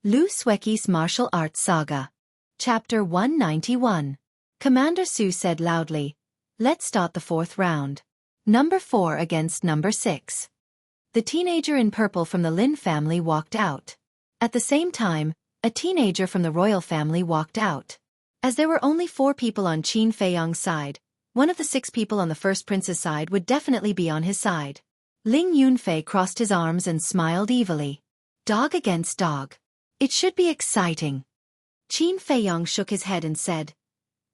Xueqi's Martial Arts Saga. Chapter 191. Commander Su said loudly, "Let's start the fourth round. Number 4 against number 6. The teenager in purple from the Lin family walked out. At the same time, a teenager from the royal family walked out. As there were only 4 people on Qin Feiyang's side, one of the 6 people on the first prince's side would definitely be on his side. Ling Yunfei crossed his arms and smiled evilly. Dog against dog. It should be exciting. Qin Feiyang shook his head and said,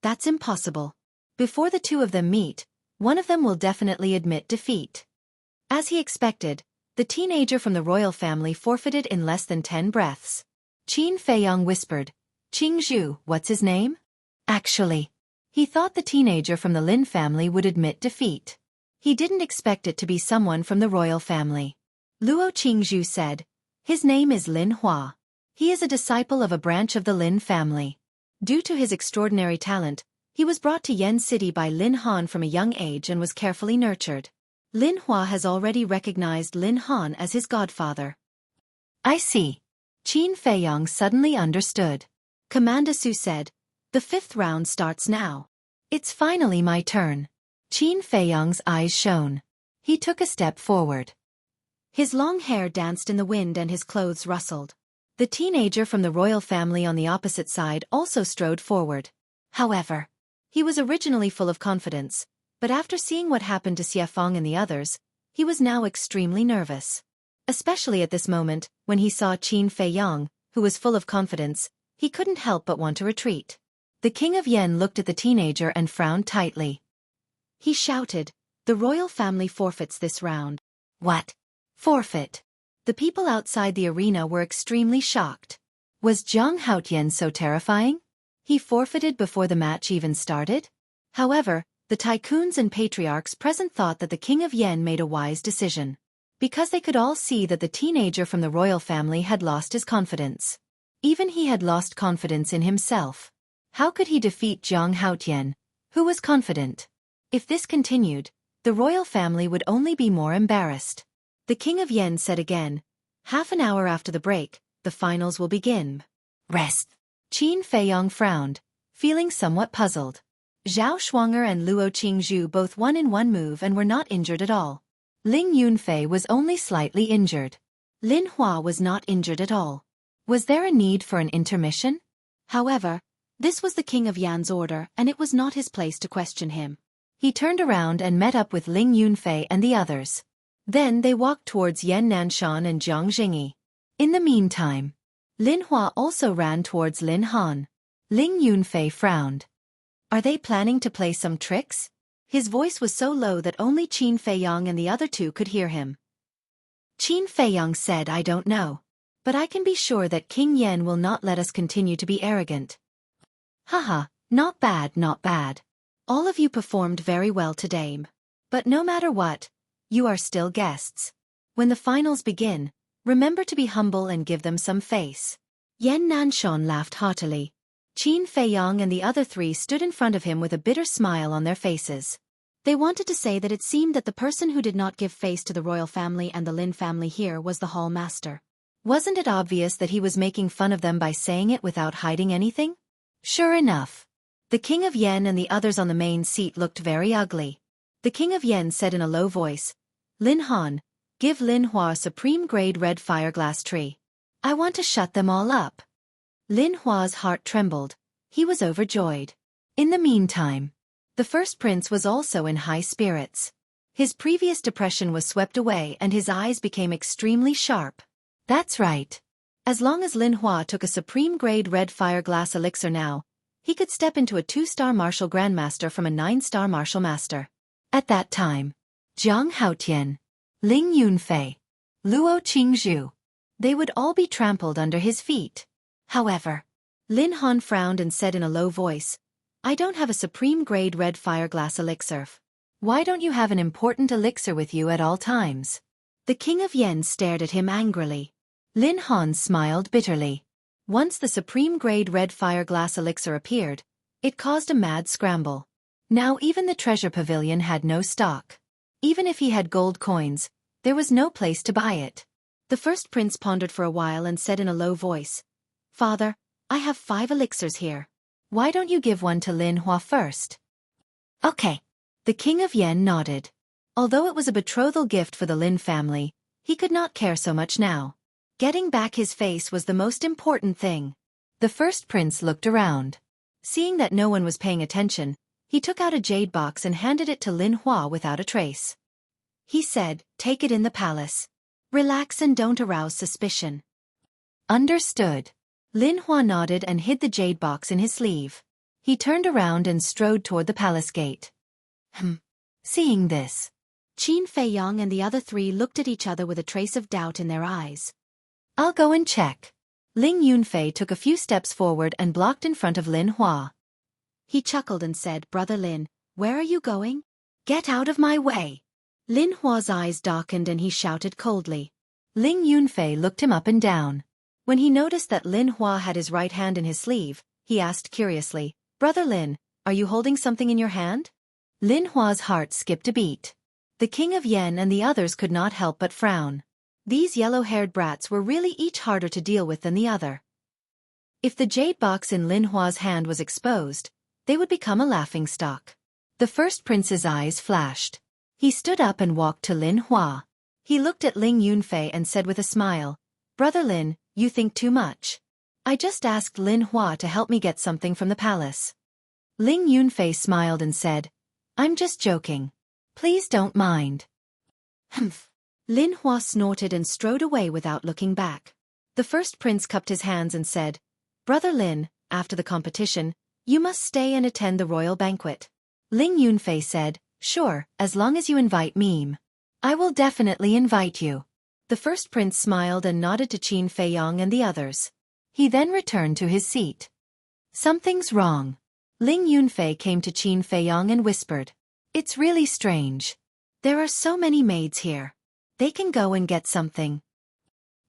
"That's impossible. Before the 2 of them meet, one of them will definitely admit defeat." As he expected, the teenager from the royal family forfeited in less than 10 breaths. Qin Feiyang whispered, "Qingzhu, what's his name?" Actually, he thought the teenager from the Lin family would admit defeat. He didn't expect it to be someone from the royal family. Luo Qingzhu said, "His name is Lin Hua. He is a disciple of a branch of the Lin family. Due to his extraordinary talent, he was brought to Yen City by Lin Han from a young age and was carefully nurtured. Lin Hua has already recognized Lin Han as his godfather." "I see." Qin Feiyang suddenly understood. Commander Su said, "The 5th round starts now. It's finally my turn." Qin Feiyang's eyes shone. He took a step forward. His long hair danced in the wind and his clothes rustled. The teenager from the royal family on the opposite side also strode forward. However, he was originally full of confidence, but after seeing what happened to Xiefeng and the others, he was now extremely nervous. Especially at this moment, when he saw Qin Feiyang, who was full of confidence, he couldn't help but want to retreat. The king of Yen looked at the teenager and frowned tightly. He shouted, "The royal family forfeits this round." "What? Forfeit?" The people outside the arena were extremely shocked. Was Zhang Haotian so terrifying? He forfeited before the match even started? However, the tycoons and patriarchs present thought that the king of Yen made a wise decision. Because they could all see that the teenager from the royal family had lost his confidence. Even he had lost confidence in himself. How could he defeat Zhang Haotian, who was confident? If this continued, the royal family would only be more embarrassed. The king of Yen said again, "Half an hour after the break, the finals will begin. Rest." Qin Feiyang frowned, feeling somewhat puzzled. Zhao Shuanger and Luo Qingzhu both won in one move and were not injured at all. Ling Yunfei was only slightly injured. Lin Hua was not injured at all. Was there a need for an intermission? However, this was the king of Yan's order and it was not his place to question him. He turned around and met up with Ling Yunfei and the others. Then they walked towards Yan Nanshan and Jiang Jingyi. In the meantime, Lin Hua also ran towards Lin Han. Ling Yunfei frowned. Are they planning to play some tricks? His voice was so low that only Qin Feiyang and the other 2 could hear him. Qin Feiyang said, "I don't know. But I can be sure that King Yen will not let us continue to be arrogant." "Haha, not bad, not bad. All of you performed very well today. But no matter what, you are still guests. When the finals begin, remember to be humble and give them some face." Yan Nanshan laughed heartily. Qin Feiyang and the other 3 stood in front of him with a bitter smile on their faces. They wanted to say that it seemed that the person who did not give face to the royal family and the Lin family here was the hall master. Wasn't it obvious that he was making fun of them by saying it without hiding anything? Sure enough. The king of Yen and the others on the main seat looked very ugly. The king of Yen said in a low voice, "Lin Han, give Lin Hua a supreme-grade red fireglass tree. I want to shut them all up." Lin Hua's heart trembled. He was overjoyed. In the meantime, the first prince was also in high spirits. His previous depression was swept away and his eyes became extremely sharp. That's right. As long as Lin Hua took a supreme-grade red fireglass elixir now, he could step into a 2-star martial grandmaster from a 9-star martial master. At that time, Zhang Haotian, Ling Yunfei, Luo Qingzhu, they would all be trampled under his feet. However, Lin Han frowned and said in a low voice, "I don't have a supreme-grade red fireglass elixir. Why don't you have an important elixir with you at all times?" The king of Yen stared at him angrily. Lin Han smiled bitterly. Once the supreme-grade red fireglass elixir appeared, it caused a mad scramble. Now even the treasure pavilion had no stock. Even if he had gold coins, there was no place to buy it. The first prince pondered for a while and said in a low voice, Father, I have 5 elixirs here. Why don't you give one to Lin Hua first? Okay. The King of Yen nodded. Although it was a betrothal gift for the Lin family, he could not care so much now. Getting back his face was the most important thing. The first prince looked around. Seeing that no one was paying attention, he took out a jade box and handed it to Lin Hua without a trace. He said, "Take it in the palace. Relax and don't arouse suspicion." Understood. Lin Hua nodded and hid the jade box in his sleeve. He turned around and strode toward the palace gate. Seeing this, Qin Feiyong and the other 3 looked at each other with a trace of doubt in their eyes. "I'll go and check." Ling Yunfei took a few steps forward and blocked in front of Lin Hua. He chuckled and said, "Brother Lin, where are you going? Get out of my way." Lin Hua's eyes darkened and he shouted coldly. Ling Yunfei looked him up and down. When he noticed that Lin Hua had his right hand in his sleeve, he asked curiously, "Brother Lin, are you holding something in your hand?" Lin Hua's heart skipped a beat. The King of Yen and the others could not help but frown. These yellow-haired brats were really each harder to deal with than the other. If the jade box in Lin Hua's hand was exposed, they would become a laughingstock. The first prince's eyes flashed. He stood up and walked to Lin Hua. He looked at Ling Yunfei and said with a smile, "Brother Lin, you think too much. I just asked Lin Hua to help me get something from the palace." Ling Yunfei smiled and said, "I'm just joking. Please don't mind." Humph. Lin Hua snorted and strode away without looking back. The first prince cupped his hands and said, "Brother Lin, after the competition, you must stay and attend the royal banquet." Ling Yunfei said, "Sure, as long as you invite me. I will definitely invite you." The first prince smiled and nodded to Qin Feiyong and the others. He then returned to his seat. "Something's wrong." Ling Yunfei came to Qin Feiyong and whispered, "It's really strange. There are so many maids here. They can go and get something.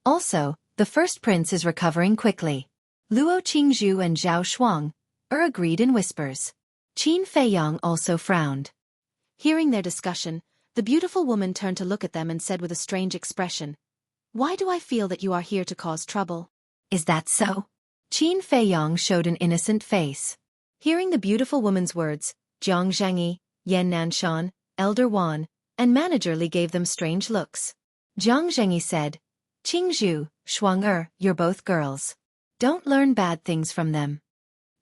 Also, the first prince is recovering quickly." Luo Qingzhu and Zhao Shuang agreed in whispers. Qin Feiyong also frowned. Hearing their discussion, the beautiful woman turned to look at them and said with a strange expression, "Why do I feel that you are here to cause trouble?" "Is that so?" Qin Feiyong showed an innocent face. Hearing the beautiful woman's words, Jiang Zhangyi, Yan Nanshan, Elder Wan, and Manager Li gave them strange looks. Jiang Zhangyi said, "Qingzhu, Shuang you're both girls. Don't learn bad things from them."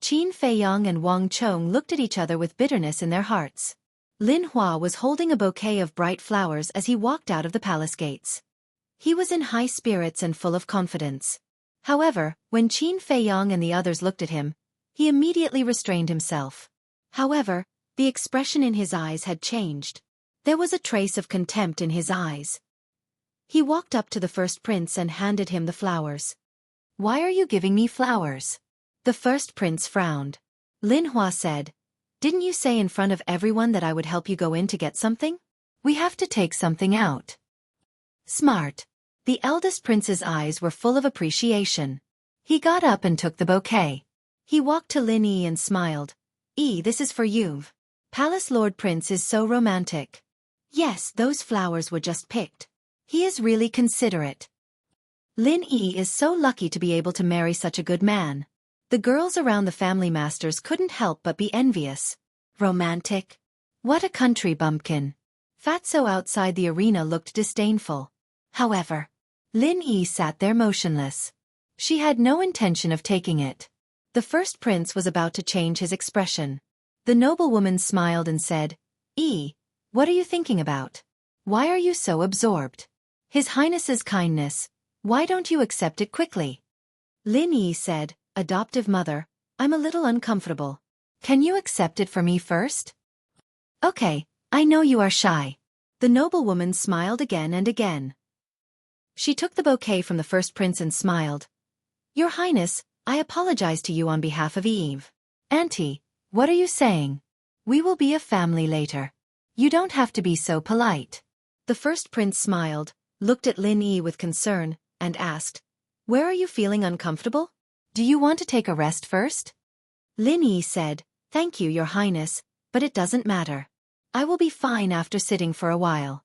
Qin Feiyong and Wang Chong looked at each other with bitterness in their hearts. Lin Hua was holding a bouquet of bright flowers as he walked out of the palace gates. He was in high spirits and full of confidence. However, when Qin Feiyong and the others looked at him, he immediately restrained himself. However, the expression in his eyes had changed. There was a trace of contempt in his eyes. He walked up to the first prince and handed him the flowers. "Why are you giving me flowers?" The first prince frowned. Lin Hua said, "Didn't you say in front of everyone that I would help you go in to get something? We have to take something out." Smart. The eldest prince's eyes were full of appreciation. He got up and took the bouquet. He walked to Lin Yi and smiled. This is for you. Palace Lord Prince is so romantic." "Yes, those flowers were just picked. He is really considerate. Lin Yi is so lucky to be able to marry such a good man." The girls around the family masters couldn't help but be envious. Romantic? What a country bumpkin. Fatso outside the arena looked disdainful. However, Lin Yi sat there motionless. She had no intention of taking it. The first prince was about to change his expression. The noblewoman smiled and said, What are you thinking about? Why are you so absorbed? His Highness's kindness. Why don't you accept it quickly?" Lin Yi said, "Adoptive mother, I'm a little uncomfortable. Can you accept it for me first?" "Okay, I know you are shy." The noblewoman smiled again and again. She took the bouquet from the first prince and smiled. "Your Highness, I apologize to you on behalf of Eve." "Auntie, what are you saying? We will be a family later. You don't have to be so polite." The first prince smiled, looked at Lin Yi with concern, and asked, "Where are you feeling uncomfortable? Do you want to take a rest first?" Lin Yi said, "Thank you, Your Highness, but it doesn't matter. I will be fine after sitting for a while.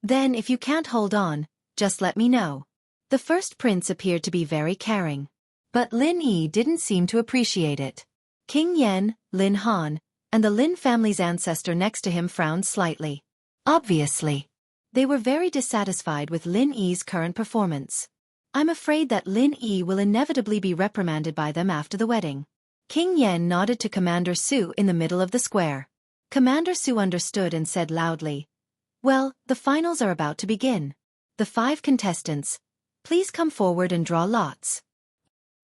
Then if you can't hold on, just let me know." The first prince appeared to be very caring. But Lin Yi didn't seem to appreciate it. King Yan, Lin Han, and the Lin family's ancestor next to him frowned slightly. Obviously, they were very dissatisfied with Lin Yi's current performance. I'm afraid that Lin Yi will inevitably be reprimanded by them after the wedding. King Yan nodded to Commander Su in the middle of the square. Commander Su understood and said loudly, "Well, the finals are about to begin. The 5 contestants, please come forward and draw lots.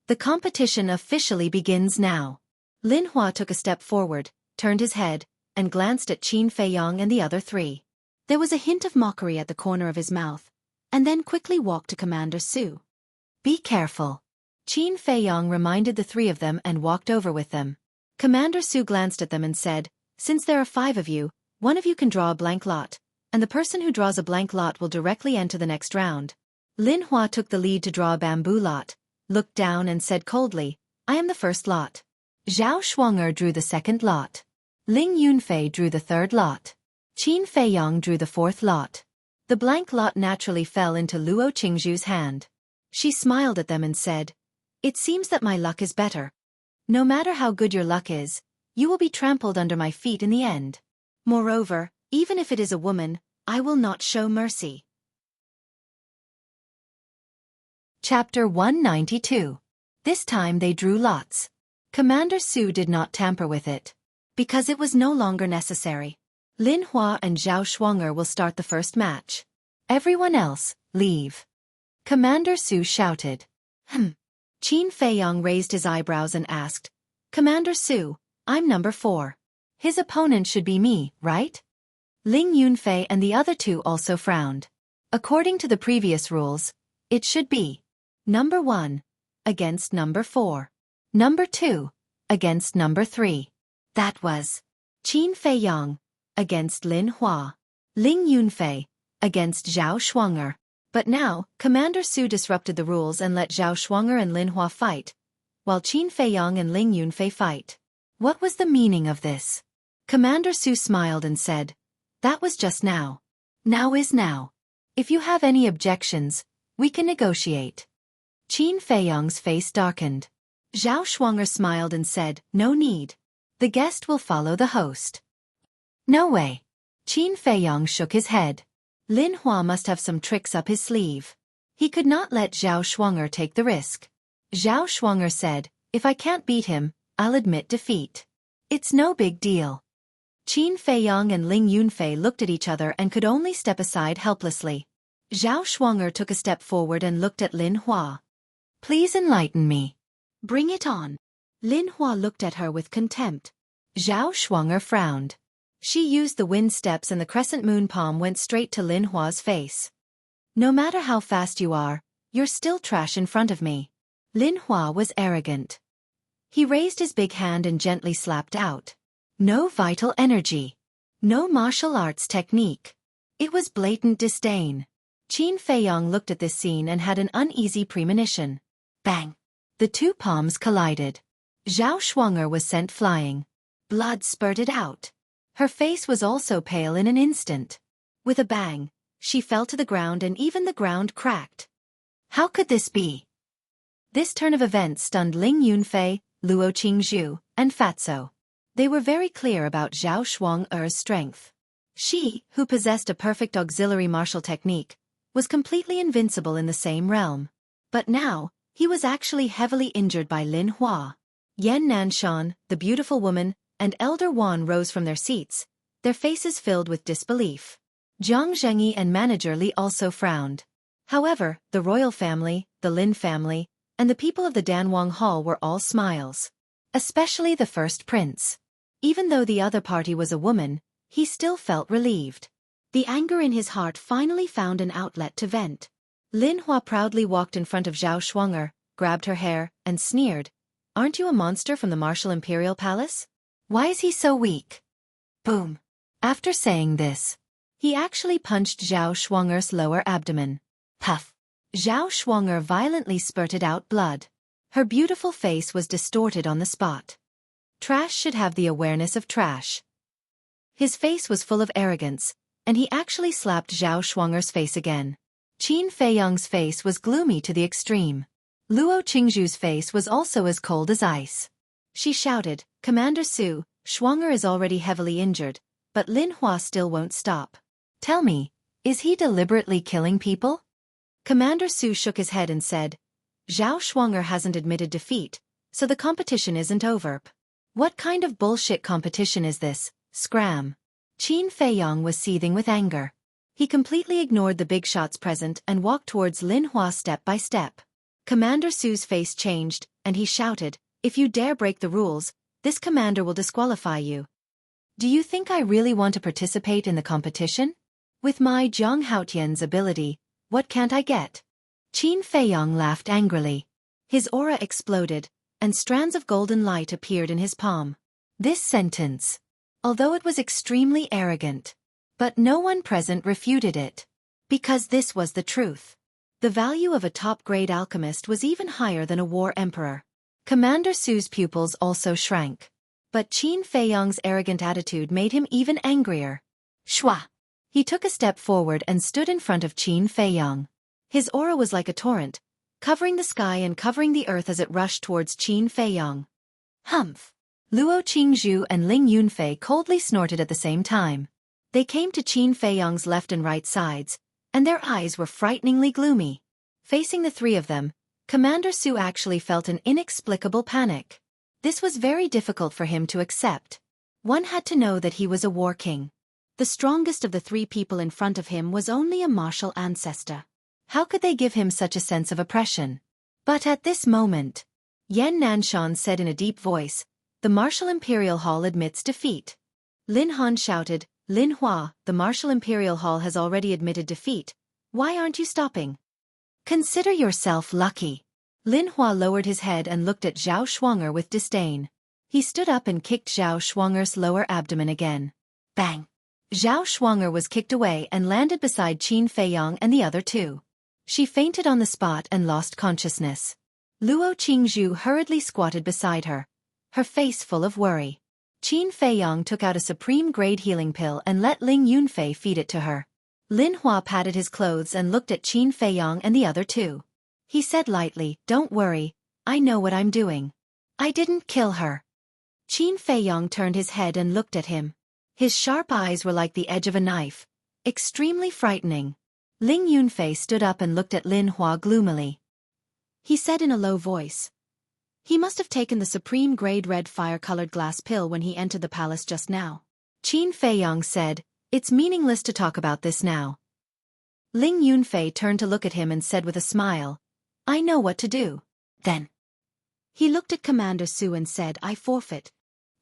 The competition officially begins now." Lin Hua took a step forward, turned his head, and glanced at Qin Feiyang and the other 3. There was a hint of mockery at the corner of his mouth, and then quickly walked to Commander Su. "Be careful." Qin Feiyang reminded the 3 of them and walked over with them. Commander Su glanced at them and said, "Since there are 5 of you, one of you can draw a blank lot, and the person who draws a blank lot will directly enter the next round." Lin Hua took the lead to draw a bamboo lot, looked down and said coldly, "I am the first lot." Zhao Shuang'er drew the second lot. Ling Yunfei drew the third lot. Qin Feiyang drew the fourth lot. The blank lot naturally fell into Luo Qingzhu's hand. She smiled at them and said, "It seems that my luck is better. No matter how good your luck is, you will be trampled under my feet in the end. Moreover, even if it is a woman, I will not show mercy." Chapter 192. This time they drew lots. Commander Su did not tamper with it, because it was no longer necessary. Lin Hua and Zhao Shuang'er will start the first match. Everyone else, leave. Commander Su shouted. Qin Feiyang raised his eyebrows and asked, "Commander Su, I'm number 4. His opponent should be me, right?" Ling Yunfei and the other 2 also frowned. According to the previous rules, it should be number 1 against number 4. Number 2 against number 3. That was Qin Feiyang against Lin Hua, Ling Yunfei against Zhao Shuang'er. But now, Commander Su disrupted the rules and let Zhao Shuang'er and Lin Hua fight, while Qin Feiyang and Ling Yunfei fight. What was the meaning of this? Commander Su smiled and said, "That was just now. Now is now. If you have any objections, we can negotiate." Qin Feiyang's face darkened. Zhao Shuang'er smiled and said, "No need. The guest will follow the host." "No way." Qin Feiyang shook his head. Lin Hua must have some tricks up his sleeve. He could not let Zhao Shuang'er take the risk. Zhao Shuang'er said, "If I can't beat him, I'll admit defeat. It's no big deal." Qin Feiyang and Ling Yunfei looked at each other and could only step aside helplessly. Zhao Shuang'er took a step forward and looked at Lin Hua. "Please enlighten me." "Bring it on." Lin Hua looked at her with contempt. Zhao Shuang'er frowned. She used the wind steps and the crescent moon palm went straight to Lin Hua's face. "No matter how fast you are, you're still trash in front of me." Lin Hua was arrogant. He raised his big hand and gently slapped out. No vital energy. No martial arts technique. It was blatant disdain. Qin Feiyang looked at this scene and had an uneasy premonition. Bang! The 2 palms collided. Zhao Shuang'er was sent flying. Blood spurted out. Her face was also pale in an instant. With a bang, she fell to the ground and even the ground cracked. How could this be? This turn of events stunned Ling Yunfei, Luo Qingzhu, and Fatso. They were very clear about Zhao Shuang'er's strength. She, who possessed a perfect auxiliary martial technique, was completely invincible in the same realm. But now, he was actually heavily injured by Lin Hua. Yan Nanshan, the beautiful woman, and Elder Wan rose from their seats, their faces filled with disbelief. Jiang Zhengyi and Manager Li also frowned. However, the royal family, the Lin family, and the people of the Danwang Hall were all smiles. Especially the first prince. Even though the other party was a woman, he still felt relieved. The anger in his heart finally found an outlet to vent. Lin Hua proudly walked in front of Zhao Shuang'er, grabbed her hair, and sneered, "Aren't you a monster from the Martial Imperial Palace? Why is he so weak?" Boom. After saying this, he actually punched Zhao Shuang'er's lower abdomen. Puff. Zhao Shuang'er violently spurted out blood. Her beautiful face was distorted on the spot. Trash should have the awareness of trash. His face was full of arrogance, and he actually slapped Zhao Shuang'er's face again. Qin Feiyang's face was gloomy to the extreme. Luo Qingzhu's face was also as cold as ice. She shouted, "Commander Su, Xueqi is already heavily injured, but Lin Hua still won't stop. Tell me, is he deliberately killing people?" Commander Su shook his head and said, "Zhao Xueqi hasn't admitted defeat, so the competition isn't over." "What kind of bullshit competition is this, scram?" Qin Feiyong was seething with anger. He completely ignored the big shots present and walked towards Lin Hua step by step. Commander Su's face changed, and he shouted, "If you dare break the rules, this commander will disqualify you. Do you think I really want to participate in the competition? With my Zhang Haotian's ability, what can't I get?" Qin Feiyong laughed angrily. His aura exploded, and strands of golden light appeared in his palm. This sentence, although it was extremely arrogant, but no one present refuted it. Because this was the truth. The value of a top-grade alchemist was even higher than a war emperor. Commander Su's pupils also shrank. But Qin Feiyong's arrogant attitude made him even angrier. Shua! He took a step forward and stood in front of Qin Feiyong. His aura was like a torrent, covering the sky and covering the earth as it rushed towards Qin Feiyong. Humph! Luo Qingzhu and Ling Yunfei coldly snorted at the same time. They came to Qin Feiyong's left and right sides, and their eyes were frighteningly gloomy. Facing the three of them, Commander Su actually felt an inexplicable panic. This was very difficult for him to accept. One had to know that he was a war king. The strongest of the three people in front of him was only a martial ancestor. How could they give him such a sense of oppression? But at this moment, Yan Nanshan said in a deep voice, "The Martial Imperial Hall admits defeat." Lin Han shouted, "Lin Hua, the Martial Imperial Hall has already admitted defeat. Why aren't you stopping? Consider yourself lucky." Lin Hua lowered his head and looked at Zhao Xueqi with disdain. He stood up and kicked Zhao Xueqi's lower abdomen again. Bang! Zhao Xueqi was kicked away and landed beside Qin Feiyong and the other two. She fainted on the spot and lost consciousness. Luo Qingzhu hurriedly squatted beside her, her face full of worry. Qin Feiyong took out a supreme-grade healing pill and let Ling Yunfei feed it to her. Lin Hua patted his clothes and looked at Qin Feiyong and the other two. He said lightly, "Don't worry, I know what I'm doing. I didn't kill her." Qin Feiyong turned his head and looked at him. His sharp eyes were like the edge of a knife, extremely frightening. Ling Yunfei stood up and looked at Lin Hua gloomily. He said in a low voice, "He must have taken the supreme-grade red fire-colored glass pill when he entered the palace just now." Qin Feiyong said, "It's meaningless to talk about this now." Ling Yunfei turned to look at him and said with a smile, "I know what to do." Then he looked at Commander Su and said, "I forfeit."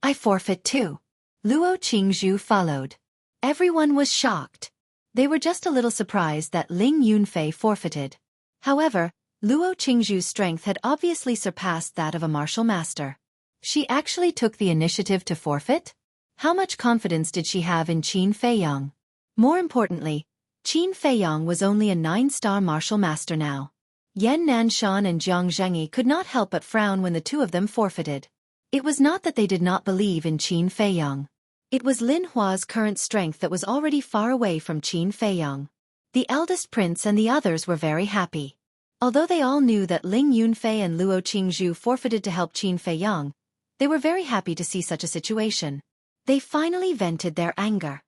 "I forfeit too." Luo Qingzhu followed. Everyone was shocked. They were just a little surprised that Ling Yunfei forfeited. However, Luo Qingzhu's strength had obviously surpassed that of a martial master. She actually took the initiative to forfeit? How much confidence did she have in Qin Feiyong? More importantly, Qin Feiyong was only a 9-star martial master now. Yan Nanshan and Jiang Zhengyi could not help but frown when the two of them forfeited. It was not that they did not believe in Qin Feiyong. It was Lin Hua's current strength that was already far away from Qin Feiyong. The eldest prince and the others were very happy. Although they all knew that Ling Yunfei and Luo Qingzhu forfeited to help Qin Feiyong, they were very happy to see such a situation. They finally vented their anger.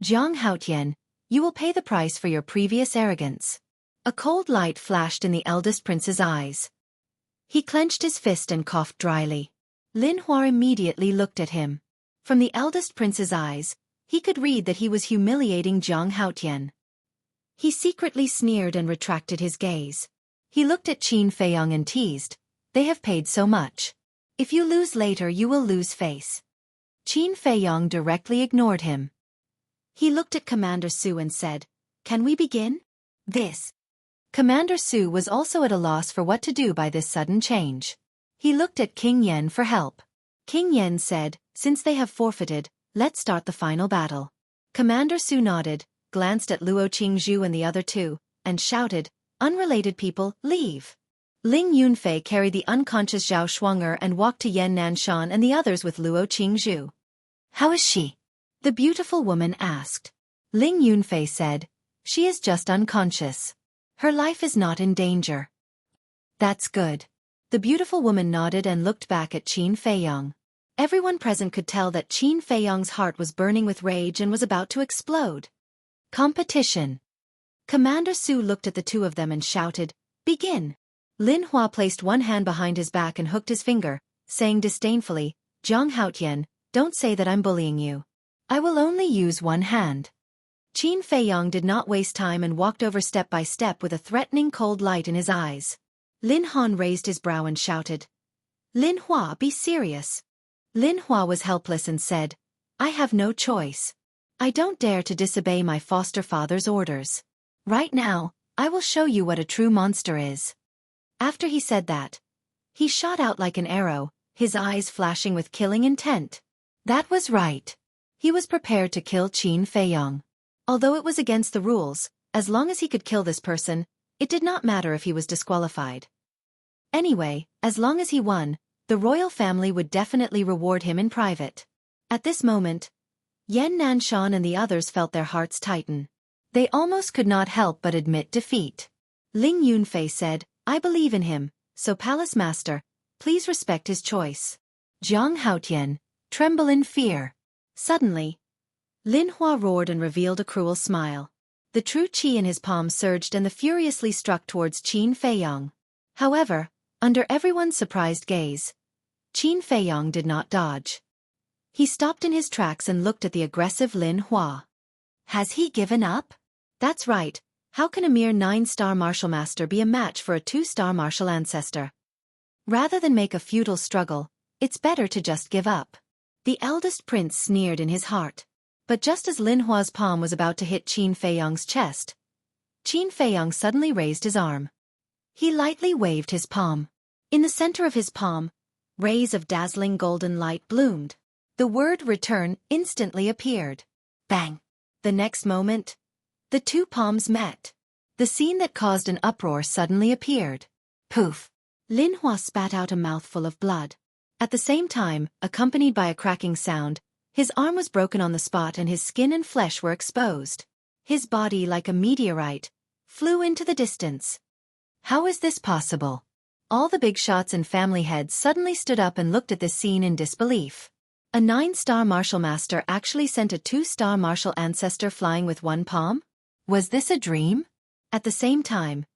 "Zhang Haotian, you will pay the price for your previous arrogance." A cold light flashed in the eldest prince's eyes. He clenched his fist and coughed dryly. Lin Hua immediately looked at him. From the eldest prince's eyes, he could read that he was humiliating Zhang Haotian. He secretly sneered and retracted his gaze. He looked at Qin Feiyong and teased, "They have paid so much. If you lose later you will lose face." Qin Feiyong directly ignored him. He looked at Commander Su and said, "Can we begin?" This. Commander Su was also at a loss for what to do by this sudden change. He looked at King Yen for help. King Yen said, "Since they have forfeited, let's start the final battle." Commander Su nodded, glanced at Luo Qingzhu and the other two, and shouted, "Unrelated people, leave." Ling Yunfei carried the unconscious Zhao Xueqi and walked to Yan Nanshan and the others with Luo Qingzhu. "How is she?" the beautiful woman asked. Ling Yunfei said, "She is just unconscious. Her life is not in danger." That's good. The beautiful woman nodded and looked back at Qin Feiyong. Everyone present could tell that Qin Feiyong's heart was burning with rage and was about to explode. Competition. Commander Su looked at the two of them and shouted, "Begin!" Lin Hua placed one hand behind his back and hooked his finger, saying disdainfully, "Zhang Haotian, don't say that I'm bullying you. I will only use one hand." Qin Feiyong did not waste time and walked over step by step with a threatening cold light in his eyes. Lin Han raised his brow and shouted, "Lin Hua, be serious." Lin Hua was helpless and said, "I have no choice. I don't dare to disobey my foster father's orders. Right now, I will show you what a true monster is." After he said that, he shot out like an arrow, his eyes flashing with killing intent. That was right. He was prepared to kill Qin Feiyong. Although it was against the rules, as long as he could kill this person, it did not matter if he was disqualified. Anyway, as long as he won, the royal family would definitely reward him in private. At this moment, Yan Nanshan and the others felt their hearts tighten. They almost could not help but admit defeat. Ling Yunfei said, "I believe in him, so Palace Master, please respect his choice." Zhang Haotian, tremble in fear. Suddenly, Lin Hua roared and revealed a cruel smile. The true qi in his palm surged and the furiously struck towards Qin Feiyong. However, under everyone's surprised gaze, Qin Feiyong did not dodge. He stopped in his tracks and looked at the aggressive Lin Hua. Has he given up? That's right, how can a mere 9-star martial master be a match for a 2-star martial ancestor? Rather than make a futile struggle, it's better to just give up. The eldest prince sneered in his heart. But just as Lin Hua's palm was about to hit Qin Feiyong's chest, Qin Feiyong suddenly raised his arm. He lightly waved his palm. In the center of his palm, rays of dazzling golden light bloomed. The word "return" instantly appeared. Bang! The next moment, the two palms met. The scene that caused an uproar suddenly appeared. Poof! Lin Hua spat out a mouthful of blood. At the same time, accompanied by a cracking sound, his arm was broken on the spot and his skin and flesh were exposed. His body, like a meteorite, flew into the distance. How is this possible? All the big shots and family heads suddenly stood up and looked at this scene in disbelief. A 9-star martial master actually sent a 2-star martial ancestor flying with one palm? Was this a dream? At the same time,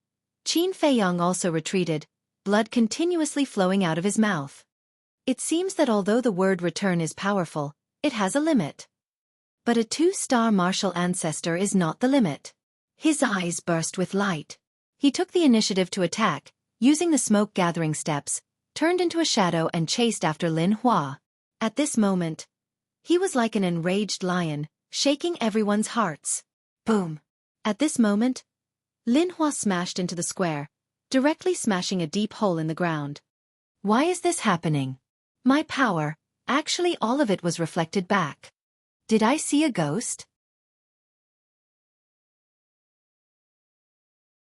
Qin Feiyong also retreated, blood continuously flowing out of his mouth. It seems that although the word "return" is powerful, it has a limit. But a 2-star martial ancestor is not the limit. His eyes burst with light. He took the initiative to attack, using the smoke-gathering steps, turned into a shadow and chased after Lin Hua. At this moment, he was like an enraged lion, shaking everyone's hearts. Boom! At this moment, Lin Hua smashed into the square, directly smashing a deep hole in the ground. Why is this happening? My power, actually all of it was reflected back. Did I see a ghost?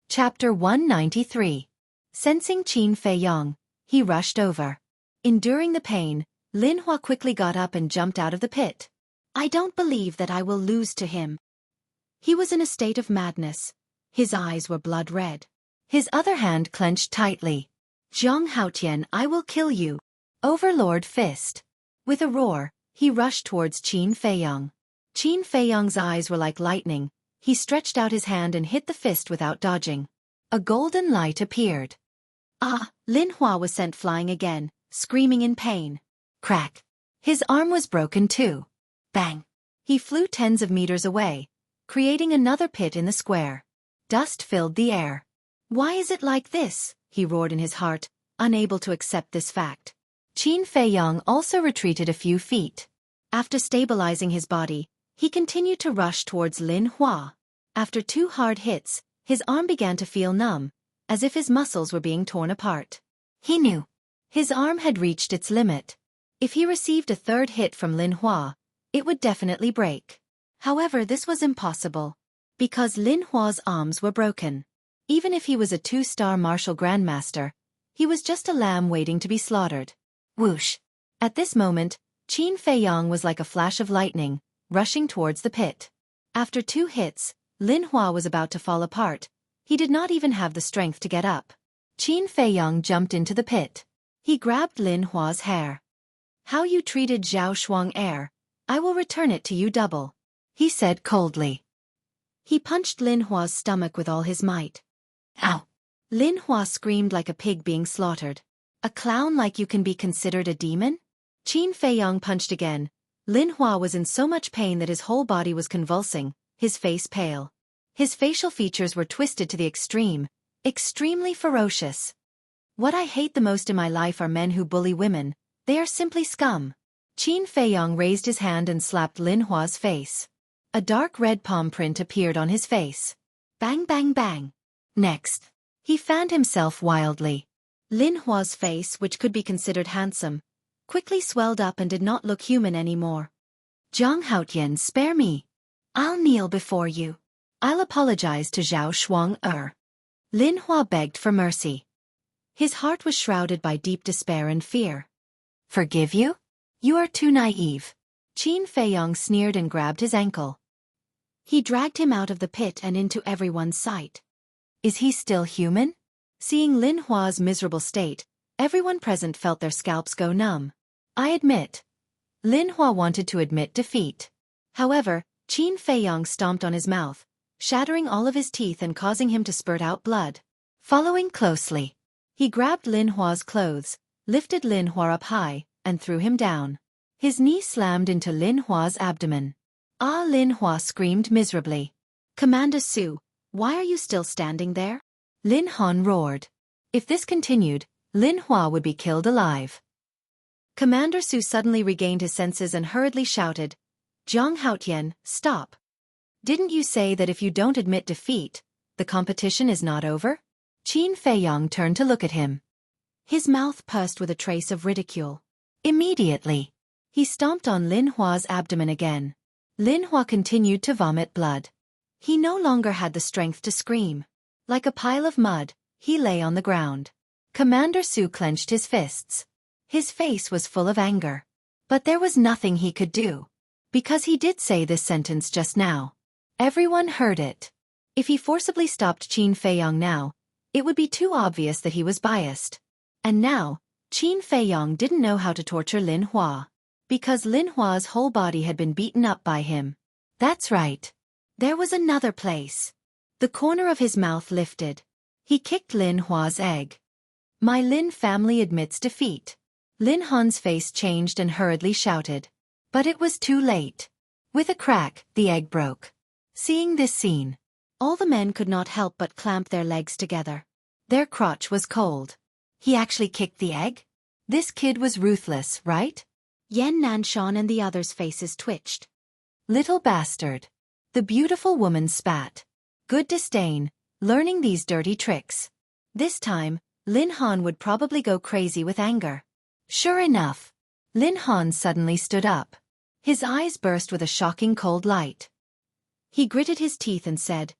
Chapter 193. Sensing Qin Feiyong, he rushed over. Enduring the pain, Lin Hua quickly got up and jumped out of the pit. I don't believe that I will lose to him. He was in a state of madness. His eyes were blood red. His other hand clenched tightly. Zhang Haotian, I will kill you. Overlord fist. With a roar, he rushed towards Qin Feiyong. Qin Feiyong's eyes were like lightning. He stretched out his hand and hit the fist without dodging. A golden light appeared. Ah! Lin Hua was sent flying again, screaming in pain. Crack! His arm was broken too. Bang! He flew tens of meters away, creating another pit in the square. Dust filled the air. Why is it like this? He roared in his heart, unable to accept this fact. Qin Feiyong also retreated a few feet. After stabilizing his body, he continued to rush towards Lin Hua. After 2 hard hits, his arm began to feel numb, as if his muscles were being torn apart. He knew his arm had reached its limit. If he received a 3rd hit from Lin Hua, it would definitely break. However, this was impossible, because Lin Hua's arms were broken. Even if he was a 2-star martial grandmaster, he was just a lamb waiting to be slaughtered. Whoosh! At this moment, Qin Feiyong was like a flash of lightning, rushing towards the pit. After 2 hits, Lin Hua was about to fall apart. He did not even have the strength to get up. Qin Feiyang jumped into the pit. He grabbed Lin Hua's hair. "How you treated Zhao Shuang heir, I will return it to you double," he said coldly. He punched Lin Hua's stomach with all his might. Ow! Lin Hua screamed like a pig being slaughtered. "A clown like you can be considered a demon?" Qin Feiyang punched again. Lin Hua was in so much pain that his whole body was convulsing, his face pale. His facial features were twisted to the extreme, extremely ferocious. "What I hate the most in my life are men who bully women. They are simply scum." Qin Feiyang raised his hand and slapped Lin Hua's face. A dark red palm print appeared on his face. Bang bang bang. Next, he fanned himself wildly. Lin Hua's face, which could be considered handsome, quickly swelled up and did not look human anymore. "Zhang Haotian, spare me. I'll kneel before you. I'll apologize to Zhao Shuang er." Lin Hua begged for mercy. His heart was shrouded by deep despair and fear. "Forgive you? You are too naive." Qin Feiyang sneered and grabbed his ankle. He dragged him out of the pit and into everyone's sight. Is he still human? Seeing Lin Hua's miserable state, everyone present felt their scalps go numb. I admit. Lin Hua wanted to admit defeat. However, Qin Feiyang stomped on his mouth, shattering all of his teeth and causing him to spurt out blood. Following closely, he grabbed Lin Hua's clothes, lifted Lin Hua up high, and threw him down. His knee slammed into Lin Hua's abdomen. Ah! Lin Hua screamed miserably. "Commander Su, why are you still standing there?" Lin Han roared. If this continued, Lin Hua would be killed alive. Commander Su suddenly regained his senses and hurriedly shouted, "Zhang Haotian, stop. Didn't you say that if you don't admit defeat, the competition is not over?" Qin Feiyang turned to look at him. His mouth pursed with a trace of ridicule. Immediately, he stomped on Lin Hua's abdomen again. Lin Hua continued to vomit blood. He no longer had the strength to scream. Like a pile of mud, he lay on the ground. Commander Su clenched his fists. His face was full of anger. But there was nothing he could do. Because he did say this sentence just now. Everyone heard it. If he forcibly stopped Qin Feiyang now, it would be too obvious that he was biased. And now, Qin Feiyang didn't know how to torture Lin Hua. Because Lin Hua's whole body had been beaten up by him. That's right. There was another place. The corner of his mouth lifted. He kicked Lin Hua's egg. "My Lin family admits defeat." Lin Han's face changed and hurriedly shouted. But it was too late. With a crack, the egg broke. Seeing this scene, all the men could not help but clamp their legs together. Their crotch was cold. He actually kicked the egg? This kid was ruthless, right? Yan Nanshan and the others' faces twitched. Little bastard. The beautiful woman spat. Good disdain, learning these dirty tricks. This time, Lin Han would probably go crazy with anger. Sure enough, Lin Han suddenly stood up. His eyes burst with a shocking cold light. He gritted his teeth and said,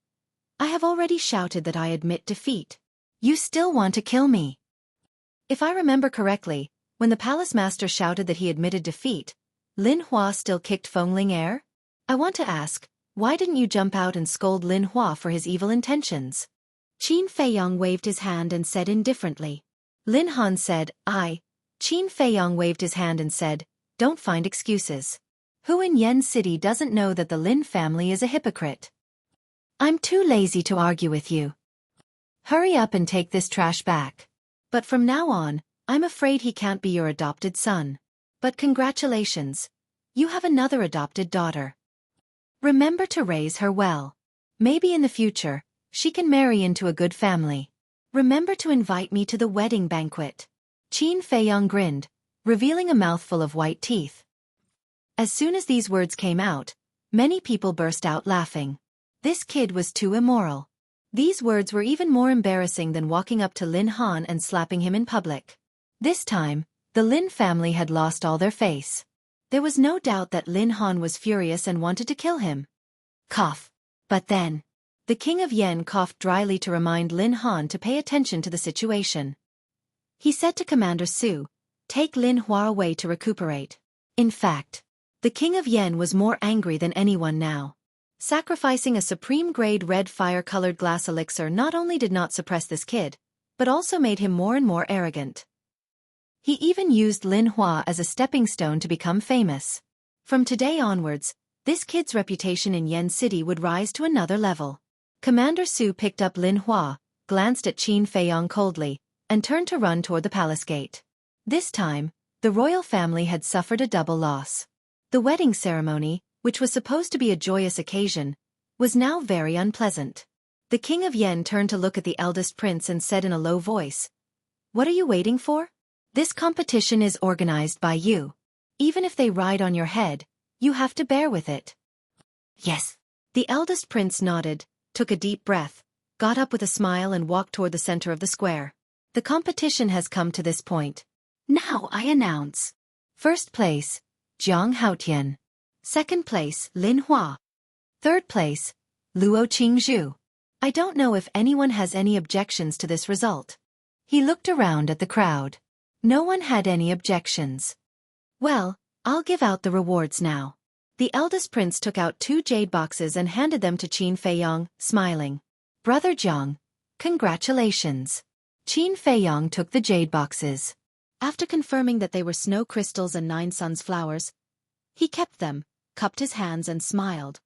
"I have already shouted that I admit defeat. You still want to kill me?" If I remember correctly, when the palace master shouted that he admitted defeat, Lin Hua still kicked Fengling air? I want to ask, why didn't you jump out and scold Lin Hua for his evil intentions? Qin Feiyang waved his hand and said indifferently. Lin Han said, "I." Qin Feiyang waved his hand and said, "Don't find excuses. Who in Yen City doesn't know that the Lin family is a hypocrite? I'm too lazy to argue with you. Hurry up and take this trash back. But from now on, I'm afraid he can't be your adopted son. But congratulations. You have another adopted daughter. Remember to raise her well. Maybe in the future, she can marry into a good family. Remember to invite me to the wedding banquet." Qin Feiyang grinned, revealing a mouthful of white teeth. As soon as these words came out, many people burst out laughing. This kid was too immoral. These words were even more embarrassing than walking up to Lin Han and slapping him in public. This time, the Lin family had lost all their face. There was no doubt that Lin Han was furious and wanted to kill him. Cough. But then, the king of Yen coughed dryly to remind Lin Han to pay attention to the situation. He said to Commander Su, "Take Lin Hua away to recuperate." In fact, the king of Yen was more angry than anyone now. Sacrificing a supreme-grade red fire-colored glass elixir not only did not suppress this kid, but also made him more and more arrogant. He even used Lin Hua as a stepping stone to become famous. From today onwards, this kid's reputation in Yen City would rise to another level. Commander Su picked up Lin Hua, glanced at Qin Feiyong coldly, and turned to run toward the palace gate. This time, the royal family had suffered a double loss. The wedding ceremony, which was supposed to be a joyous occasion, was now very unpleasant. The king of Yen turned to look at the eldest prince and said in a low voice, "What are you waiting for? This competition is organized by you. Even if they ride on your head, you have to bear with it." "Yes." The eldest prince nodded, took a deep breath, got up with a smile and walked toward the center of the square. "The competition has come to this point. Now I announce. First place, Jiang Haotian. Second place, Lin Hua. Third place, Luo Qingzhu. I don't know if anyone has any objections to this result." He looked around at the crowd. No one had any objections. "Well, I'll give out the rewards now." The eldest prince took out 2 jade boxes and handed them to Qin Feiyong, smiling. "Brother Jiang, congratulations." Qin Feiyong took the jade boxes. After confirming that they were snow crystals and 9 suns flowers, he kept them, cupped his hands and smiled.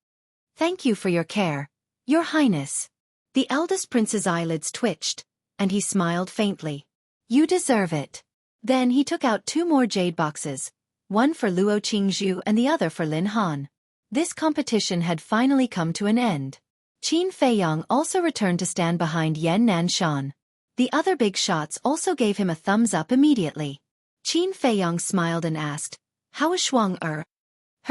"Thank you for your care, Your Highness." The eldest prince's eyelids twitched, and he smiled faintly. "You deserve it." Then he took out 2 more jade boxes, one for Luo Qingzhu and the other for Lin Han. This competition had finally come to an end. Qin Feiyong also returned to stand behind Yan Nanshan. The other big shots also gave him a thumbs up immediately. Qin Feiyong smiled and asked, "How is Xueqi?"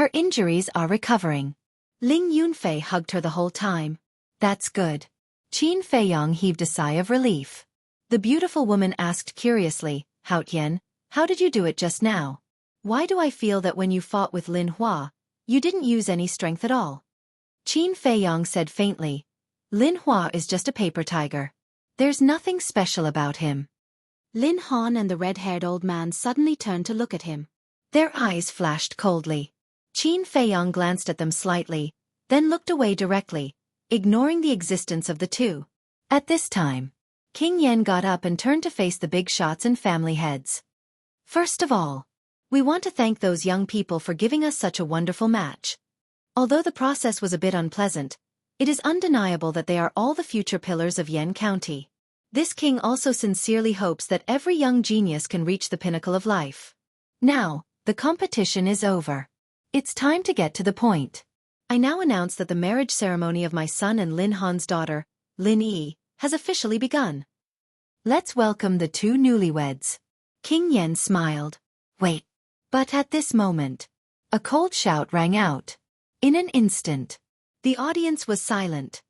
"Her injuries are recovering." Ling Yunfei hugged her the whole time. "That's good." Qin Feiyong heaved a sigh of relief. The beautiful woman asked curiously, "Haotian, how did you do it just now? Why do I feel that when you fought with Lin Hua, you didn't use any strength at all?" Qin Feiyong said faintly, "Lin Hua is just a paper tiger. There's nothing special about him." Lin Han and the red-haired old man suddenly turned to look at him. Their eyes flashed coldly. Qin Feiyong glanced at them slightly, then looked away directly, ignoring the existence of the two. At this time, King Yen got up and turned to face the big shots and family heads. "First of all, we want to thank those young people for giving us such a wonderful match. Although the process was a bit unpleasant, it is undeniable that they are all the future pillars of Yen County. This king also sincerely hopes that every young genius can reach the pinnacle of life. Now, the competition is over. It's time to get to the point. I now announce that the marriage ceremony of my son and Lin Han's daughter, Lin Yi, has officially begun. Let's welcome the 2 newlyweds." King Yen smiled. "Wait." But at this moment, a cold shout rang out. In an instant, the audience was silent.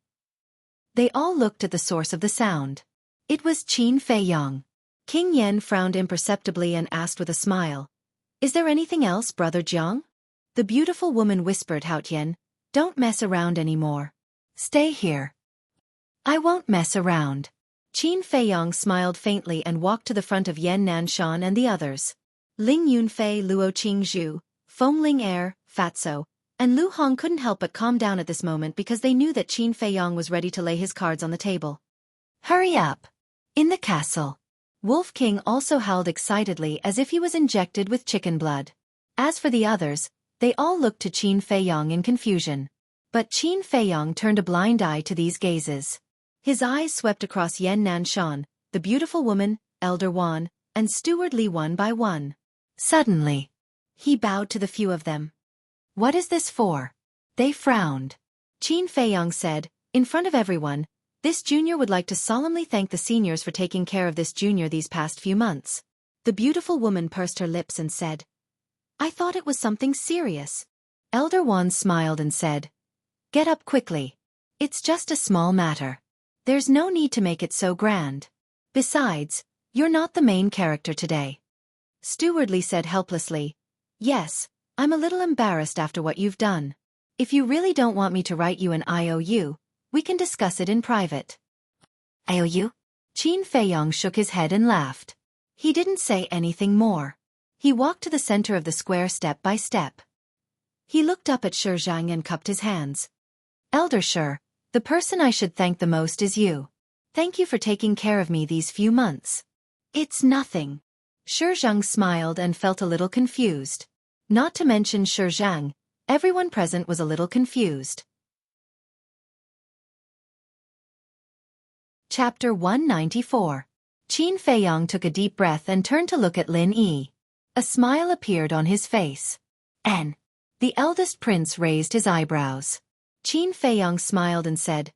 They all looked at the source of the sound. It was Qin Feiyong. King Yen frowned imperceptibly and asked with a smile, "Is there anything else, Brother Jiang?" The beautiful woman whispered, "Haotian, don't mess around anymore. Stay here." "I won't mess around." Qin Feiyong smiled faintly and walked to the front of Yan Nanshan and the others. Ling Yunfei, Luo Qingzhu, Feng Ling Fatso, and Lu Hong couldn't help but calm down at this moment because they knew that Qin Feiyong was ready to lay his cards on the table. "Hurry up!" In the castle, Wolf King also howled excitedly as if he was injected with chicken blood. As for the others, they all looked to Qin Feiyong in confusion. But Qin Feiyong turned a blind eye to these gazes. His eyes swept across Yan Nanshan, the beautiful woman, Elder Wan, and Steward Li one by one. Suddenly, he bowed to the few of them. "What is this for?" They frowned. Qin Feiyong said, in front of everyone, "This junior would like to solemnly thank the seniors for taking care of this junior these past few months." The beautiful woman pursed her lips and said, "I thought it was something serious." Elder Wan smiled and said, "Get up quickly. It's just a small matter. There's no need to make it so grand. Besides, you're not the main character today." Steward Li said helplessly, "Yes, I'm a little embarrassed after what you've done. If you really don't want me to write you an IOU, we can discuss it in private." "IOU?" Qin Feiyong shook his head and laughed. He didn't say anything more. He walked to the center of the square step by step. He looked up at Shi Zhang and cupped his hands. "Elder Shi, the person I should thank the most is you. Thank you for taking care of me these few months. It's nothing. Shizhang smiled and felt a little confused. Not to mention Shizhang, everyone present was a little confused. Chapter 194. Qin Feiyang took a deep breath and turned to look at Lin Yi. A smile appeared on his face. The eldest prince raised his eyebrows. Qin Feiyang smiled and said,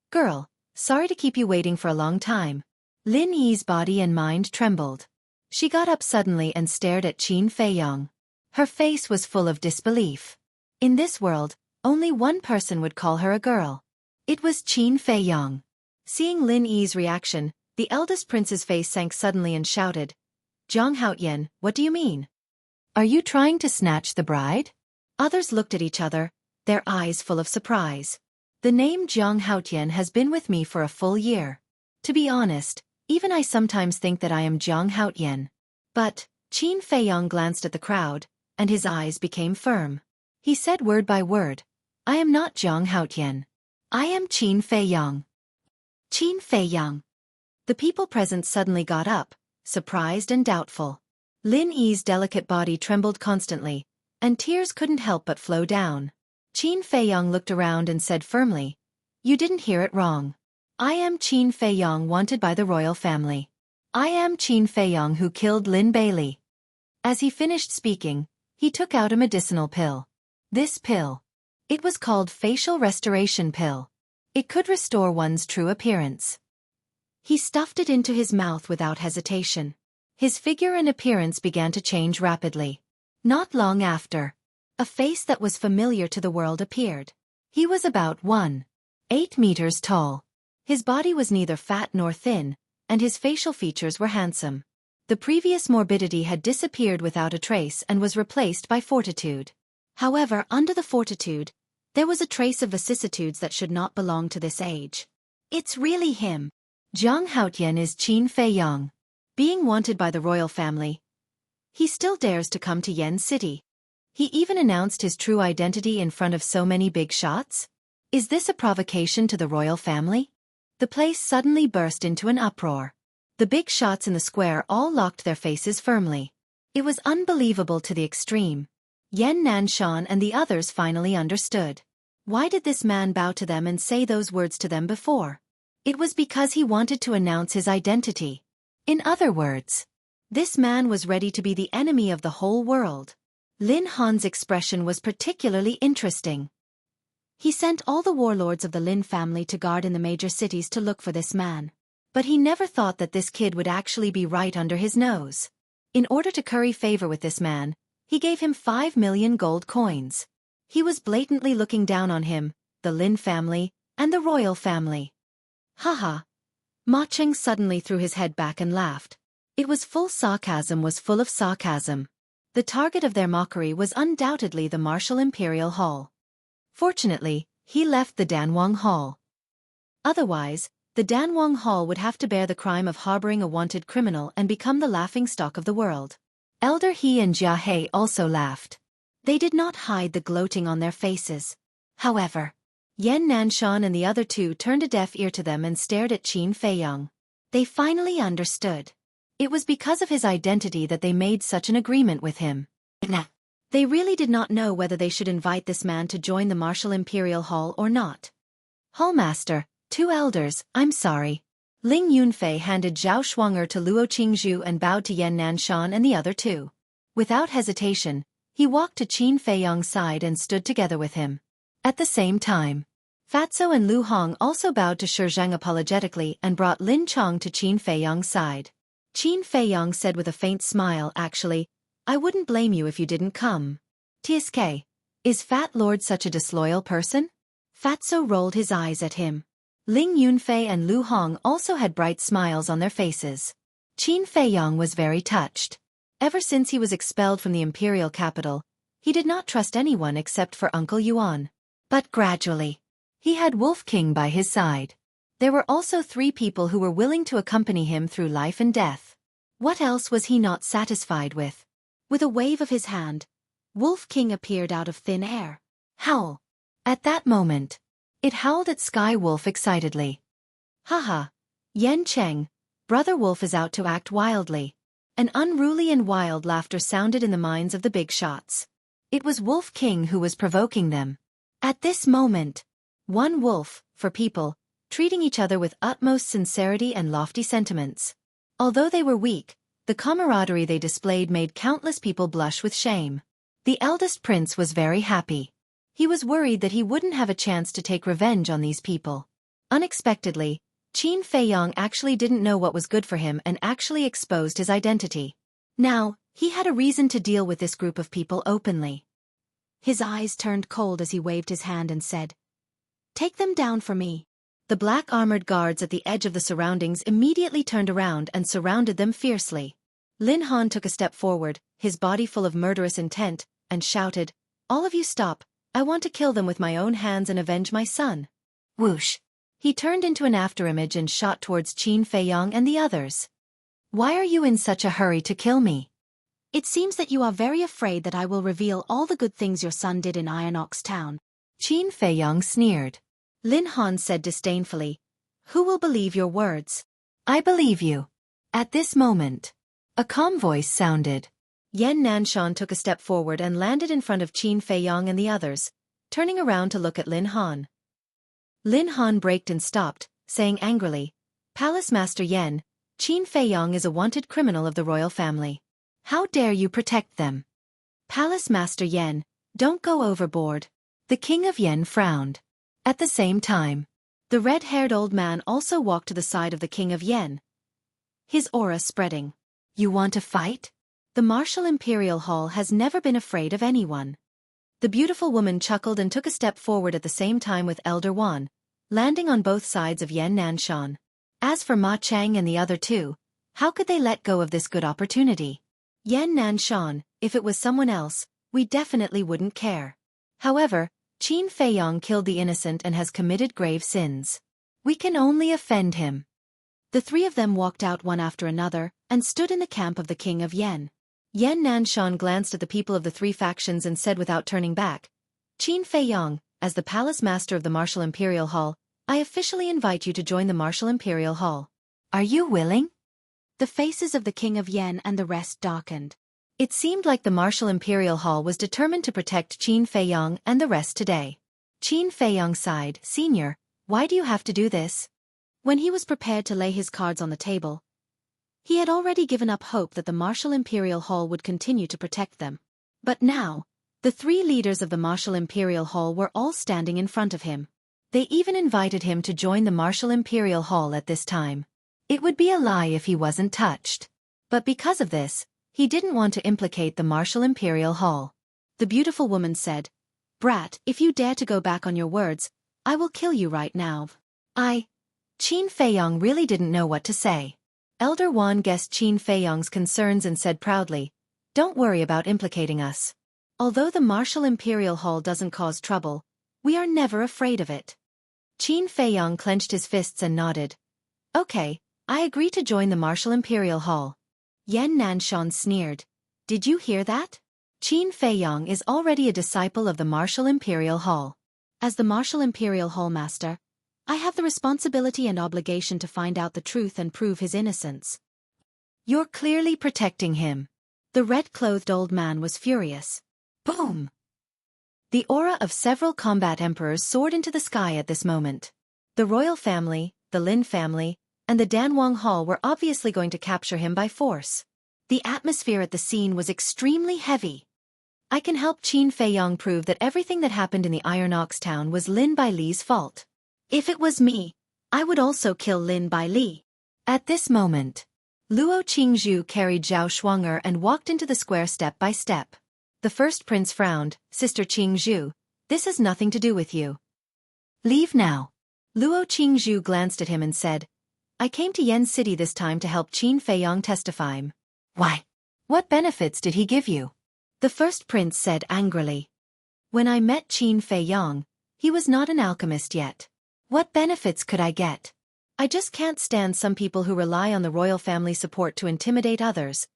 "Girl, sorry to keep you waiting for a long time." Lin Yi's body and mind trembled. She got up suddenly and stared at Qin Feiyang. Her face was full of disbelief. In this world, only one person would call her a girl. It was Qin Feiyang. Seeing Lin Yi's reaction, the eldest prince's face sank suddenly and shouted, "Zhang Haotian, what do you mean? Are you trying to snatch the bride?" Others looked at each other, their eyes full of surprise. The name Zhang Haotian has been with me for a full year. To be honest, even I sometimes think that I am Zhang Haotian. But, Qin Feiyang glanced at the crowd, and his eyes became firm. He said word by word, "I am not Zhang Haotian. I am Qin Feiyang." Qin Feiyang. The people present suddenly got up, surprised and doubtful. Lin Yi's delicate body trembled constantly, and tears couldn't help but flow down. Qin Feiyang looked around and said firmly, "You didn't hear it wrong. I am Qin Feiyang, wanted by the royal family. I am Qin Feiyang who killed Lin Bailey." As he finished speaking, he took out a medicinal pill. This pill. It was called Facial Restoration Pill. It could restore one's true appearance. He stuffed it into his mouth without hesitation. His figure and appearance began to change rapidly. Not long after, a face that was familiar to the world appeared. He was about 1.8 meters tall. His body was neither fat nor thin, and his facial features were handsome. The previous morbidity had disappeared without a trace and was replaced by fortitude. However, under the fortitude, there was a trace of vicissitudes that should not belong to this age. It's really him. Zhang Haotian is Qin Feiyang. Being wanted by the royal family, he still dares to come to Yen City. He even announced his true identity in front of so many big shots. Is this a provocation to the royal family? The place suddenly burst into an uproar. The big shots in the square all locked their faces firmly. It was unbelievable to the extreme. Yan Nanshan and the others finally understood. Why did this man bow to them and say those words to them before? It was because he wanted to announce his identity. In other words, this man was ready to be the enemy of the whole world. Lin Han's expression was particularly interesting. He sent all the warlords of the Lin family to guard in the major cities to look for this man. But he never thought that this kid would actually be right under his nose. In order to curry favor with this man, he gave him 5 million gold coins. He was blatantly looking down on him, the Lin family, and the royal family. Haha. Ma Cheng suddenly threw his head back and laughed. It was full of sarcasm. The target of their mockery was undoubtedly the Martial Imperial Hall. Fortunately, he left the Danwang Hall. Otherwise, the Danwang Hall would have to bear the crime of harboring a wanted criminal and become the laughingstock of the world. Elder He and Jia He also laughed. They did not hide the gloating on their faces. However, Yan Nanshan and the other two turned a deaf ear to them and stared at Qin Feiyang. They finally understood. It was because of his identity that they made such an agreement with him. They really did not know whether they should invite this man to join the Martial Imperial Hall or not. Hallmaster, 2 elders, I'm sorry. Ling Yunfei handed Zhao Shuang'er to Luo Qingzhu and bowed to Yan Nanshan and the other two. Without hesitation, he walked to Qin Feiyang's side and stood together with him. At the same time, Fatso and Lu Hong also bowed to Shizhang apologetically and brought Lin Chong to Qin Feiyang's side. Qin Feiyang said with a faint smile, "Actually, I wouldn't blame you if you didn't come." "TSK, is Fat Lord such a disloyal person?" Fatso rolled his eyes at him. Ling Yunfei and Lu Hong also had bright smiles on their faces. Qin Feiyang was very touched. Ever since he was expelled from the imperial capital, he did not trust anyone except for Uncle Yuan. But gradually, he had Wolf King by his side. There were also 3 people who were willing to accompany him through life and death. What else was he not satisfied with? With a wave of his hand, Wolf King appeared out of thin air. Howl. At that moment, it howled at Sky Wolf excitedly. Haha. Yen Cheng, Brother Wolf is out to act wildly. An unruly and wild laughter sounded in the minds of the big shots. It was Wolf King who was provoking them. At this moment, one wolf, for people, treating each other with utmost sincerity and lofty sentiments. Although they were weak, the camaraderie they displayed made countless people blush with shame. The eldest prince was very happy. He was worried that he wouldn't have a chance to take revenge on these people. Unexpectedly, Qin Feiyong actually didn't know what was good for him and actually exposed his identity. Now, he had a reason to deal with this group of people openly. His eyes turned cold as he waved his hand and said, "Take them down for me." The black armored guards at the edge of the surroundings immediately turned around and surrounded them fiercely. Lin Han took a step forward, his body full of murderous intent, and shouted, "All of you stop, I want to kill them with my own hands and avenge my son." Whoosh! He turned into an afterimage and shot towards Qin Feiyong and the others. "Why are you in such a hurry to kill me?" "It seems that you are very afraid that I will reveal all the good things your son did in Iron Ox Town." Qin Feiyong sneered. Lin Han said disdainfully, "Who will believe your words?" "I believe you." At this moment, a calm voice sounded. Yan Nanshan took a step forward and landed in front of Qin Feiyong and the others, turning around to look at Lin Han. Lin Han braked and stopped, saying angrily, "Palace Master Yen, Qin Feiyong is a wanted criminal of the royal family. How dare you protect them?" "Palace Master Yen, don't go overboard." The King of Yen frowned. At the same time, the red-haired old man also walked to the side of the King of Yen, his aura spreading. "You want to fight?" The Martial Imperial Hall has never been afraid of anyone. The beautiful woman chuckled and took a step forward at the same time with Elder Wan, landing on both sides of Yan Nanshan. As for Ma Chang and the other two, how could they let go of this good opportunity? Yan Nanshan, if it was someone else, we definitely wouldn't care. However, Qin Feiyong killed the innocent and has committed grave sins. We can only offend him. The three of them walked out one after another, and stood in the camp of the King of Yen. Yan Nanshan glanced at the people of the three factions and said without turning back, "Qin Feiyong, as the Palace Master of the Martial Imperial Hall, I officially invite you to join the Martial Imperial Hall. Are you willing?" The faces of the King of Yen and the rest darkened. It seemed like the Martial Imperial Hall was determined to protect Qin Feiyong and the rest today. Qin Feiyong sighed, "Senior, why do you have to do this?" When he was prepared to lay his cards on the table, he had already given up hope that the Martial Imperial Hall would continue to protect them. But now, the three leaders of the Martial Imperial Hall were all standing in front of him. They even invited him to join the Martial Imperial Hall at this time. It would be a lie if he wasn't touched. But because of this, he didn't want to implicate the Martial Imperial Hall. The beautiful woman said, "Brat, if you dare to go back on your words, I will kill you right now." Qin Feiyong really didn't know what to say. Elder Wan guessed Qin Feiyong's concerns and said proudly, "Don't worry about implicating us. Although the Martial Imperial Hall doesn't cause trouble, we are never afraid of it." Qin Feiyong clenched his fists and nodded. "Okay, I agree to join the Martial Imperial Hall." Yan Nanshan sneered. "Did you hear that? Qin Feiyong is already a disciple of the Martial Imperial Hall. As the Martial Imperial Hall Master, I have the responsibility and obligation to find out the truth and prove his innocence." "You're clearly protecting him." The red-clothed old man was furious. Boom! The aura of several combat emperors soared into the sky at this moment. The royal family, the Lin family, and the Danwang Hall were obviously going to capture him by force. The atmosphere at the scene was extremely heavy. I can help Qin Feiyong prove that everything that happened in the Iron Ox Town was Lin Bai Li's fault. If it was me, I would also kill Lin Bai Li. At this moment, Luo Qingzhu carried Zhao Shuang'er and walked into the square step by step. The first prince frowned, "Sister Qingzhu, this has nothing to do with you. Leave now." Luo Qingzhu glanced at him and said, "I came to Yen City this time to help Qin Feiyong testify." "Why? What benefits did he give you?" The first prince said angrily. "When I met Qin Feiyong, he was not an alchemist yet. What benefits could I get? I just can't stand some people who rely on the royal family support to intimidate others.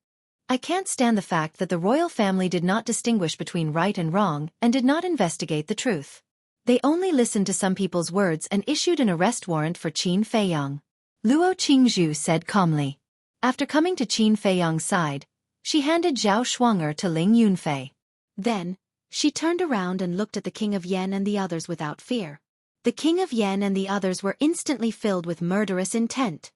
I can't stand the fact that the royal family did not distinguish between right and wrong and did not investigate the truth. They only listened to some people's words and issued an arrest warrant for Qin Feiyong." Luo Qingzhu said calmly. After coming to Qin Feiyang's side, she handed Zhao Shuang'er to Ling Yunfei. Then, she turned around and looked at the King of Yen and the others without fear. The King of Yen and the others were instantly filled with murderous intent.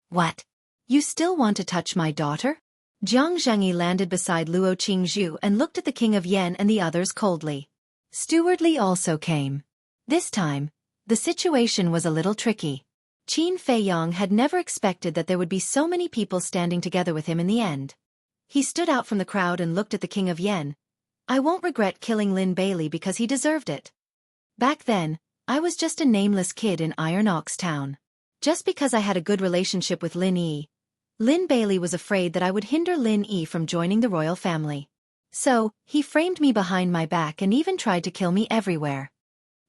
What? You still want to touch my daughter? Jiang Zhengyi landed beside Luo Qingzhu and looked at the King of Yen and the others coldly. Steward Li also came. This time, the situation was a little tricky. Qin Feiyang had never expected that there would be so many people standing together with him in the end. He stood out from the crowd and looked at the King of Yen. I won't regret killing Lin Bailey because he deserved it. Back then, I was just a nameless kid in Iron Ox Town. Just because I had a good relationship with Lin Yi, Lin Bailey was afraid that I would hinder Lin Yi from joining the royal family. So, he framed me behind my back and even tried to kill me everywhere.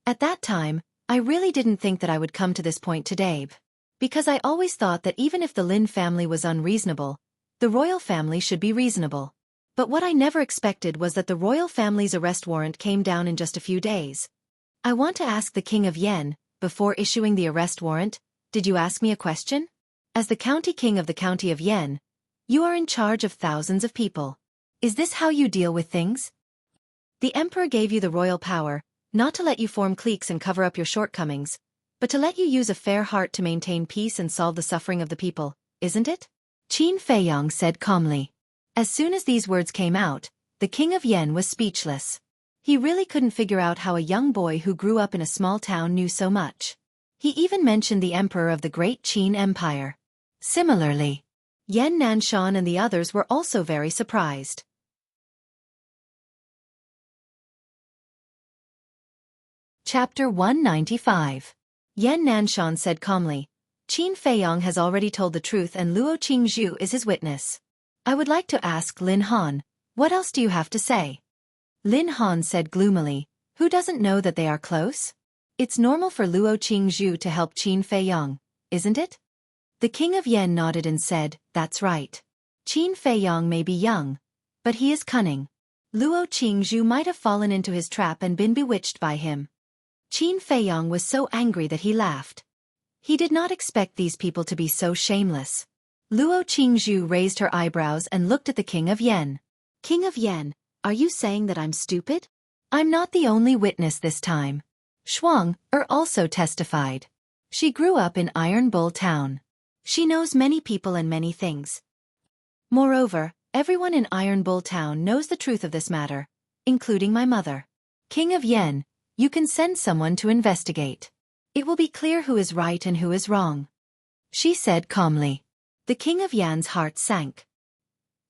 At that time, I really didn't think that I would come to this point today. Because I always thought that even if the Lin family was unreasonable, the royal family should be reasonable. But what I never expected was that the royal family's arrest warrant came down in just a few days. I want to ask the King of Yen, before issuing the arrest warrant, did you ask me a question? As the county king of the county of Yen, you are in charge of thousands of people. Is this how you deal with things? The emperor gave you the royal power, not to let you form cliques and cover up your shortcomings, but to let you use a fair heart to maintain peace and solve the suffering of the people, isn't it? Qin Feiyang said calmly. As soon as these words came out, the King of Yen was speechless. He really couldn't figure out how a young boy who grew up in a small town knew so much. He even mentioned the emperor of the great Qin Empire. Similarly, Yan Nanshan and the others were also very surprised. Chapter 195. Yan Nanshan said calmly, Qin Feiyang has already told the truth and Luo Qingzhu is his witness. I would like to ask Lin Han, what else do you have to say? Lin Han said gloomily, who doesn't know that they are close? It's normal for Luo Qingzhu to help Qin Feiyang, isn't it? The King of Yen nodded and said, that's right. Qin Feiyang may be young, but he is cunning. Luo Qingzhu might have fallen into his trap and been bewitched by him. Qin Feiyang was so angry that he laughed. He did not expect these people to be so shameless. Luo Qingzhu raised her eyebrows and looked at the King of Yen. King of Yen, are you saying that I'm stupid? I'm not the only witness this time. Shuang'er also testified. She grew up in Iron Bull Town. She knows many people and many things. Moreover, everyone in Iron Bull Town knows the truth of this matter, including my mother. King of Yen, you can send someone to investigate. It will be clear who is right and who is wrong. She said calmly. The King of Yan's heart sank.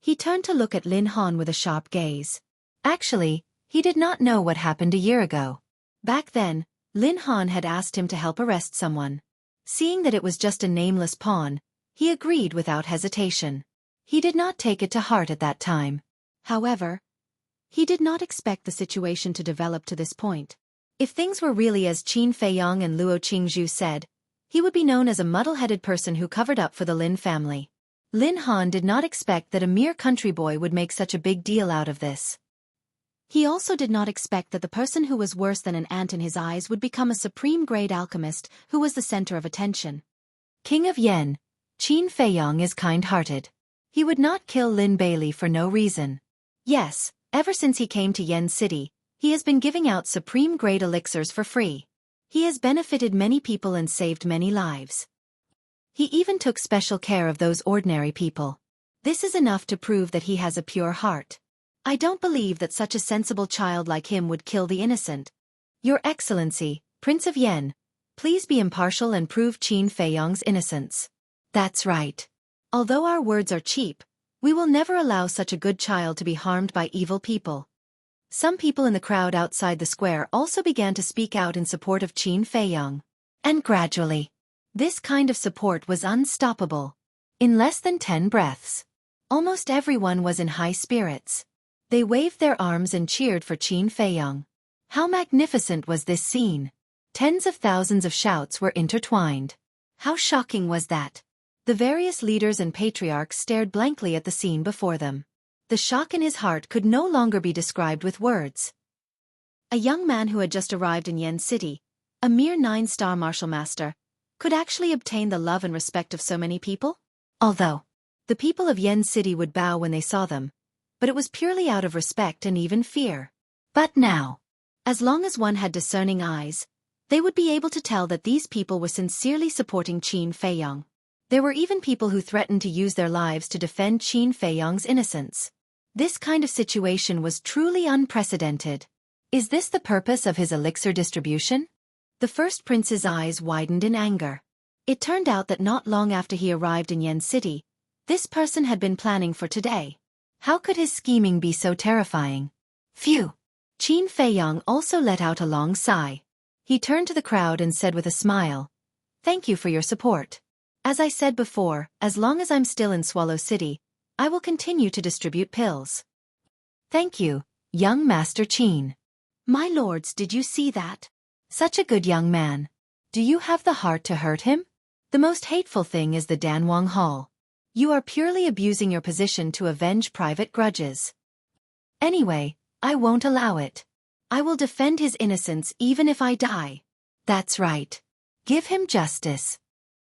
He turned to look at Lin Han with a sharp gaze. Actually, he did not know what happened a year ago. Back then, Lin Han had asked him to help arrest someone. Seeing that it was just a nameless pawn, he agreed without hesitation. He did not take it to heart at that time. However, he did not expect the situation to develop to this point. If things were really as Qin Feiyang and Luo Qingzhu said, he would be known as a muddle-headed person who covered up for the Lin family. Lin Han did not expect that a mere country boy would make such a big deal out of this. He also did not expect that the person who was worse than an ant in his eyes would become a supreme-grade alchemist who was the center of attention. King of Yen, Qin Feiyang is kind-hearted. He would not kill Lin Bailey for no reason. Yes, ever since he came to Yen City, he has been giving out supreme-grade elixirs for free. He has benefited many people and saved many lives. He even took special care of those ordinary people. This is enough to prove that he has a pure heart. I don't believe that such a sensible child like him would kill the innocent. Your Excellency, Prince of Yen, please be impartial and prove Qin Feiyang's innocence. That's right. Although our words are cheap, we will never allow such a good child to be harmed by evil people. Some people in the crowd outside the square also began to speak out in support of Qin Feiyang. And gradually, this kind of support was unstoppable. In less than 10 breaths, almost everyone was in high spirits. They waved their arms and cheered for Qin Feiyang. How magnificent was this scene! Tens of thousands of shouts were intertwined. How shocking was that! The various leaders and patriarchs stared blankly at the scene before them. The shock in his heart could no longer be described with words. A young man who had just arrived in Yen City, a mere 9-star martial master, could actually obtain the love and respect of so many people? Although the people of Yen City would bow when they saw them, but it was purely out of respect and even fear. But now, as long as one had discerning eyes, they would be able to tell that these people were sincerely supporting Qin Feiyang. There were even people who threatened to use their lives to defend Qin Feiyang's innocence. This kind of situation was truly unprecedented. Is this the purpose of his elixir distribution? The first prince's eyes widened in anger. It turned out that not long after he arrived in Yen City, this person had been planning for today. How could his scheming be so terrifying? Phew! Qin Feiyang also let out a long sigh. He turned to the crowd and said with a smile, "Thank you for your support. As I said before, as long as I'm still in Swallow City, I will continue to distribute pills." "Thank you, young Master Qin." My lords, did you see that? Such a good young man. Do you have the heart to hurt him? The most hateful thing is the Danwang Hall. You are purely abusing your position to avenge private grudges. Anyway, I won't allow it. I will defend his innocence even if I die. That's right. Give him justice.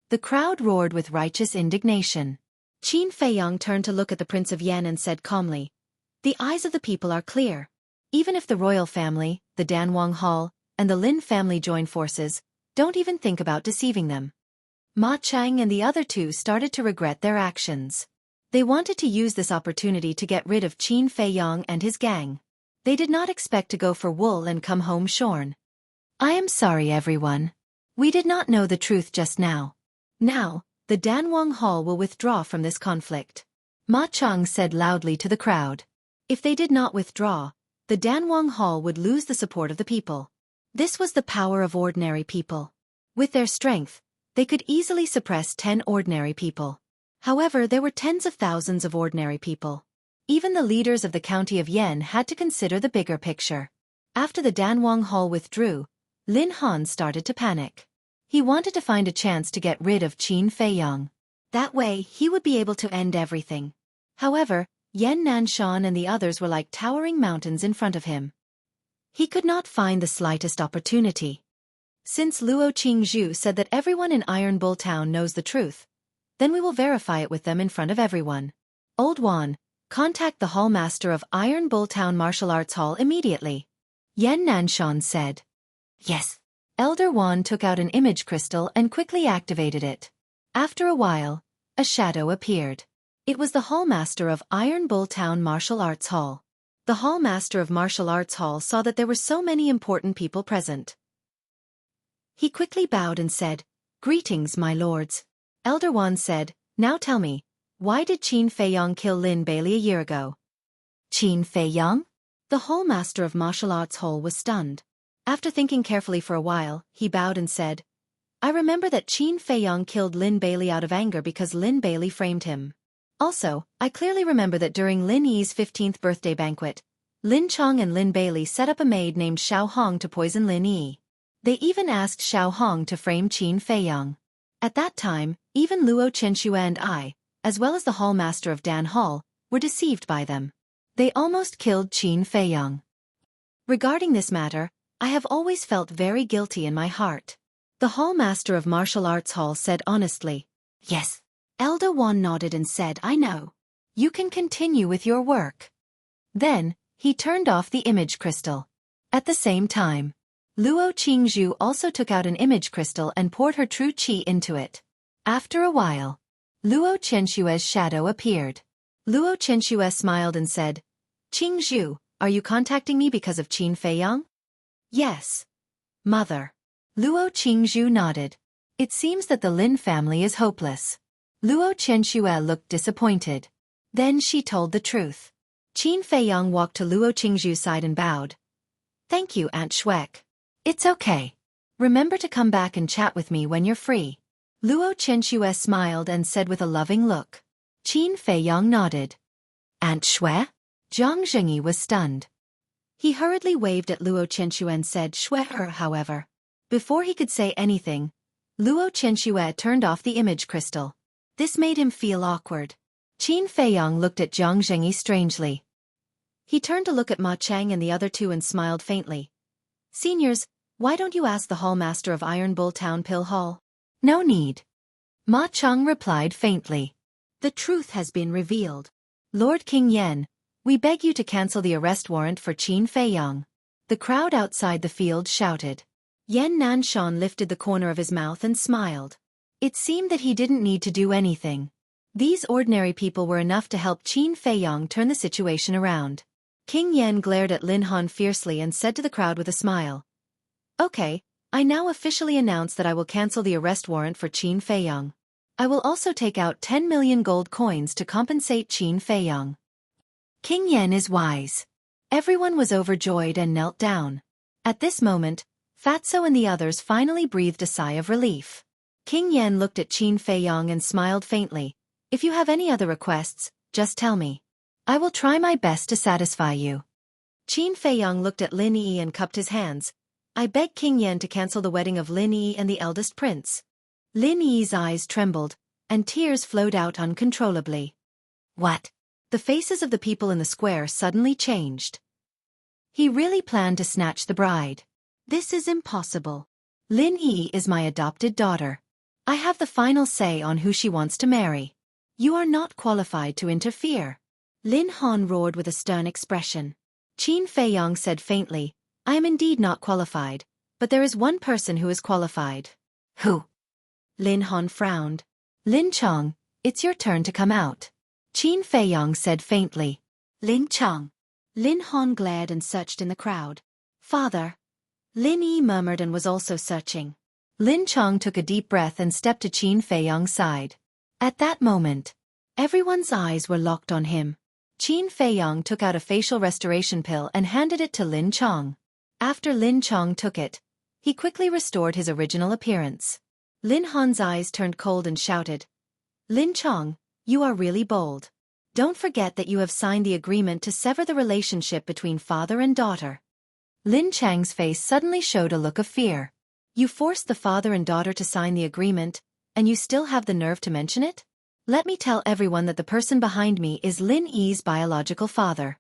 The crowd roared with righteous indignation. Qin Feiyang turned to look at the Prince of Yen and said calmly, "The eyes of the people are clear. Even if the royal family, the Danwang Hall, and the Lin family join forces, don't even think about deceiving them." Ma Chang and the other two started to regret their actions. They wanted to use this opportunity to get rid of Qin Feiyang and his gang. They did not expect to go for wool and come home shorn. "I am sorry, everyone. We did not know the truth just now. Now, the Danwang Hall will withdraw from this conflict." Ma Chang said loudly to the crowd. If they did not withdraw, the Danwang Hall would lose the support of the people. This was the power of ordinary people. With their strength, they could easily suppress 10 ordinary people. However, there were tens of thousands of ordinary people. Even the leaders of the county of Yen had to consider the bigger picture. After the Danwang Hall withdrew, Lin Han started to panic. He wanted to find a chance to get rid of Qin Feiyang. That way, he would be able to end everything. However, Yen Nanshan and the others were like towering mountains in front of him. He could not find the slightest opportunity. Since Luo Qingzhu said that everyone in Iron Bull Town knows the truth, then we will verify it with them in front of everyone. Old Wan, contact the Hall Master of Iron Bull Town Martial Arts Hall immediately. Yen Nanshan said. Yes. Elder Wan took out an image crystal and quickly activated it. After a while, a shadow appeared. It was the Hall Master of Iron Bull Town Martial Arts Hall. The Hall Master of Martial Arts Hall saw that there were so many important people present. He quickly bowed and said, "Greetings, my lords." Elder Wan said, "Now tell me, why did Qin Feiyang kill Lin Bailey a year ago?" Qin Feiyang? The Hall Master of Martial Arts Hall was stunned. After thinking carefully for a while, he bowed and said, "I remember that Qin Feiyang killed Lin Bailey out of anger because Lin Bailey framed him. Also, I clearly remember that during Lin Yi's 15th birthday banquet, Lin Chong and Lin Bailey set up a maid named Xiao Hong to poison Lin Yi. They even asked Xiao Hong to frame Qin Feiyang. At that time, even Luo Chenxue and I, as well as the Hall Master of Dan Hall, were deceived by them. They almost killed Qin Feiyang. Regarding this matter, I have always felt very guilty in my heart." The Hall Master of Martial Arts Hall said honestly. "Yes." Elder Wan nodded and said, "I know. You can continue with your work." Then, he turned off the image crystal. At the same time, Luo Qingzhu also took out an image crystal and poured her true qi into it. After a while, Luo Chenxue's shadow appeared. Luo Chenxue smiled and said, "Qingzhu, are you contacting me because of Qin Feiyang?" "Yes, Mother." Luo Qingzhu nodded. It seems that the Lin family is hopeless. Luo Chenxue looked disappointed. Then she told the truth. Qin Feiyang walked to Luo Qingzhu's side and bowed. "Thank you, Aunt Xueqi. It's okay. Remember to come back and chat with me when you're free." Luo Chenxue smiled and said with a loving look. Qin Feiyang nodded. "Aunt Xueqi?" Zhang Zhengyi was stunned. He hurriedly waved at Luo Chenxue and said Xueqi. However, before he could say anything, Luo Chenxue turned off the image crystal. This made him feel awkward. Qin Feiyang looked at Zhang Zhengyi strangely. He turned to look at Ma Chang and the other two and smiled faintly. "Seniors, why don't you ask the Hall Master of Iron Bull Town Pill Hall? No need. Ma Cheng replied faintly. The truth has been revealed. Lord King Yen, we beg you to cancel the arrest warrant for Qin Feiyang. The crowd outside the field shouted. Yan Nanshan lifted the corner of his mouth and smiled. It seemed that he didn't need to do anything. These ordinary people were enough to help Qin Feiyang turn the situation around. King Yen glared at Lin Han fiercely and said to the crowd with a smile. Okay, I now officially announce that I will cancel the arrest warrant for Qin Feiyang. I will also take out 10 million gold coins to compensate Qin Feiyang. King Yen is wise. Everyone was overjoyed and knelt down. At this moment, Fatso and the others finally breathed a sigh of relief. King Yen looked at Qin Feiyang and smiled faintly. If you have any other requests, just tell me. I will try my best to satisfy you. Qin Feiyang looked at Lin Yi and cupped his hands. I beg King Yen to cancel the wedding of Lin Yi and the eldest prince. Lin Yi's eyes trembled, and tears flowed out uncontrollably. What? The faces of the people in the square suddenly changed. He really planned to snatch the bride. This is impossible. Lin Yi is my adopted daughter. I have the final say on who she wants to marry. You are not qualified to interfere. Lin Han roared with a stern expression. Qin Feiyang said faintly, I am indeed not qualified, but there is one person who is qualified. Who? Lin Han frowned. Lin Cheng, it's your turn to come out. Qin Feiyang said faintly. Lin Cheng. Lin Han glared and searched in the crowd. Father. Lin Yi murmured and was also searching. Lin Cheng took a deep breath and stepped to Qin Feiyang's side. At that moment, everyone's eyes were locked on him. Qin Feiyang took out a facial restoration pill and handed it to Lin Cheng. After Lin Cheng took it, he quickly restored his original appearance. Lin Han's eyes turned cold and shouted, Lin Cheng, you are really bold. Don't forget that you have signed the agreement to sever the relationship between father and daughter. Lin Chang's face suddenly showed a look of fear. You forced the father and daughter to sign the agreement, and you still have the nerve to mention it? Let me tell everyone that the person behind me is Lin Yi's biological father.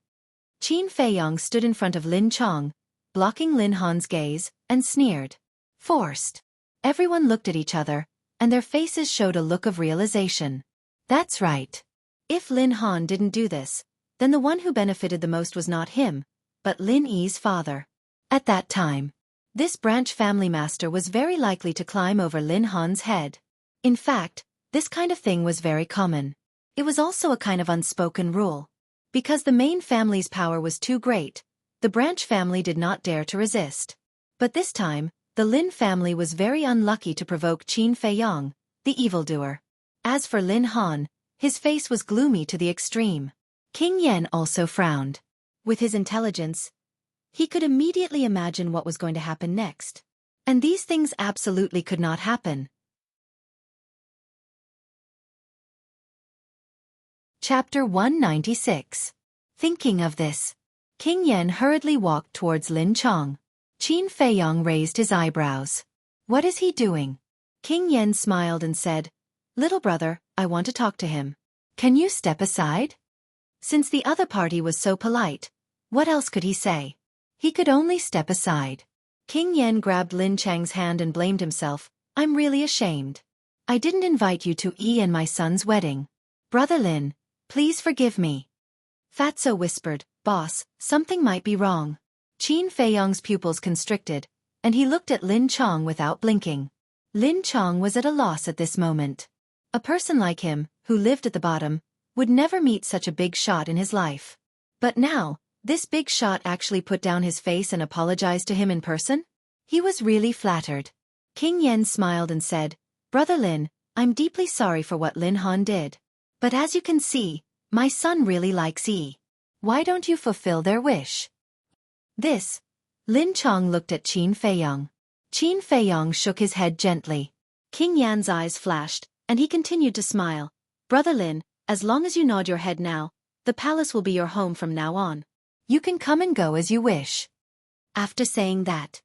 Qin Feiyang stood in front of Lin Cheng, blocking Lin Han's gaze, and sneered. Forced. Everyone looked at each other, and their faces showed a look of realization. That's right. If Lin Han didn't do this, then the one who benefited the most was not him, but Lin Yi's father. At that time, this branch family master was very likely to climb over Lin Han's head. In fact, this kind of thing was very common. It was also a kind of unspoken rule. Because the main family's power was too great, the branch family did not dare to resist. But this time, the Lin family was very unlucky to provoke Qin Feiyang, the evildoer. As for Lin Han, his face was gloomy to the extreme. King Yen also frowned. With his intelligence, he could immediately imagine what was going to happen next. And these things absolutely could not happen. Chapter 196. Thinking of this, King Yen hurriedly walked towards Lin Cheng. Qin Feiyang raised his eyebrows. What is he doing? King Yen smiled and said, Little brother, I want to talk to him. Can you step aside? Since the other party was so polite, what else could he say? He could only step aside. King Yen grabbed Lin Chang's hand and blamed himself. I'm really ashamed. I didn't invite you to Yi and my son's wedding. Brother Lin, please forgive me. Fatso whispered, Boss, something might be wrong. Qin Feiyang's pupils constricted, and he looked at Lin Cheng without blinking. Lin Cheng was at a loss at this moment. A person like him, who lived at the bottom, would never meet such a big shot in his life. But now, this big shot actually put down his face and apologized to him in person? He was really flattered. King Yen smiled and said, Brother Lin, I'm deeply sorry for what Lin Han did. But as you can see, my son really likes Yi. Why don't you fulfill their wish? This. Lin Cheng looked at Qin Feiyang. Qin Feiyang shook his head gently. King Yan's eyes flashed, and he continued to smile. Brother Lin, as long as you nod your head now, the palace will be your home from now on. You can come and go as you wish. After saying that,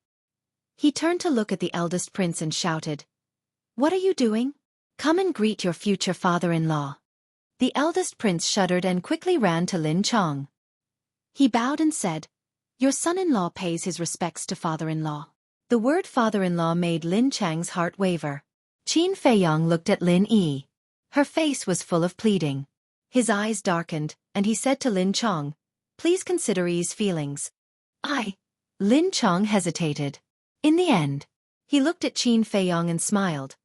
he turned to look at the eldest prince and shouted, What are you doing? Come and greet your future father-in-law. The eldest prince shuddered and quickly ran to Lin Cheng. He bowed and said, Your son-in-law pays his respects to father-in-law. The word father-in-law made Lin Chang's heart waver. Qin Feiyong looked at Lin Yi. Her face was full of pleading. His eyes darkened, and he said to Lin Chong, "Please consider Yi's feelings." Lin Chong hesitated. In the end, he looked at Qin Feiyong and smiled.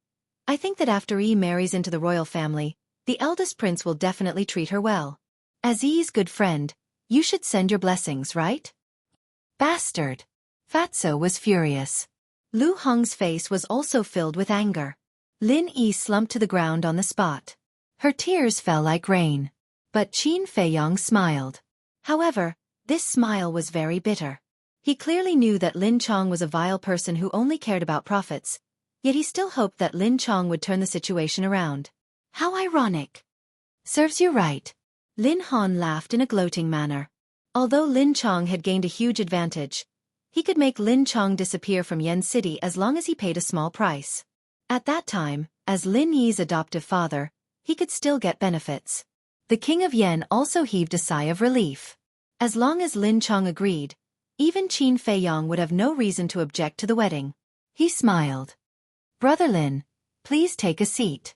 "I think that after Yi marries into the royal family, the eldest prince will definitely treat her well. As Yi's good friend, you should send your blessings, right?" Bastard! Fatso was furious. Lu Hong's face was also filled with anger. Lin Yi slumped to the ground on the spot. Her tears fell like rain. But Qin Feiyong smiled. However, this smile was very bitter. He clearly knew that Lin Chong was a vile person who only cared about profits, yet he still hoped that Lin Chong would turn the situation around. How ironic. Serves you right. Lin Han laughed in a gloating manner. Although Lin Chong had gained a huge advantage, he could make Lin Chong disappear from Yen City as long as he paid a small price. At that time, as Lin Yi's adoptive father, he could still get benefits. The King of Yen also heaved a sigh of relief. As long as Lin Chong agreed, even Qin Feiyong would have no reason to object to the wedding. He smiled. Brother Lin, please take a seat.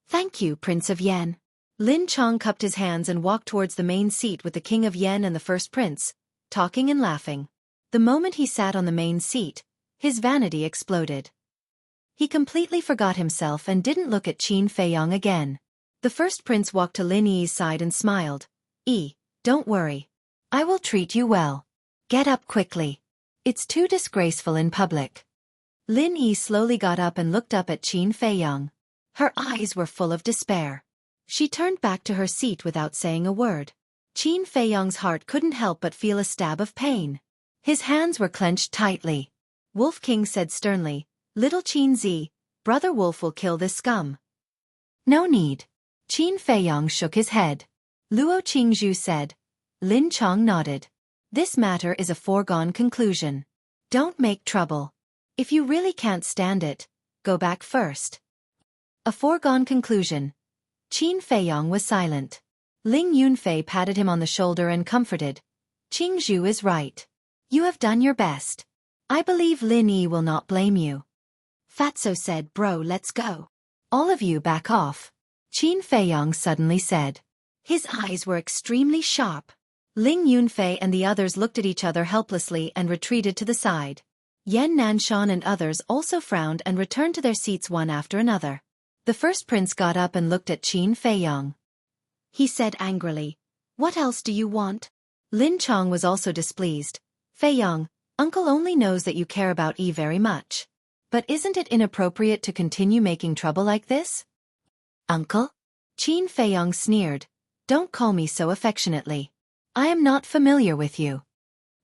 Thank you, Prince of Yen. Lin Chong cupped his hands and walked towards the main seat with the King of Yen and the first prince, talking and laughing. The moment he sat on the main seat, his vanity exploded. He completely forgot himself and didn't look at Qin Feiyong again. The first prince walked to Lin Yi's side and smiled. "Yi, don't worry. I will treat you well. Get up quickly. It's too disgraceful in public." Lin Yi slowly got up and looked up at Qin Feiyong. Her eyes were full of despair. She turned back to her seat without saying a word. Qin Feiyong's heart couldn't help but feel a stab of pain. His hands were clenched tightly. Wolf King said sternly, "Little Qin Zi, Brother Wolf will kill this scum." No need. Qin Feiyong shook his head. Luo Qingzhu said. Lin Chong nodded. "This matter is a foregone conclusion. Don't make trouble. If you really can't stand it, go back first." A foregone conclusion. Qin Feiyong was silent. Ling Yunfei patted him on the shoulder and comforted. "Qingzhu is right. You have done your best. I believe Lin Yi will not blame you." Fatso said, "Bro, let's go." "All of you back off," Qin Feiyong suddenly said. His eyes were extremely sharp. Ling Yunfei and the others looked at each other helplessly and retreated to the side. Yan Nanshan and others also frowned and returned to their seats one after another. The first prince got up and looked at Qin Feiyong. He said angrily, "What else do you want?" Lin Chong was also displeased. "Feiyong, Uncle only knows that you care about Yi very much. But isn't it inappropriate to continue making trouble like this?" "Uncle?" Qin Feiyong sneered. "Don't call me so affectionately. I am not familiar with you."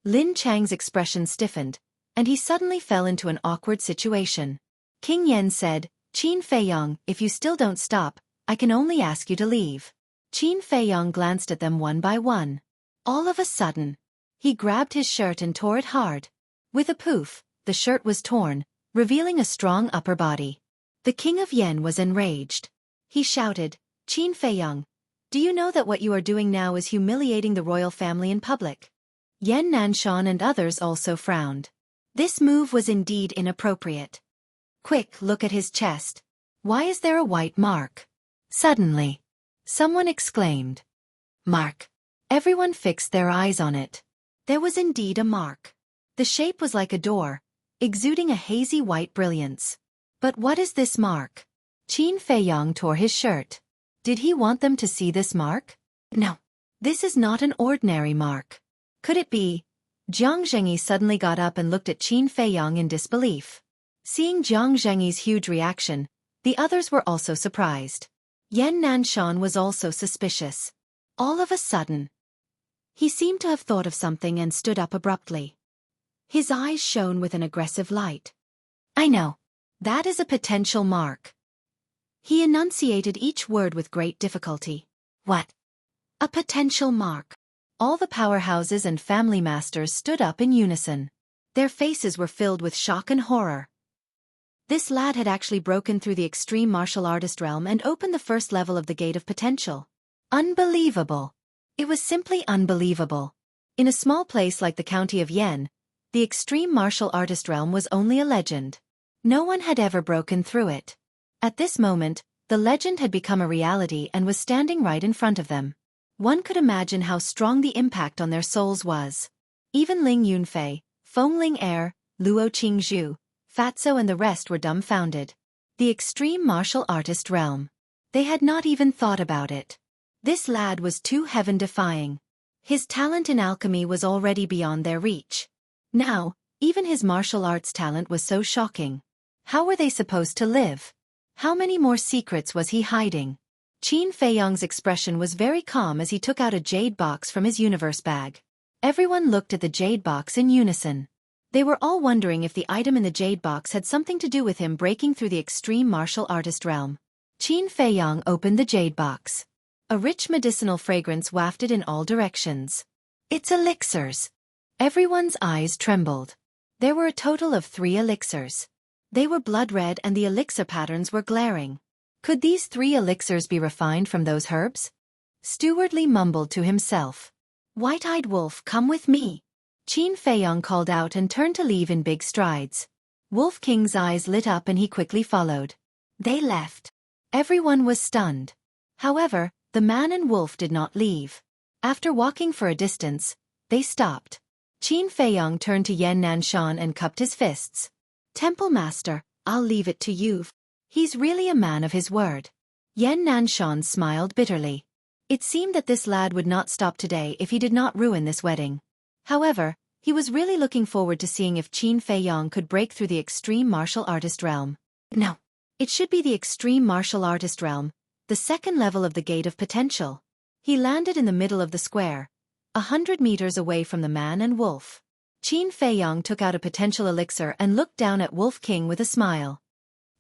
Lin Chang's expression stiffened, and he suddenly fell into an awkward situation. King Yen said, "Qin Feiyong, if you still don't stop, I can only ask you to leave." Qin Feiyong glanced at them one by one. All of a sudden, he grabbed his shirt and tore it hard. With a poof, the shirt was torn, revealing a strong upper body. The King of Yen was enraged. He shouted, "Qin Feiyong, do you know that what you are doing now is humiliating the royal family in public?" Yan Nanshan and others also frowned. This move was indeed inappropriate. "Quick, look at his chest. Why is there a white mark?" Suddenly, someone exclaimed. "Mark." Everyone fixed their eyes on it. There was indeed a mark. The shape was like a door, exuding a hazy white brilliance. But what is this mark? Qin Feiyong tore his shirt. Did he want them to see this mark? No. This is not an ordinary mark. Could it be? Jiang Zhengyi suddenly got up and looked at Qin Feiyong in disbelief. Seeing Jiang Zhengyi's huge reaction, the others were also surprised. Yan Nanshan was also suspicious. All of a sudden, he seemed to have thought of something and stood up abruptly. His eyes shone with an aggressive light. "I know. That is a potential mark." He enunciated each word with great difficulty. "What?" "A potential mark." All the powerhouses and family masters stood up in unison. Their faces were filled with shock and horror. This lad had actually broken through the extreme martial artist realm and opened the first level of the Gate of Potential. Unbelievable. It was simply unbelievable. In a small place like the county of Yen, the extreme martial artist realm was only a legend. No one had ever broken through it. At this moment, the legend had become a reality and was standing right in front of them. One could imagine how strong the impact on their souls was. Even Ling Yunfei, Feng Ling Er, Luo Qingzhu, Fatso and the rest were dumbfounded. The extreme martial artist realm. They had not even thought about it. This lad was too heaven-defying. His talent in alchemy was already beyond their reach. Now, even his martial arts talent was so shocking. How were they supposed to live? How many more secrets was he hiding? Qin Feiyong's expression was very calm as he took out a jade box from his universe bag. Everyone looked at the jade box in unison. They were all wondering if the item in the jade box had something to do with him breaking through the extreme martial artist realm. Qin Feiyong opened the jade box. A rich medicinal fragrance wafted in all directions. It's elixirs. Everyone's eyes trembled. There were a total of 3 elixirs. They were blood red and the elixir patterns were glaring. Could these 3 elixirs be refined from those herbs? Stewardly mumbled to himself. White-eyed wolf, come with me. Qin Feiyong called out and turned to leave in big strides. Wolf King's eyes lit up and he quickly followed. They left. Everyone was stunned. However, the man and wolf did not leave. After walking for a distance, they stopped. Qin Feiyong turned to Yan Nanshan and cupped his fists. Temple Master, I'll leave it to you. He's really a man of his word. Yan Nanshan smiled bitterly. It seemed that this lad would not stop today if he did not ruin this wedding. However, he was really looking forward to seeing if Qin Feiyong could break through the extreme martial artist realm. No. It should be the extreme martial artist realm, the second level of the gate of potential. He landed in the middle of the square, 100 meters away from the man and wolf. Qin Feiyong took out a potential elixir and looked down at Wolf King with a smile.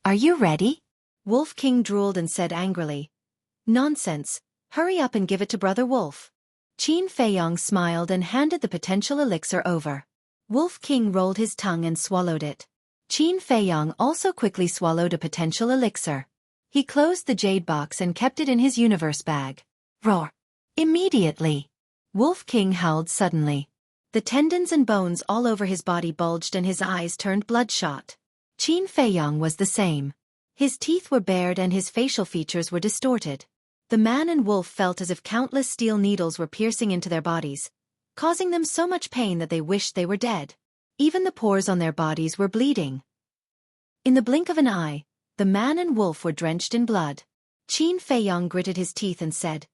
Are you ready? Wolf King drooled and said angrily. Nonsense, hurry up and give it to Brother Wolf. Qin Feiyong smiled and handed the potential elixir over. Wolf King rolled his tongue and swallowed it. Qin Feiyong also quickly swallowed a potential elixir. He closed the jade box and kept it in his universe bag. Roar! Immediately! Wolf King howled suddenly. The tendons and bones all over his body bulged and his eyes turned bloodshot. Qin Feiyong was the same. His teeth were bared and his facial features were distorted. The man and wolf felt as if countless steel needles were piercing into their bodies, causing them so much pain that they wished they were dead. Even the pores on their bodies were bleeding. In the blink of an eye, the man and wolf were drenched in blood. Qin Feiyong gritted his teeth and said,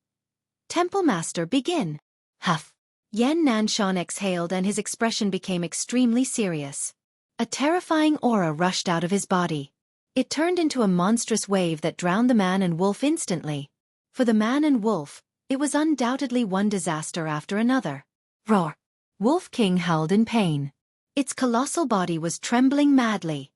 Temple Master, begin. Huff. Yan Nanshan exhaled and his expression became extremely serious. A terrifying aura rushed out of his body. It turned into a monstrous wave that drowned the man and wolf instantly. For the man and wolf, it was undoubtedly one disaster after another. Roar! Wolf King howled in pain. Its colossal body was trembling madly.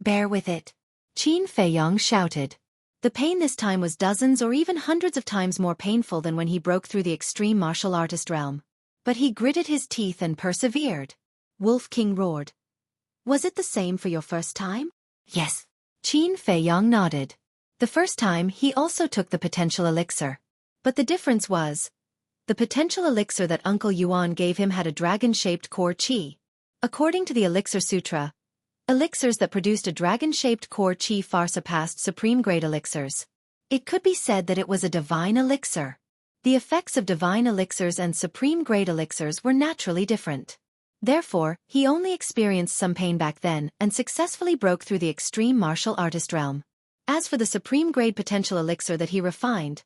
Bear with it. Qin Feiyong shouted. The pain this time was dozens or even hundreds of times more painful than when he broke through the extreme martial artist realm. But he gritted his teeth and persevered. Wolf King roared. Was it the same for your first time? Yes. Qin Feiyong nodded. The first time he also took the potential elixir. But the difference was, the potential elixir that Uncle Yuan gave him had a dragon-shaped core qi. According to the Elixir Sutra, elixirs that produced a dragon-shaped core qi far surpassed supreme-grade elixirs. It could be said that it was a divine elixir. The effects of divine elixirs and supreme-grade elixirs were naturally different. Therefore, he only experienced some pain back then and successfully broke through the extreme martial artist realm. As for the supreme-grade potential elixir that he refined,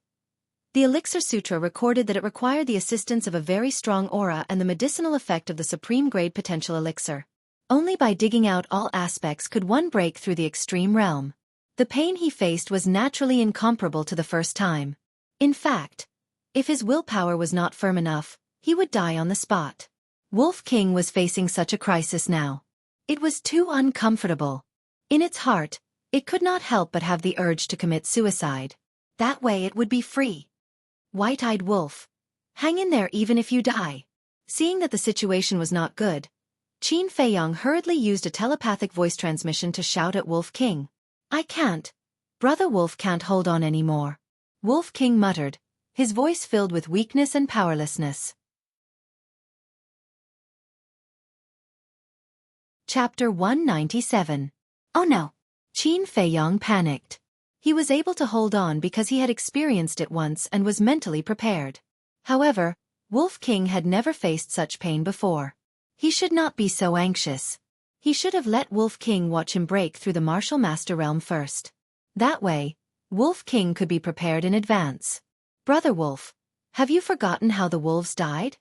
the Elixir Sutra recorded that it required the assistance of a very strong aura and the medicinal effect of the supreme-grade potential elixir. Only by digging out all aspects could one break through the extreme realm. The pain he faced was naturally incomparable to the first time. In fact, if his willpower was not firm enough, he would die on the spot. Wolf King was facing such a crisis now. It was too uncomfortable. In its heart, it could not help but have the urge to commit suicide. That way it would be free. White-eyed wolf. Hang in there even if you die. Seeing that the situation was not good, Qin Feiyong hurriedly used a telepathic voice transmission to shout at Wolf King. I can't. Brother Wolf can't hold on anymore. Wolf King muttered, his voice filled with weakness and powerlessness. Chapter 197. Oh no! Qin Feiyong panicked. He was able to hold on because he had experienced it once and was mentally prepared. However, Wolf King had never faced such pain before. He should not be so anxious. He should have let Wolf King watch him break through the martial master realm first. That way, Wolf King could be prepared in advance. Brother Wolf, have you forgotten how the wolves died?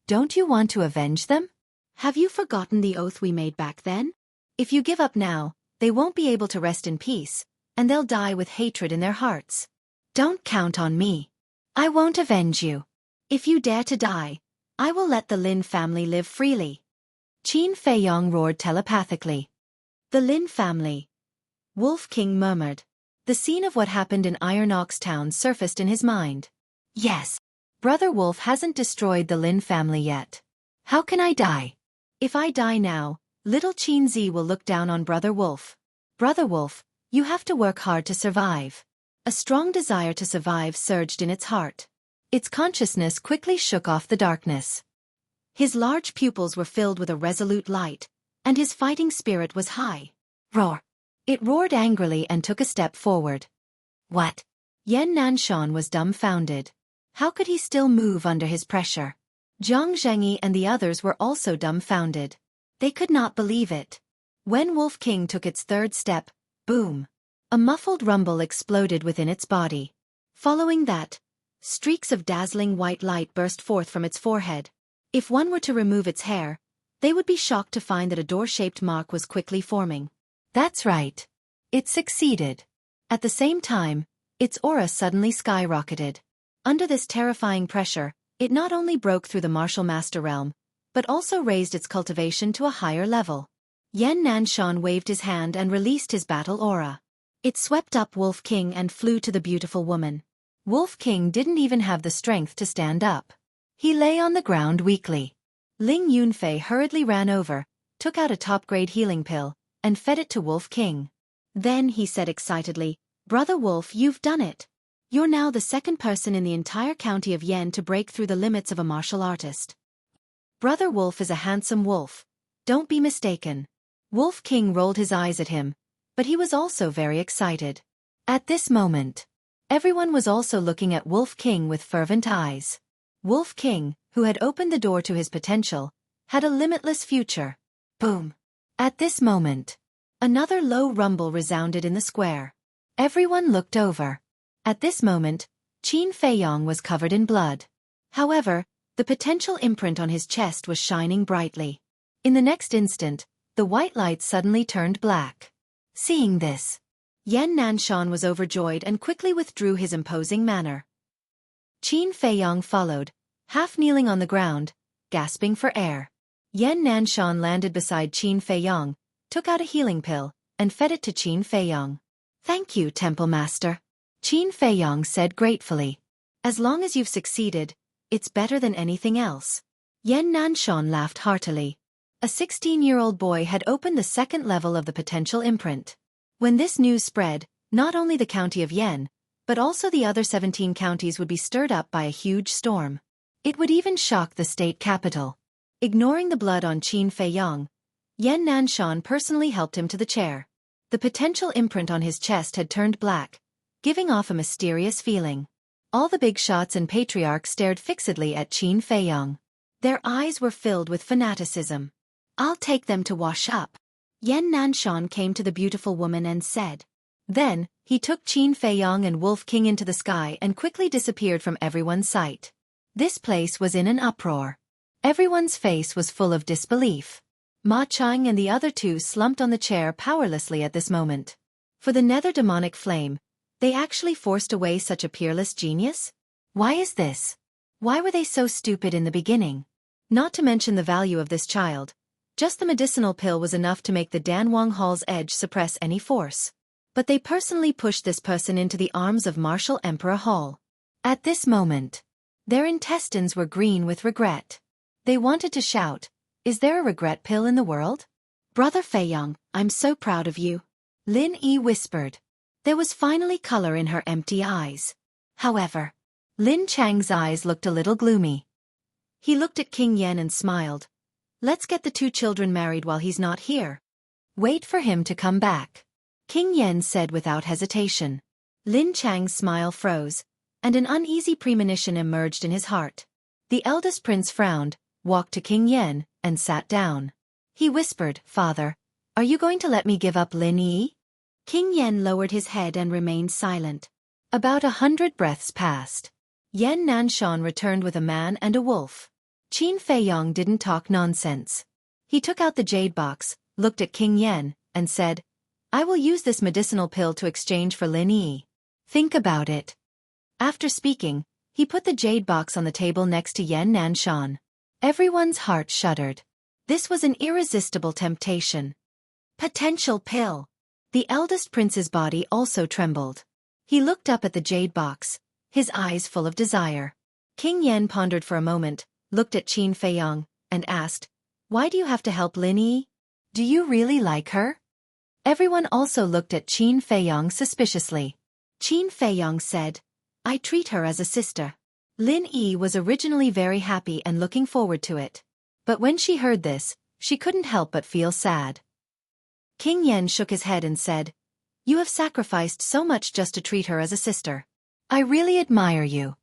Don't you want to avenge them? Have you forgotten the oath we made back then? If you give up now, they won't be able to rest in peace, and they'll die with hatred in their hearts. Don't count on me. I won't avenge you. If you dare to die, I will let the Lin family live freely. Qin Feiyong roared telepathically. The Lin family. Wolf King murmured. The scene of what happened in Iron Ox Town surfaced in his mind. Yes. Brother Wolf hasn't destroyed the Lin family yet. How can I die? If I die now, little Qin Zi will look down on Brother Wolf. Brother Wolf, you have to work hard to survive. A strong desire to survive surged in its heart. Its consciousness quickly shook off the darkness. His large pupils were filled with a resolute light, and his fighting spirit was high. Roar! It roared angrily and took a step forward. What? Yan Nanshan was dumbfounded. How could he still move under his pressure? Zhang Zhengyi and the others were also dumbfounded. They could not believe it. When Wolf King took its third step, boom! A muffled rumble exploded within its body. Following that, streaks of dazzling white light burst forth from its forehead. If one were to remove its hair, they would be shocked to find that a door-shaped mark was quickly forming. That's right. It succeeded. At the same time, its aura suddenly skyrocketed. Under this terrifying pressure, it not only broke through the martial master realm, but also raised its cultivation to a higher level. Yan Nanshan waved his hand and released his battle aura. It swept up Wolf King and flew to the beautiful woman. Wolf King didn't even have the strength to stand up. He lay on the ground weakly. Ling Yunfei hurriedly ran over, took out a top-grade healing pill, and fed it to Wolf King. Then he said excitedly, Brother Wolf, you've done it. You're now the second person in the entire county of Yen to break through the limits of a martial artist. Brother Wolf is a handsome wolf. Don't be mistaken. Wolf King rolled his eyes at him, but he was also very excited. At this moment, everyone was also looking at Wolf King with fervent eyes. Wolf King, who had opened the door to his potential, had a limitless future. Boom! At this moment, another low rumble resounded in the square. Everyone looked over. At this moment, Qin Feiyong was covered in blood. However, the potential imprint on his chest was shining brightly. In the next instant, the white light suddenly turned black. Seeing this, Yan Nanshan was overjoyed and quickly withdrew his imposing manner. Qin Feiyong followed, half kneeling on the ground, gasping for air. Yan Nanshan landed beside Qin Feiyong, took out a healing pill, and fed it to Qin Feiyong. Thank you, Temple Master. Qin Feiyong said gratefully. As long as you've succeeded, it's better than anything else. Yan Nanshan laughed heartily. A 16-year-old boy had opened the second level of the potential imprint. When this news spread, not only the county of Yen, but also the other 17 counties would be stirred up by a huge storm. It would even shock the state capital. Ignoring the blood on Qin Feiyong, Yan Nanshan personally helped him to the chair. The potential imprint on his chest had turned black, giving off a mysterious feeling. All the big shots and patriarchs stared fixedly at Qin Feiyong. Their eyes were filled with fanaticism. I'll take them to wash up. Yan Nanshan came to the beautiful woman and said. Then, he took Qin Feiyong and Wolf King into the sky and quickly disappeared from everyone's sight. This place was in an uproar. Everyone's face was full of disbelief. Ma Chang and the other two slumped on the chair powerlessly at this moment. For the nether demonic flame, they actually forced away such a peerless genius? Why is this? Why were they so stupid in the beginning? Not to mention the value of this child. Just the medicinal pill was enough to make the Danwang Hall's edge suppress any force. But they personally pushed this person into the arms of Martial Emperor Hall. At this moment, their intestines were green with regret. They wanted to shout, is there a regret pill in the world? Brother Feiyong, I'm so proud of you. Lin Yi whispered. There was finally color in her empty eyes. However, Lin Chang's eyes looked a little gloomy. He looked at King Yen and smiled. Let's get the two children married while he's not here. Wait for him to come back. King Yen said without hesitation. Lin Chang's smile froze, and an uneasy premonition emerged in his heart. The eldest prince frowned, walked to King Yen, and sat down. He whispered, "Father, are you going to let me give up Lin Yi?" King Yen lowered his head and remained silent. About 100 breaths passed. Yan Nanshan returned with a man and a wolf. Qin Feiyong didn't talk nonsense. He took out the jade box, looked at King Yen, and said, "I will use this medicinal pill to exchange for Lin Yi. Think about it." After speaking, he put the jade box on the table next to Yan Nanshan. Everyone's heart shuddered. This was an irresistible temptation. Potential pill. The eldest prince's body also trembled. He looked up at the jade box, his eyes full of desire. King Yen pondered for a moment, looked at Qin Feiyong, and asked, "Why do you have to help Lin Yi? Do you really like her?" Everyone also looked at Qin Feiyong suspiciously. Qin Feiyong said, "I treat her as a sister." Lin Yi was originally very happy and looking forward to it. But when she heard this, she couldn't help but feel sad. King Yen shook his head and said, "You have sacrificed so much just to treat her as a sister. I really admire you."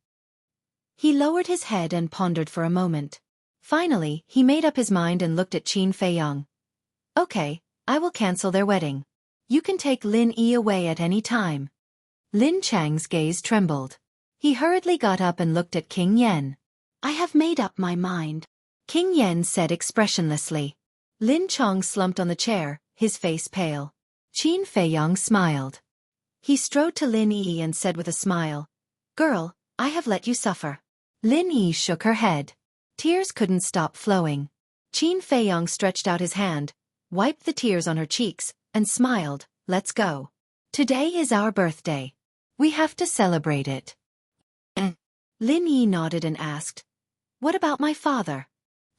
He lowered his head and pondered for a moment. Finally, he made up his mind and looked at Qin Feiyong. "Okay, I will cancel their wedding. You can take Lin Yi away at any time." Lin Chang's gaze trembled. He hurriedly got up and looked at King Yen. "I have made up my mind," King Yen said expressionlessly. Lin Chang slumped on the chair, his face pale. Qin Feiyong smiled. He strode to Lin Yi and said with a smile, "Girl, I have let you suffer." Lin Yi shook her head. Tears couldn't stop flowing. Qin Feiyong stretched out his hand, wiped the tears on her cheeks, and smiled, "Let's go. Today is our birthday. We have to celebrate it." Lin Yi nodded and asked, "What about my father?"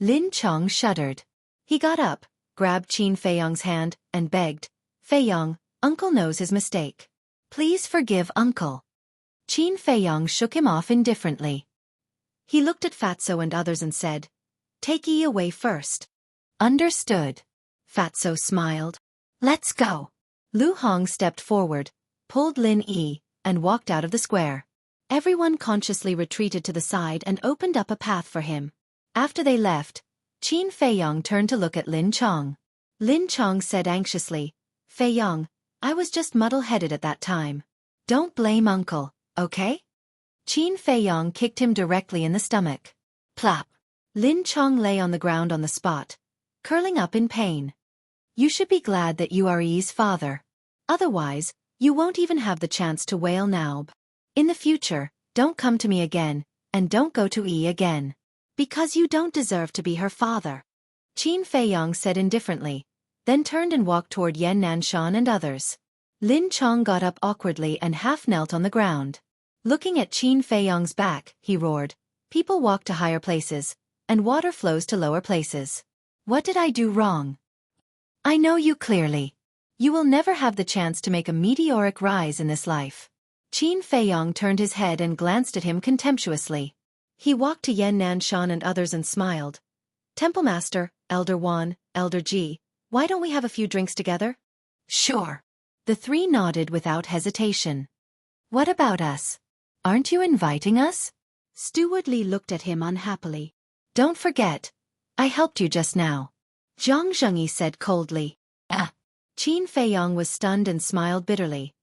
Lin Chang shuddered. He got up, grabbed Qin Feiyong's hand, and begged, "Feiyong, Uncle knows his mistake. Please forgive Uncle." Qin Feiyong shook him off indifferently. He looked at Fatso and others and said, "Take Yi away first." "Understood." Fatso smiled. "Let's go." Lu Hong stepped forward, pulled Lin Yi, and walked out of the square. Everyone consciously retreated to the side and opened up a path for him. After they left, Qin Feiyong turned to look at Lin Chang. Lin Chang said anxiously, "Feiyong, I was just muddle-headed at that time. Don't blame Uncle, okay?" Qin Feiyong kicked him directly in the stomach. Plop. Lin Chang lay on the ground on the spot, curling up in pain. "You should be glad that you are Yi's father. Otherwise, you won't even have the chance to wail now. In the future, don't come to me again, and don't go to Yi again. Because you don't deserve to be her father." Qin Feiyong said indifferently, then turned and walked toward Yan Nanshan and others. Lin Chang got up awkwardly and half knelt on the ground. Looking at Qin Feiyong's back, he roared, "People walk to higher places, and water flows to lower places. What did I do wrong? I know you clearly. You will never have the chance to make a meteoric rise in this life." Qin Feiyong turned his head and glanced at him contemptuously. He walked to Yan Nanshan and others and smiled. "Temple Master, Elder Wan, Elder Ji, why don't we have a few drinks together?" "Sure." The three nodded without hesitation. "What about us? Aren't you inviting us?" Steward Li looked at him unhappily. "Don't forget, I helped you just now." Zhang Zhengyi said coldly. Qin Feiyong was stunned and smiled bitterly.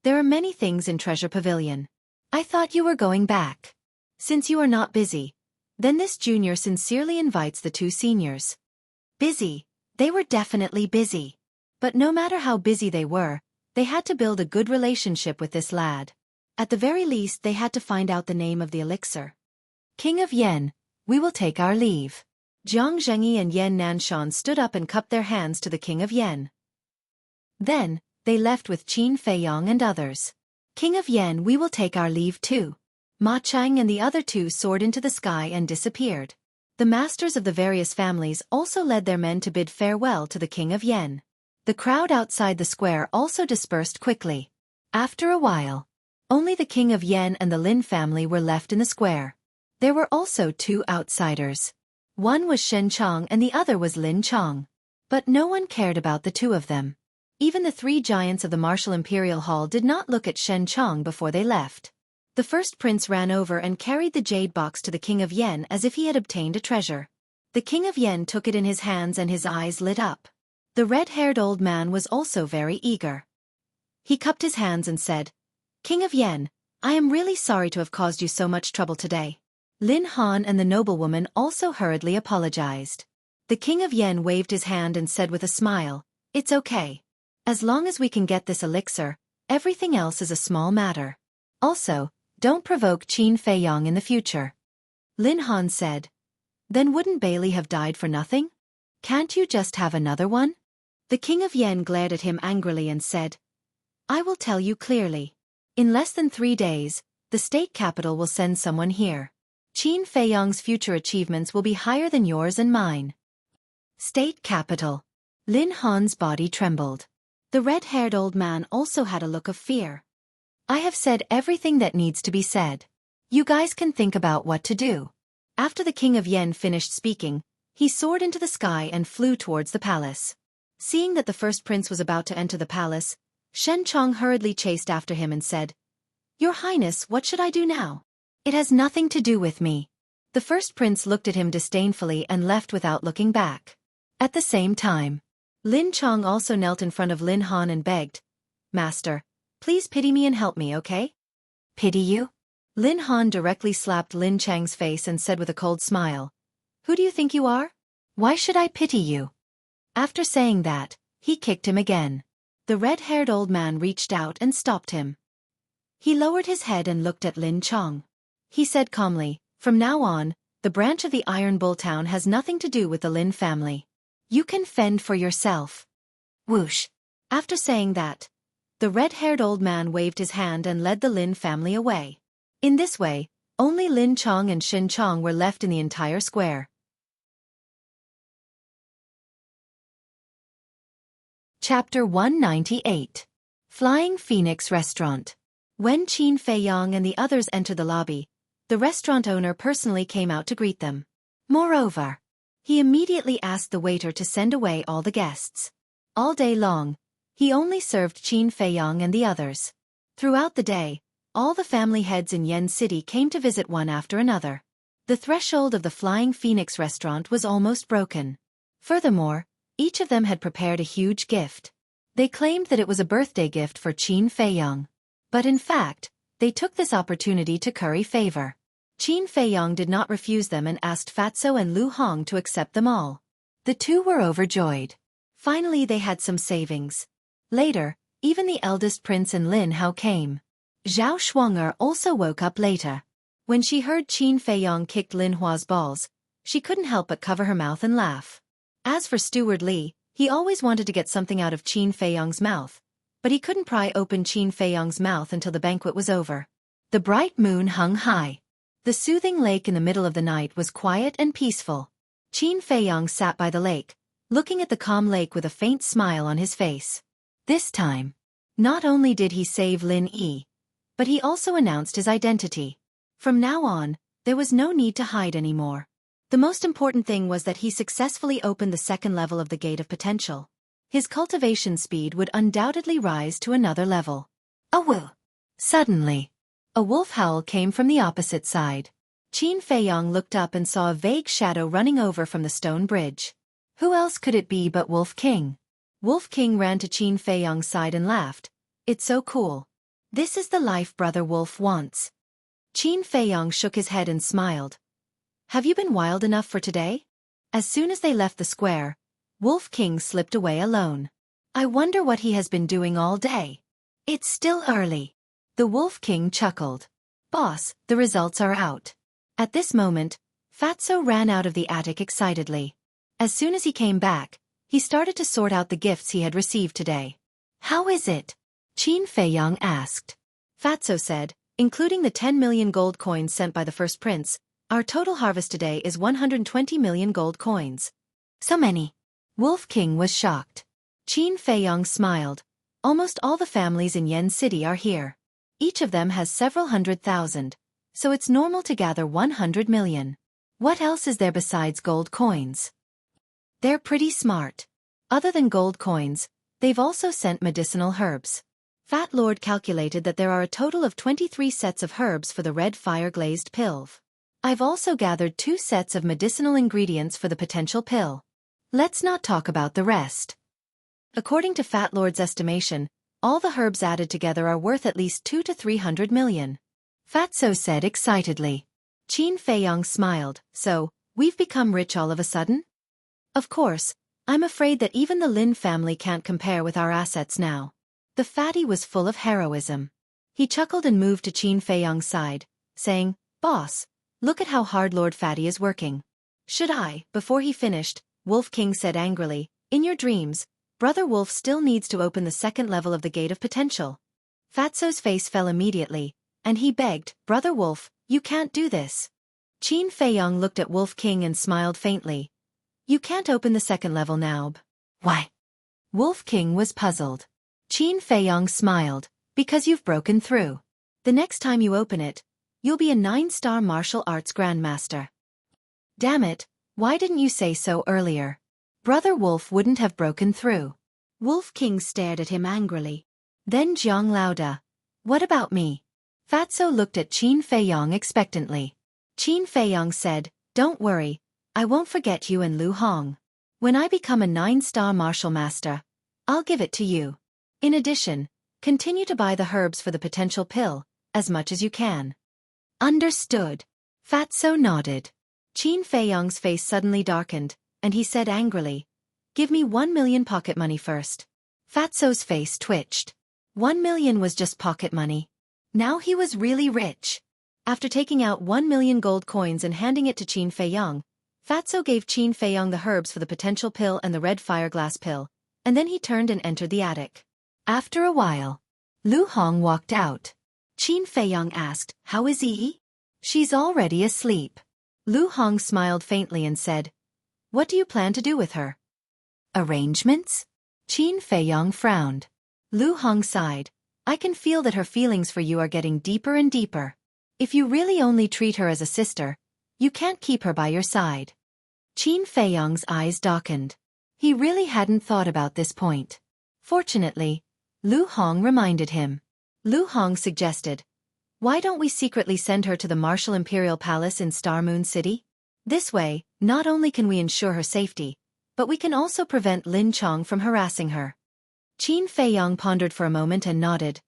"There are many things in Treasure Pavilion. I thought you were going back. Since you are not busy, then this junior sincerely invites the two seniors." Busy? They were definitely busy. But no matter how busy they were, they had to build a good relationship with this lad. At the very least they had to find out the name of the elixir. "King of Yen, we will take our leave." Zhang Zhengyi and Yan Nanshan stood up and cupped their hands to the King of Yen. Then, they left with Qin Feiyong and others. "King of Yen, we will take our leave too." Ma Chang and the other two soared into the sky and disappeared. The masters of the various families also led their men to bid farewell to the King of Yen. The crowd outside the square also dispersed quickly. After a while, only the King of Yen and the Lin family were left in the square. There were also two outsiders. One was Shen Chang and the other was Lin Chang. But no one cared about the two of them. Even the three giants of the martial imperial hall did not look at Shen Chong before they left. The first prince ran over and carried the jade box to the king of Yen as if he had obtained a treasure. The king of Yen took it in his hands and his eyes lit up. The red-haired old man was also very eager. He cupped his hands and said, "King of Yen, I am really sorry to have caused you so much trouble today." Lin Han and the noblewoman also hurriedly apologized. The king of Yen waved his hand and said with a smile, "It's okay. As long as we can get this elixir, everything else is a small matter. Also, don't provoke Qin Feiyong in the future." Lin Han said, "Then wouldn't Bailey have died for nothing? Can't you just have another one?" The king of Yen glared at him angrily and said, "I will tell you clearly. In less than 3 days, the state capital will send someone here. Qin Feiyong's future achievements will be higher than yours and mine." State capital. Lin Han's body trembled. The red-haired old man also had a look of fear. "I have said everything that needs to be said. You guys can think about what to do." After the king of Yen finished speaking, he soared into the sky and flew towards the palace. Seeing that the first prince was about to enter the palace, Shen Chong hurriedly chased after him and said, "Your Highness, what should I do now?" "It has nothing to do with me." The first prince looked at him disdainfully and left without looking back. At the same time, Lin Chong also knelt in front of Lin Han and begged, "Master, please pity me and help me, okay?" "Pity you?" Lin Han directly slapped Lin Chang's face and said with a cold smile, "Who do you think you are? Why should I pity you?" After saying that, he kicked him again. The red-haired old man reached out and stopped him. He lowered his head and looked at Lin Chong. He said calmly, "From now on, the branch of the Iron Bull Town has nothing to do with the Lin family. You can fend for yourself." Whoosh. After saying that, the red-haired old man waved his hand and led the Lin family away. In this way, only Lin Chong and Shin Chong were left in the entire square. Chapter 198. Flying Phoenix Restaurant. When Qin Feiyong and the others entered the lobby, the restaurant owner personally came out to greet them. Moreover, he immediately asked the waiter to send away all the guests. All day long, he only served Qin Feiyong and the others. Throughout the day, all the family heads in Yen City came to visit one after another. The threshold of the Flying Phoenix restaurant was almost broken. Furthermore, each of them had prepared a huge gift. They claimed that it was a birthday gift for Qin Feiyong. But in fact, they took this opportunity to curry favor. Qin Feiyong did not refuse them and asked Fatso and Lu Hong to accept them all. The two were overjoyed. Finally they had some savings. Later, even the eldest prince and Lin Hao came. Zhao Shuang'er also woke up later. When she heard Qin Feiyong kicked Lin Hua's balls, she couldn't help but cover her mouth and laugh. As for Steward Li, he always wanted to get something out of Qin Feiyong's mouth, but he couldn't pry open Qin Feiyong's mouth until the banquet was over. The bright moon hung high. The soothing lake in the middle of the night was quiet and peaceful. Qin Feiyong sat by the lake, looking at the calm lake with a faint smile on his face. This time, not only did he save Lin Yi, but he also announced his identity. From now on, there was no need to hide anymore. The most important thing was that he successfully opened the second level of the Gate of Potential. His cultivation speed would undoubtedly rise to another level. Awoo! Suddenly, a wolf howl came from the opposite side. Qin Feiyong looked up and saw a vague shadow running over from the stone bridge. Who else could it be but Wolf King? Wolf King ran to Qin Feiyong's side and laughed. "It's so cool. This is the life Brother Wolf wants." Qin Feiyong shook his head and smiled. "Have you been wild enough for today?" As soon as they left the square, Wolf King slipped away alone. "I wonder what he has been doing all day. It's still early." The Wolf King chuckled. "Boss, the results are out." At this moment, Fatso ran out of the attic excitedly. As soon as he came back, he started to sort out the gifts he had received today. "How is it?" Qin Feiyong asked. Fatso said, "Including the 10 million gold coins sent by the first prince, our total harvest today is 120 million gold coins." "So many." Wolf King was shocked. Qin Feiyong smiled. "Almost all the families in Yen City are here. Each of them has several 100,000, so it's normal to gather 100 million. What else is there besides gold coins?" "They're pretty smart. Other than gold coins, They've also sent medicinal herbs. Fat Lord calculated that there are a total of 23 sets of herbs for the red fire-glazed pill. I've also gathered 2 sets of medicinal ingredients for the potential pill. Let's not talk about the rest. According to Fat Lord's estimation, all the herbs added together are worth at least 200 to 300 million. Fatso said excitedly. Qin Feiyang smiled. So, we've become rich all of a sudden? Of course, I'm afraid that even the Lin family can't compare with our assets now. The fatty was full of heroism. He chuckled and moved to Qin Feiyang's side, saying, "Boss, look at how hard Lord Fatty is working." "Should I?" Before he finished, Wolf King said angrily, "In your dreams, Brother Wolf still needs to open the second level of the Gate of Potential." Fatso's face fell immediately, and he begged, "Brother Wolf, you can't do this." Qin Feiyang looked at Wolf King and smiled faintly. "You can't open the second level now." "Why?" Wolf King was puzzled. Qin Feiyang smiled, "Because you've broken through. The next time you open it, you'll be a 9-star martial arts grandmaster." "Damn it, why didn't you say so earlier? Brother Wolf wouldn't have broken through." Wolf King stared at him angrily. Then Jiang Lauda. "What about me?" Fatso looked at Qin Feiyang expectantly. Qin Feiyang said, "Don't worry, I won't forget you and Lu Hong. When I become a 9-star martial master, I'll give it to you. In addition, continue to buy the herbs for the potential pill, as much as you can." "Understood." Fatso nodded. Qin Feiyang's face suddenly darkened, and he said angrily, "Give me 1 million pocket money first." Fatso's face twitched. 1 million was just pocket money. Now he was really rich. After taking out 1 million gold coins and handing it to Qin Feiyang, Fatso gave Qin Feiyang the herbs for the potential pill and the red fireglass pill, and then he turned and entered the attic. After a while, Lu Hong walked out. Qin Feiyang asked, "How is Yi?" "She's already asleep." Lu Hong smiled faintly and said, "What do you plan to do with her?" "Arrangements?" Qin Feiyang frowned. Lu Hong sighed. "I can feel that her feelings for you are getting deeper and deeper. If you really only treat her as a sister, you can't keep her by your side." Qin Feiyang's eyes darkened. He really hadn't thought about this point. Fortunately, Lu Hong reminded him. Lu Hong suggested, "Why don't we secretly send her to the Martial Imperial Palace in Star Moon City? This way, not only can we ensure her safety, but we can also prevent Lin Chong from harassing her." Qin Feiyang pondered for a moment and nodded.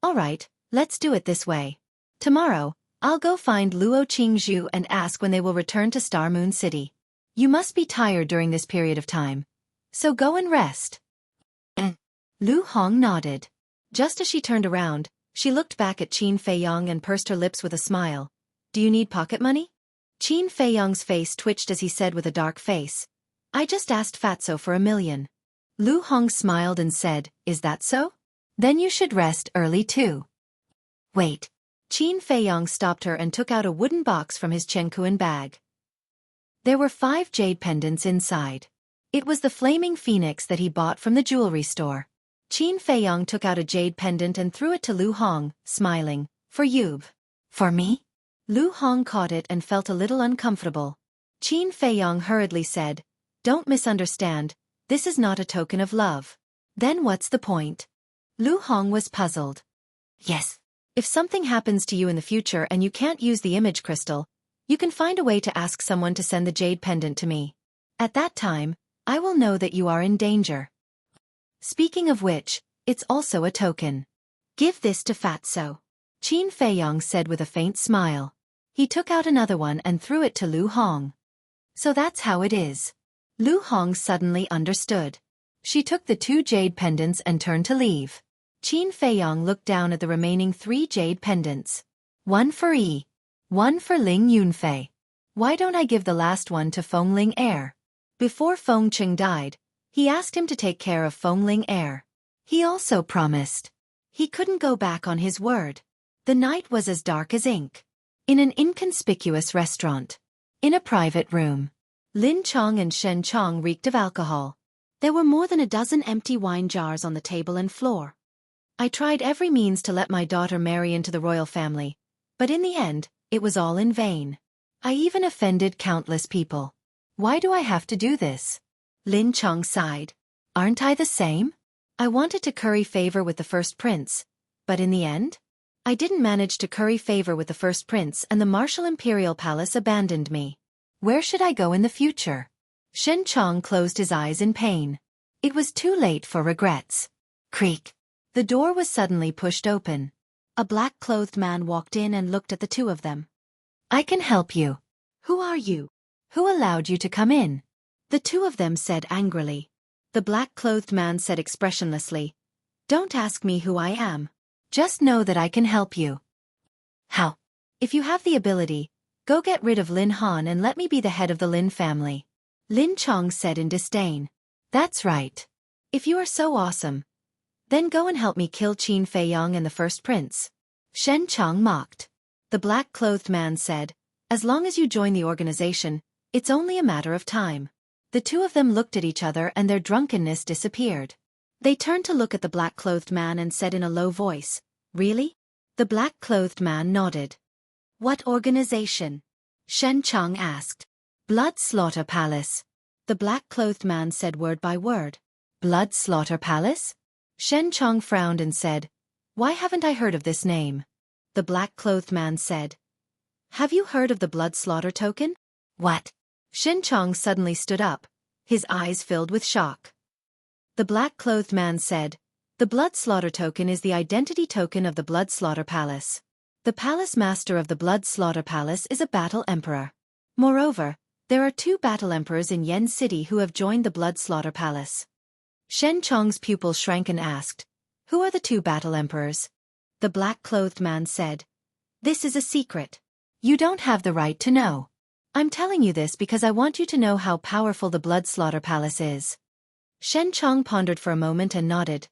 "All right, let's do it this way. Tomorrow, I'll go find Luo Qingzhu and ask when they will return to Star Moon City. You must be tired during this period of time, so go and rest." Lu Hong nodded. Just as she turned around, she looked back at Qin Feiyang and pursed her lips with a smile. "Do you need pocket money?" Qin Feiyang's face twitched as he said with a dark face, "I just asked Fatso for 1 million. Lu Hong smiled and said, "Is that so? Then you should rest early too." "Wait." Qin Feiyang stopped her and took out a wooden box from his Chengkuan bag. There were 5 jade pendants inside. It was the flaming phoenix that he bought from the jewelry store. Qin Feiyang took out a jade pendant and threw it to Lu Hong, smiling, "For you." "For me?" Lu Hong caught it and felt a little uncomfortable. Qin Feiyang hurriedly said, "Don't misunderstand, this is not a token of love." "Then what's the point?" Lu Hong was puzzled. "Yes. If something happens to you in the future and you can't use the image crystal, you can find a way to ask someone to send the jade pendant to me. At that time, I will know that you are in danger. Speaking of which, it's also a token. Give this to Fatso." Qin Feiyang said with a faint smile. He took out another one and threw it to Lu Hong. "So that's how it is." Lu Hong suddenly understood. She took the 2 jade pendants and turned to leave. Qin Feiyang looked down at the remaining 3 jade pendants. "One for Yi. One for Ling Yunfei. Why don't I give the last one to Feng Ling Heir?" Before Feng Cheng died, he asked him to take care of Feng Ling Heir. He also promised. He couldn't go back on his word. The night was as dark as ink. In an inconspicuous restaurant. In a private room. Lin Chong and Shen Chong reeked of alcohol. There were more than a dozen empty wine jars on the table and floor. "I tried every means to let my daughter marry into the royal family, but in the end, it was all in vain. I even offended countless people. Why do I have to do this?" Lin Chong sighed. "Aren't I the same?" I wanted to curry favor with the first prince, but in the end, I didn't manage to curry favor with the first prince and the martial imperial palace abandoned me. Where should I go in the future? Shen Chong closed his eyes in pain. It was too late for regrets. Creak. The door was suddenly pushed open. A black-clothed man walked in and looked at the two of them. I can help you. Who are you? Who allowed you to come in? The two of them said angrily. The black-clothed man said expressionlessly, Don't ask me who I am. Just know that I can help you. How? If you have the ability, go get rid of Lin Han and let me be the head of the Lin family. Lin Chong said in disdain. That's right. If you are so awesome, then go and help me kill Qin Feiyang and the first prince. Shen Chong mocked. The black-clothed man said, As long as you join the organization, it's only a matter of time. The two of them looked at each other and their drunkenness disappeared. They turned to look at the black-clothed man and said in a low voice, Really? The black-clothed man nodded. What organization? Shen Chong asked. Blood Slaughter Palace. The black-clothed man said word by word. Blood Slaughter Palace? Shen Chong frowned and said, Why haven't I heard of this name? The black-clothed man said, Have you heard of the blood slaughter token? What? Shen Chong suddenly stood up, his eyes filled with shock. The black-clothed man said, The blood slaughter token is the identity token of the Blood Slaughter Palace. The palace master of the Blood Slaughter Palace is a battle emperor. Moreover, there are 2 battle emperors in Yen City who have joined the Blood Slaughter Palace. Shen Chong's pupil shrank and asked, Who are the 2 battle emperors? The black-clothed man said, This is a secret. You don't have the right to know. I'm telling you this because I want you to know how powerful the Blood Slaughter Palace is. Shen Chong pondered for a moment and nodded.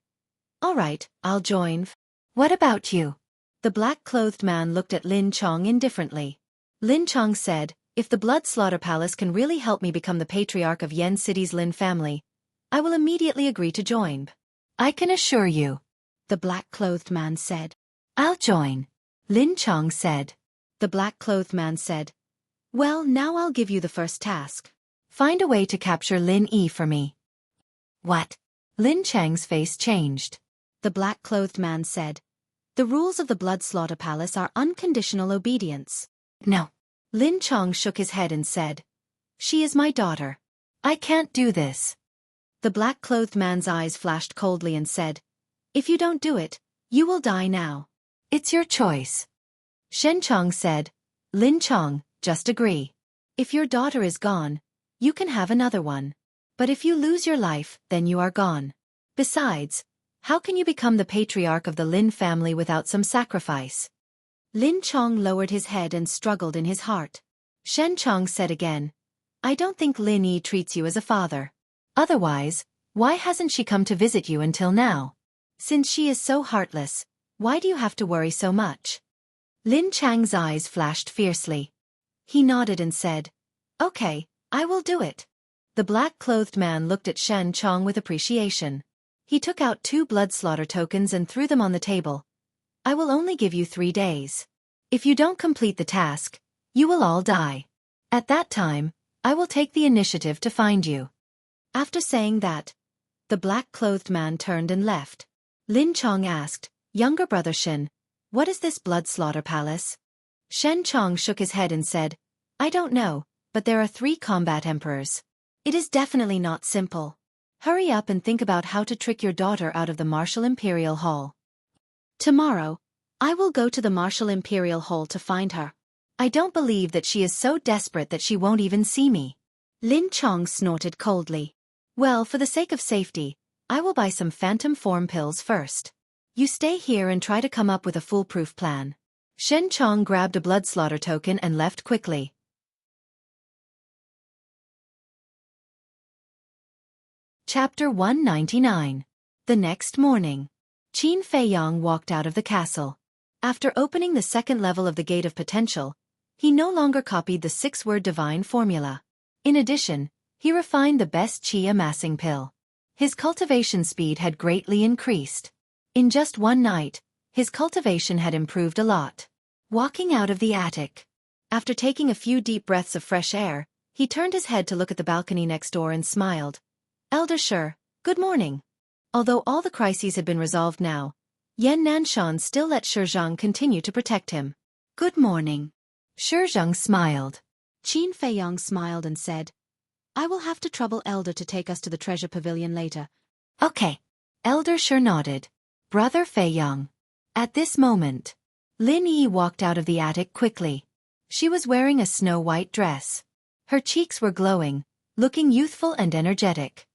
All right, I'll join. What about you? The black-clothed man looked at Lin Chong indifferently. Lin Chong said, If the Blood Slaughter Palace can really help me become the patriarch of Yen City's Lin family, I will immediately agree to join. I can assure you. The black-clothed man said. I'll join. Lin Chong said. The black-clothed man said, Well, now I'll give you the first task. Find a way to capture Lin Yi for me. What? Lin Chang's face changed. The black-clothed man said, The rules of the Blood Slaughter Palace are unconditional obedience. No. Lin Chong shook his head and said, She is my daughter. I can't do this. The black-clothed man's eyes flashed coldly and said, If you don't do it, you will die now. It's your choice. Shen Chong said, Lin Chong, just agree. If your daughter is gone, you can have another one. But if you lose your life, then you are gone. Besides, how can you become the patriarch of the Lin family without some sacrifice? Lin Chong lowered his head and struggled in his heart. Shen Chong said again, I don't think Lin Yi treats you as a father. Otherwise, why hasn't she come to visit you until now? Since she is so heartless, why do you have to worry so much? Lin Chang's eyes flashed fiercely. He nodded and said, Okay, I will do it. The black-clothed man looked at Shen Chong with appreciation. He took out 2 blood slaughter tokens and threw them on the table. I will only give you 3 days. If you don't complete the task, you will all die. At that time, I will take the initiative to find you. After saying that, the black-clothed man turned and left. Lin Chong asked, Younger brother Shen, what is this Blood Slaughter Palace? Shen Chong shook his head and said, I don't know, but there are 3 combat emperors. It is definitely not simple. Hurry up and think about how to trick your daughter out of the Martial Imperial Hall. Tomorrow, I will go to the Martial Imperial Hall to find her. I don't believe that she is so desperate that she won't even see me. Lin Chong snorted coldly. Well, for the sake of safety, I will buy some phantom form pills first. You stay here and try to come up with a foolproof plan. Shen Chong grabbed a blood slaughter token and left quickly. Chapter 199. The next morning. Qin Feiyang walked out of the castle. After opening the 2nd level of the Gate of Potential, he no longer copied the 6-word divine formula. In addition, he refined the best qi amassing pill. His cultivation speed had greatly increased. In just one night, his cultivation had improved a lot. Walking out of the attic. After taking a few deep breaths of fresh air, he turned his head to look at the balcony next door and smiled. Elder Shi, good morning. Although all the crises had been resolved now, Yan Nanshan still let Shizhang continue to protect him. Good morning. Shizhang smiled. Qin Feiyang smiled and said, I will have to trouble Elder to take us to the treasure pavilion later. Okay. Elder Shi nodded. Brother Feiyang. At this moment, Lin Yi walked out of the attic quickly. She was wearing a snow-white dress. Her cheeks were glowing, looking youthful and energetic.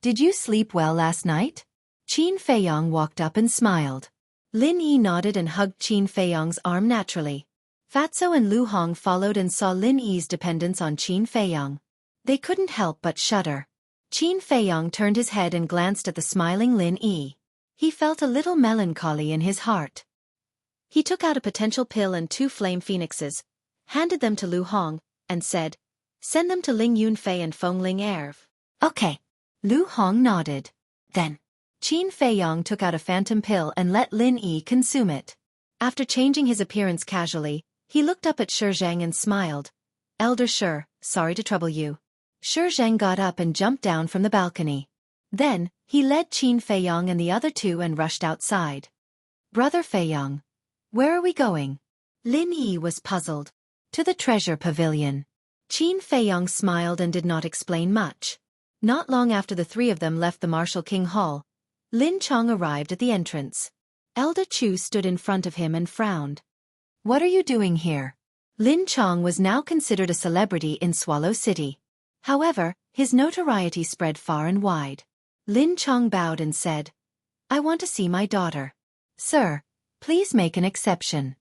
Did you sleep well last night? Qin Feiyang walked up and smiled. Lin Yi nodded and hugged Qin Feiyang's arm naturally. Fatso and Lu Hong followed and saw Lin Yi's dependence on Qin Feiyang. They couldn't help but shudder. Qin Feiyang turned his head and glanced at the smiling Lin Yi. He felt a little melancholy in his heart. He took out a potential pill and 2 flame phoenixes, handed them to Lu Hong, and said, Send them to Ling Yunfei and Feng Ling Erv. Okay. Lu Hong nodded. Then, Qin Feiyang took out a phantom pill and let Lin Yi consume it. After changing his appearance casually, he looked up at Shizhang and smiled. Elder Shi, sorry to trouble you. Shizhang got up and jumped down from the balcony. Then, he led Qin Feiyang and the other 2 and rushed outside. Brother Feiyang, where are we going? Lin Yi was puzzled. To the treasure pavilion. Qin Feiyang smiled and did not explain much. Not long after the 3 of them left the Martial King Hall, Lin Chong arrived at the entrance. Elder Chu stood in front of him and frowned. What are you doing here? Lin Chong was now considered a celebrity in Swallow City. However, his notoriety spread far and wide. Lin Chong bowed and said, I want to see my daughter. Sir, please make an exception.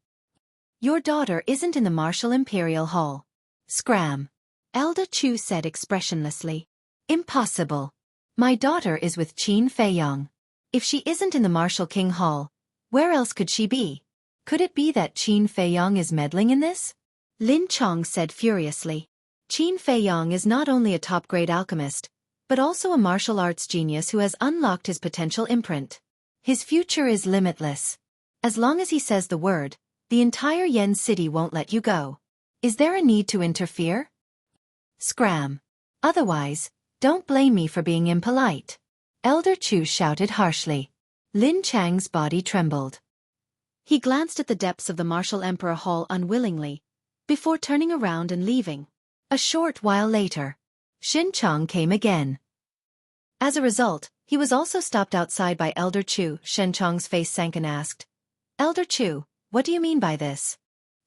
Your daughter isn't in the Martial Imperial Hall. Scram. Elder Chu said expressionlessly. Impossible. My daughter is with Qin Feiyang. If she isn't in the Martial King Hall, where else could she be? Could it be that Qin Feiyang is meddling in this? Lin Chong said furiously. Qin Feiyang is not only a top-grade alchemist, but also a martial arts genius who has unlocked his potential imprint. His future is limitless. As long as he says the word, the entire Yen city won't let you go. Is there a need to interfere? Scram. Otherwise, don't blame me for being impolite. Elder Chu shouted harshly. Lin Chang's body trembled. He glanced at the depths of the Martial Emperor Hall unwillingly, before turning around and leaving. A short while later, Xin Chong came again. As a result, he was also stopped outside by Elder Chu. Shen Chong's face sank and asked, Elder Chu, what do you mean by this?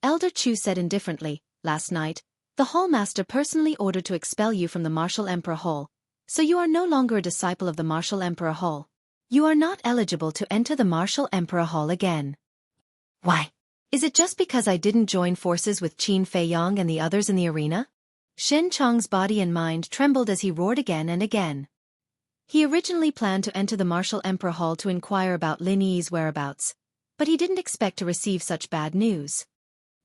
Elder Chu said indifferently, last night, the Hallmaster personally ordered to expel you from the Martial Emperor Hall, so you are no longer a disciple of the Martial Emperor Hall. You are not eligible to enter the Martial Emperor Hall again. Why? Is it just because I didn't join forces with Qin Feiyang and the others in the arena? Shen Chong's body and mind trembled as he roared again and again. He originally planned to enter the Martial Emperor Hall to inquire about Lin Yi's whereabouts, but he didn't expect to receive such bad news.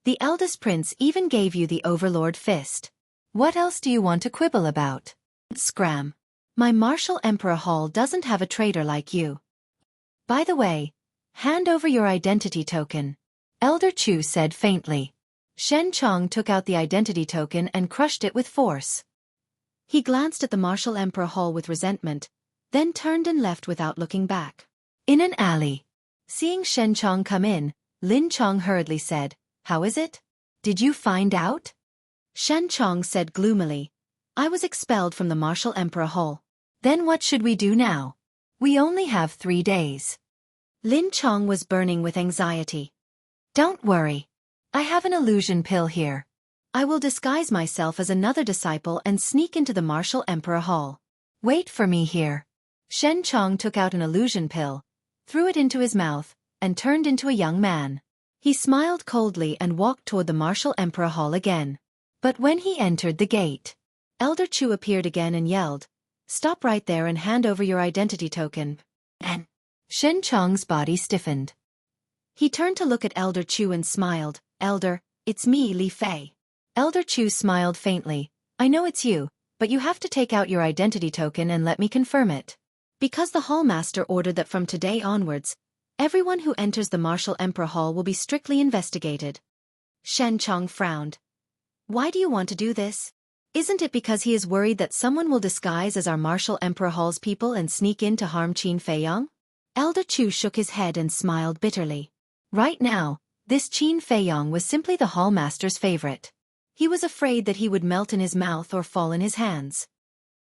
The eldest prince even gave you the Overlord fist. What else do you want to quibble about? Scram. My Martial Emperor Hall doesn't have a traitor like you. By the way, hand over your identity token. Elder Chu said faintly. Shen Chong took out the identity token and crushed it with force. He glanced at the Martial Emperor Hall with resentment, then turned and left without looking back. In an alley. Seeing Shen Chong come in, Lin Chong hurriedly said, How is it? Did you find out? Shen Chong said gloomily, I was expelled from the Martial Emperor Hall. Then what should we do now? We only have 3 days. Lin Chong was burning with anxiety. Don't worry. I have an illusion pill here. I will disguise myself as another disciple and sneak into the Martial Emperor Hall. Wait for me here. Shen Chong took out an illusion pill, threw it into his mouth, and turned into a young man. He smiled coldly and walked toward the Martial Emperor Hall again. But when he entered the gate, Elder Chu appeared again and yelled, Stop right there and hand over your identity token. And Shen Chong's body stiffened. He turned to look at Elder Chu and smiled, Elder, it's me, Li Fei. Elder Chu smiled faintly, I know it's you, but you have to take out your identity token and let me confirm it. Because the Hallmaster ordered that from today onwards, everyone who enters the Martial Emperor Hall will be strictly investigated. Shen Chong frowned. Why do you want to do this? Isn't it because he is worried that someone will disguise as our Martial Emperor Hall's people and sneak in to harm Qin Feiyang? Elder Chu shook his head and smiled bitterly. Right now, this Qin Feiyang was simply the Hall Master's favorite. He was afraid that he would melt in his mouth or fall in his hands.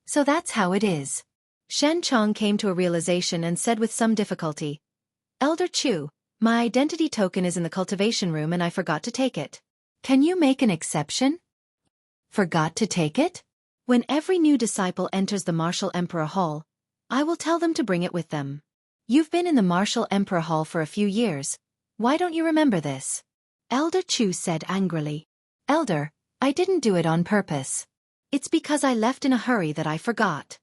So that's how it is. Shen Chong came to a realization and said with some difficulty, Elder Chu, my identity token is in the cultivation room and I forgot to take it. Can you make an exception? Forgot to take it? When every new disciple enters the Martial Emperor Hall, I will tell them to bring it with them. You've been in the Martial Emperor Hall for a few years. Why don't you remember this? Elder Chu said angrily. Elder, I didn't do it on purpose. It's because I left in a hurry that I forgot.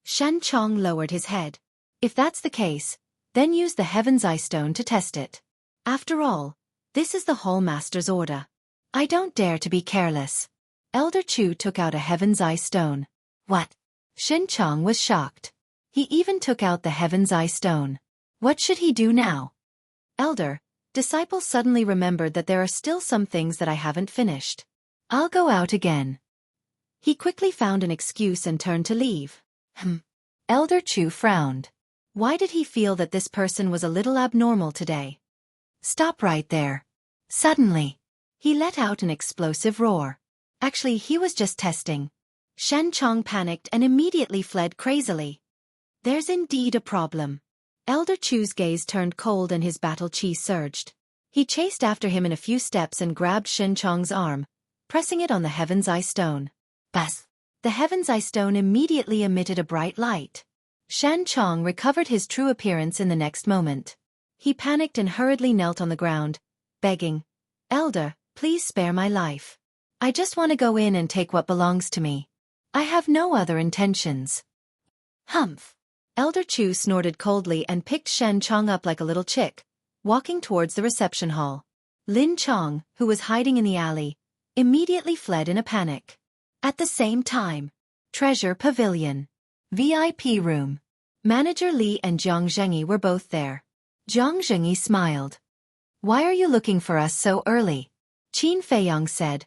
Shen Chong lowered his head. If that's the case, then use the Heaven's Eye Stone to test it. After all, this is the Hall Master's order. I don't dare to be careless. Elder Chu took out a Heaven's Eye Stone. What? Shen Chong was shocked. He even took out the Heaven's Eye Stone. What should he do now? Elder, disciples suddenly remembered that there are still some things that I haven't finished. I'll go out again. He quickly found an excuse and turned to leave. Elder Chu frowned. Why did he feel that this person was a little abnormal today? Stop right there. Suddenly, he let out an explosive roar. Actually, he was just testing. Shen Chong panicked and immediately fled crazily. There's indeed a problem. Elder Chu's gaze turned cold and his battle chi surged. He chased after him in a few steps and grabbed Shen Chong's arm, pressing it on the Heaven's Eye Stone. Buzz! The Heaven's Eye Stone immediately emitted a bright light. Shen Chong recovered his true appearance in the next moment. He panicked and hurriedly knelt on the ground, begging, Elder, please spare my life. I just want to go in and take what belongs to me. I have no other intentions. Humph! Elder Chu snorted coldly and picked Shen Chong up like a little chick, walking towards the reception hall. Lin Chong, who was hiding in the alley, immediately fled in a panic. At the same time, Treasure Pavilion. VIP room. Manager Li and Jiang Zhengyi were both there. Jiang Zhengyi smiled. Why are you looking for us so early? Qin Feiyang said.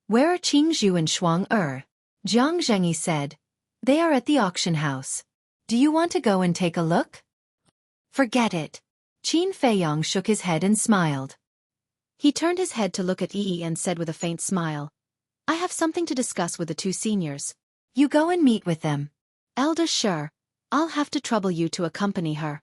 Where are Qingzhu and Shuang Er? Jiang Zhengyi said. They are at the auction house. Do you want to go and take a look? Forget it. Qin Feiyang shook his head and smiled. He turned his head to look at Yi and said with a faint smile, I have something to discuss with the two seniors. You go and meet with them. Elder Sure, I'll have to trouble you to accompany her.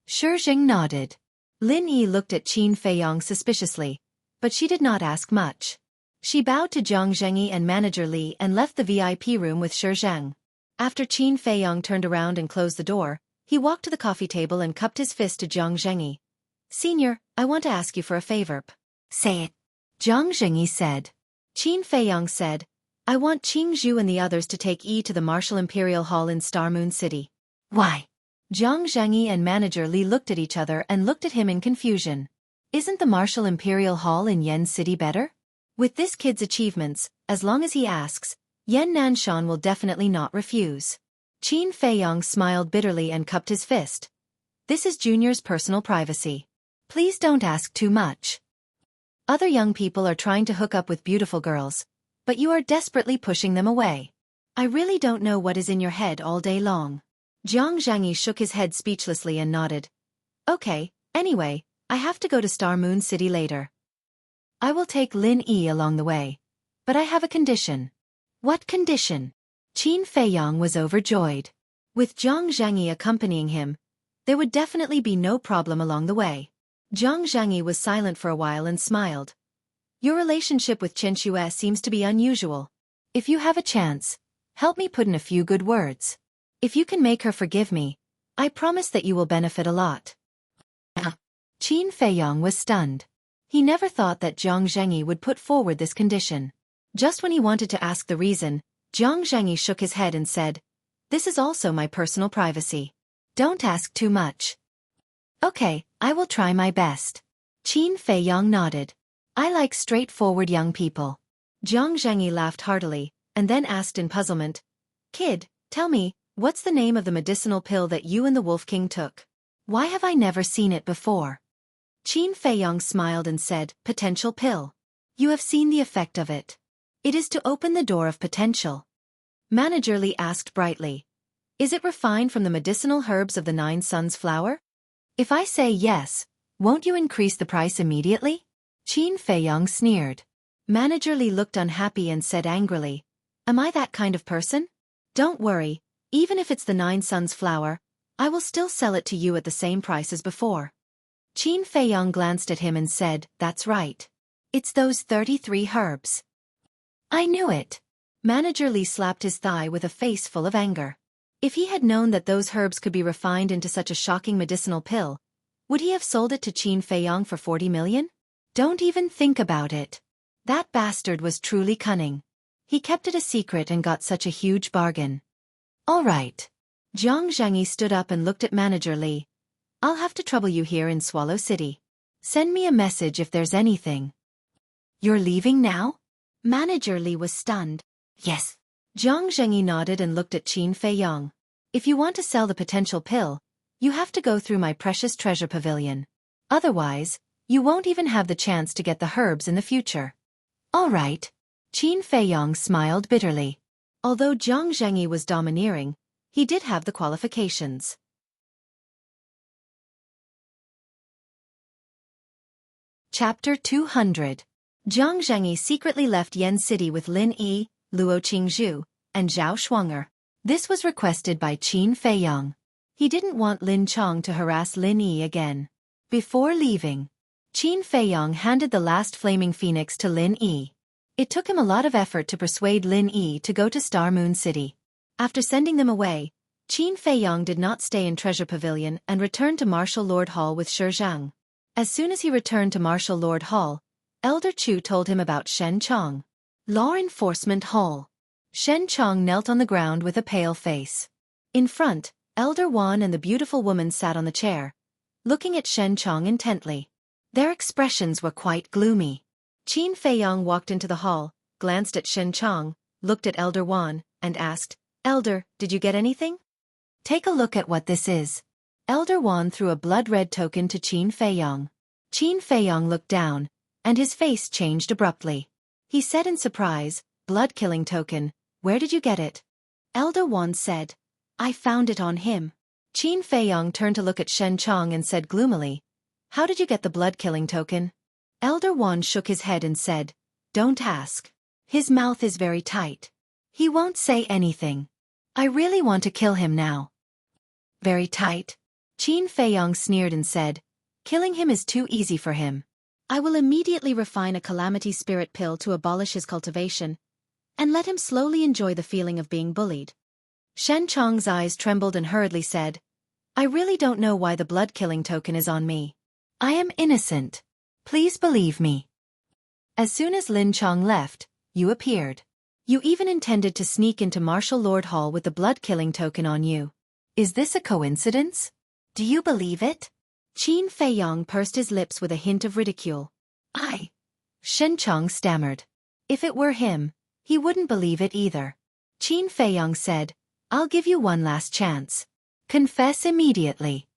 Shi Jing nodded. Lin Yi looked at Qin Feiyang suspiciously, but she did not ask much. She bowed to Jiang Zhengyi and Manager Li and left the VIP room with Shi Zhang. After Qin Feiyang turned around and closed the door, he walked to the coffee table and cupped his fist to Jiang Zhengyi. Senior, I want to ask you for a favor. Say it. Jiang Zhengyi said. Qin Feiyang said, I want Qingzhu and the others to take Yi to the Martial Imperial Hall in Star Moon City. Why? Jiang Zhengyi and Manager Li looked at each other and looked at him in confusion. Isn't the Martial Imperial Hall in Yen City better? With this kid's achievements, as long as he asks, Yan Nanshan will definitely not refuse. Qin Feiyang smiled bitterly and cupped his fist. This is Junior's personal privacy. Please don't ask too much. Other young people are trying to hook up with beautiful girls, but you are desperately pushing them away. I really don't know what is in your head all day long. Jiang Zhengyi shook his head speechlessly and nodded. Okay, anyway, I have to go to Star Moon City later. I will take Lin Yi along the way. But I have a condition. What condition? Qin Feiyang was overjoyed. With Jiang Zhengyi accompanying him, there would definitely be no problem along the way. Jiang Zhengyi was silent for a while and smiled. Your relationship with Chen Xue seems to be unusual. If you have a chance, help me put in a few good words. If you can make her forgive me, I promise that you will benefit a lot. Qin Feiyang was stunned. He never thought that Jiang Zhengyi would put forward this condition. Just when he wanted to ask the reason, Jiang Zhengyi shook his head and said, This is also my personal privacy. Don't ask too much. Okay, I will try my best. Qin Feiyang nodded. I like straightforward young people. Jiang Zhengyi laughed heartily, and then asked in puzzlement, Kid, tell me, what's the name of the medicinal pill that you and the Wolf King took? Why have I never seen it before? Qin Feiyang smiled and said, Potential pill. You have seen the effect of it. It is to open the door of potential. Manager Li asked brightly. Is it refined from the medicinal herbs of the 9 Suns flower? If I say yes, won't you increase the price immediately? Qin Feiyong sneered. Manager Li looked unhappy and said angrily, am I that kind of person? Don't worry, even if it's the 9 Suns flower, I will still sell it to you at the same price as before. Qin Feiyong glanced at him and said, that's right. It's those 33 herbs. I knew it. Manager Li slapped his thigh with a face full of anger. If he had known that those herbs could be refined into such a shocking medicinal pill, would he have sold it to Qin Feiyong for 40 million? Don't even think about it. That bastard was truly cunning. He kept it a secret and got such a huge bargain. All right. Jiang Zhangyi stood up and looked at Manager Li. I'll have to trouble you here in Swallow City. Send me a message if there's anything. You're leaving now? Manager Li was stunned. Yes. Jiang Zhangyi nodded and looked at Qin Feiyong. If you want to sell the potential pill, you have to go through my precious treasure pavilion. Otherwise, you won't even have the chance to get the herbs in the future. All right. Qin Feiyong smiled bitterly. Although Jiang Zhangyi was domineering, he did have the qualifications. Chapter 200. Jiang Zhangyi secretly left Yan City with Lin Yi, Luo Qingzhu, and Zhao Shuanger. This was requested by Qin Feiyong. He didn't want Lin Chong to harass Lin Yi again. Before leaving, Qin Feiyong handed the last flaming phoenix to Lin Yi. It took him a lot of effort to persuade Lin Yi to go to Star Moon City. After sending them away, Qin Feiyong did not stay in Treasure Pavilion and returned to Martial Lord Hall with Shi Zhang. As soon as he returned to Martial Lord Hall, Elder Chu told him about Shen Chong. Law Enforcement Hall. Shen Chong knelt on the ground with a pale face. In front, Elder Wan and the beautiful woman sat on the chair, looking at Shen Chong intently. Their expressions were quite gloomy. Qin Feiyong walked into the hall, glanced at Shen Chong, looked at Elder Wan, and asked, Elder, did you get anything? Take a look at what this is. Elder Wan threw a blood-red token to Qin Feiyong. Qin Feiyong looked down, and his face changed abruptly. He said in surprise, blood-killing token, where did you get it? Elder Wan said, I found it on him. Qin Feiyong turned to look at Shen Chong and said gloomily, how did you get the blood-killing token? Elder Wan shook his head and said, don't ask. His mouth is very tight. He won't say anything. I really want to kill him now. Very tight? Qin Feiyong sneered and said, killing him is too easy for him. I will immediately refine a calamity spirit pill to abolish his cultivation, and let him slowly enjoy the feeling of being bullied. Shen Chong's eyes trembled and hurriedly said, I really don't know why the blood-killing token is on me. I am innocent. Please believe me. As soon as Lin Chong left, you appeared. You even intended to sneak into Martial Lord Hall with the blood-killing token on you. Is this a coincidence? Do you believe it? Qin Feiyong pursed his lips with a hint of ridicule. Shen Chong stammered. If it were him, he wouldn't believe it either. Qin Feiyong said, I'll give you one last chance. Confess immediately.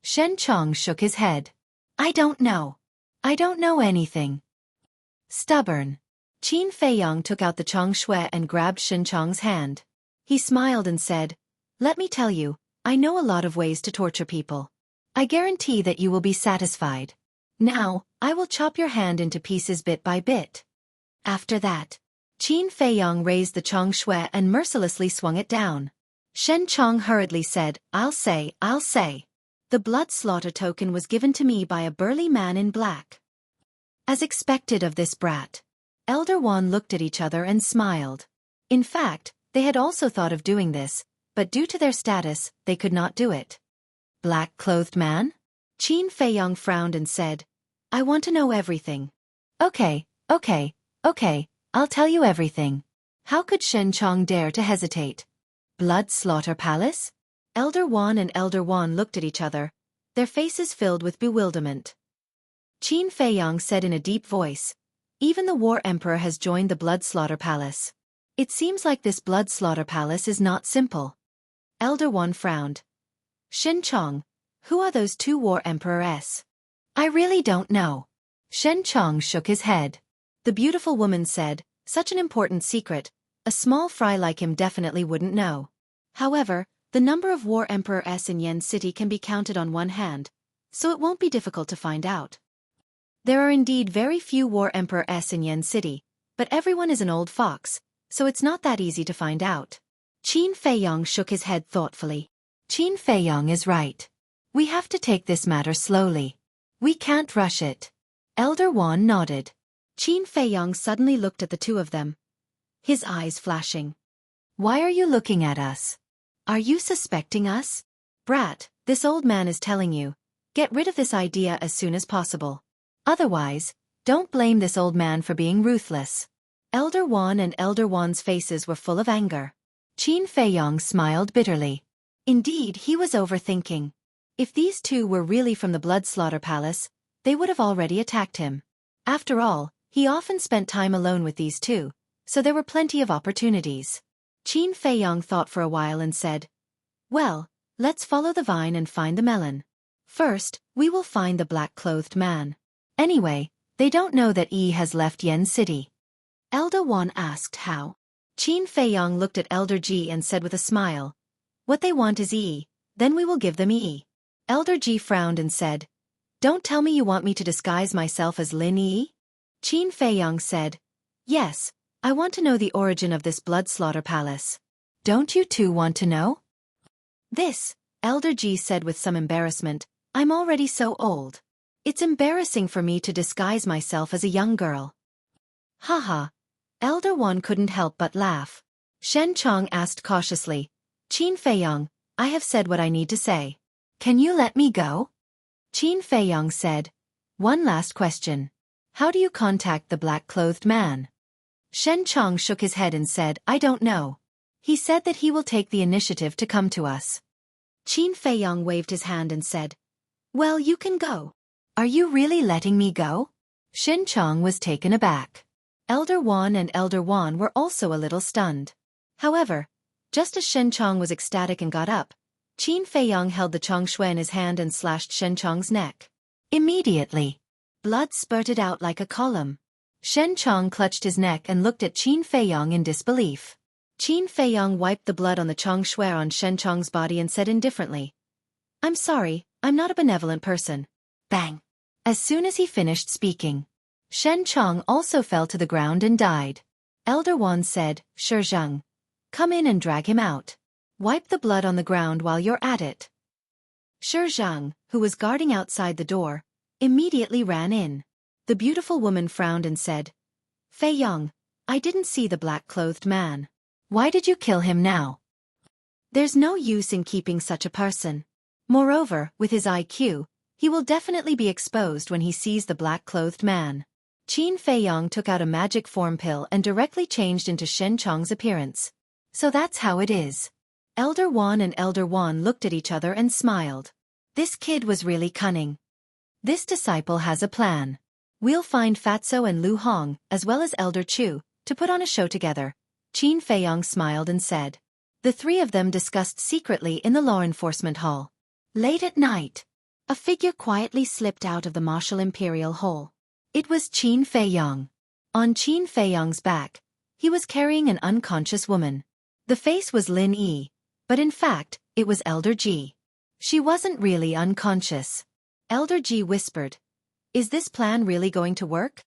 Shen Chong shook his head. I don't know. I don't know anything. Stubborn. Qin Feiyong took out the Chong Shui and grabbed Shen Chong's hand. He smiled and said, let me tell you, I know a lot of ways to torture people. I guarantee that you will be satisfied. Now, I will chop your hand into pieces bit by bit. After that, Qin Feiyong raised the Chong Shui and mercilessly swung it down. Shen Chong hurriedly said, I'll say. The blood slaughter token was given to me by a burly man in black. As expected of this brat, Elder Wan looked at each other and smiled. In fact, they had also thought of doing this, but due to their status, they could not do it. Black-clothed man? Qin Feiyong frowned and said, I want to know everything. Okay, I'll tell you everything. How could Shen Chong dare to hesitate? Blood Slaughter Palace? Elder Wan and Elder Wan looked at each other, their faces filled with bewilderment. Qin Feiyong said in a deep voice, even the War Emperor has joined the Blood Slaughter Palace. It seems like this Blood Slaughter Palace is not simple. Elder Wan frowned. Shen Chong, who are those two War Emperors? I really don't know. Shen Chong shook his head. The beautiful woman said, Such an important secret, a small fry like him definitely wouldn't know. However, the number of War Emperors in Yen City can be counted on one hand, so it won't be difficult to find out. There are indeed very few War Emperors in Yen City, but everyone is an old fox, so it's not that easy to find out. Qin Feiyong shook his head thoughtfully. Qin Feiyong is right. We have to take this matter slowly. We can't rush it. Elder Wan nodded. Qin Feiyong suddenly looked at the two of them, his eyes flashing. Why are you looking at us? Are you suspecting us? Brat, this old man is telling you, get rid of this idea as soon as possible. Otherwise, don't blame this old man for being ruthless. Elder Wan and Elder Wan's faces were full of anger. Qin Feiyong smiled bitterly. Indeed, he was overthinking. If these two were really from the Blood Slaughter Palace, they would have already attacked him. After all, he often spent time alone with these two, so there were plenty of opportunities. Qin Feiyong thought for a while and said, well, let's follow the vine and find the melon. First, we will find the black-clothed man. Anyway, they don't know that Yi has left Yen City. Elder Wan asked how. Qin Feiyong looked at Elder Ji and said with a smile, what they want is Yi, then we will give them Yi. Elder Ji frowned and said, don't tell me you want me to disguise myself as Lin Yi? Qin Feiyong said, yes, I want to know the origin of this Blood Slaughter Palace. Don't you two want to know? This, Elder Ji said with some embarrassment, I'm already so old. It's embarrassing for me to disguise myself as a young girl. Haha. Elder Wan couldn't help but laugh. Shen Chong asked cautiously, Qin Feiyong, I have said what I need to say. Can you let me go? Qin Feiyong said, one last question. How do you contact the black-clothed man? Shen Chong shook his head and said, I don't know. He said that he will take the initiative to come to us. Qin Feiyong waved his hand and said, well, you can go. Are you really letting me go? Shen Chong was taken aback. Elder Wan and Elder Wan were also a little stunned. However, just as Shen Chong was ecstatic and got up, Qin Feiyong held the Chongshui in his hand and slashed Shen Chong's neck. Immediately, blood spurted out like a column. Shen Chong clutched his neck and looked at Qin Feiyong in disbelief. Qin Feiyong wiped the blood on the Chongshui on Shen Chong's body and said indifferently, I'm sorry, I'm not a benevolent person. Bang! As soon as he finished speaking, Shen Chong also fell to the ground and died. Elder Wan said, Shi Zheng, come in and drag him out. Wipe the blood on the ground while you're at it. Shi Zheng, who was guarding outside the door, immediately ran in. The beautiful woman frowned and said, Feiyong, I didn't see the black-clothed man. Why did you kill him now? There's no use in keeping such a person. Moreover, with his IQ, he will definitely be exposed when he sees the black-clothed man. Qin Feiyong took out a magic form pill and directly changed into Shen Chong's appearance. So that's how it is. Elder Wan and Elder Wan looked at each other and smiled. This kid was really cunning. This disciple has a plan. We'll find Fatso and Lu Hong, as well as Elder Chu, to put on a show together. Qin Feiyong smiled and said. The three of them discussed secretly in the law enforcement hall. Late at night, a figure quietly slipped out of the Martial Imperial Hall. It was Qin Feiyong. On Qin Feiyong's back, he was carrying an unconscious woman. The face was Lin Yi, but in fact, it was Elder Ji. She wasn't really unconscious. Elder Ji whispered, is this plan really going to work?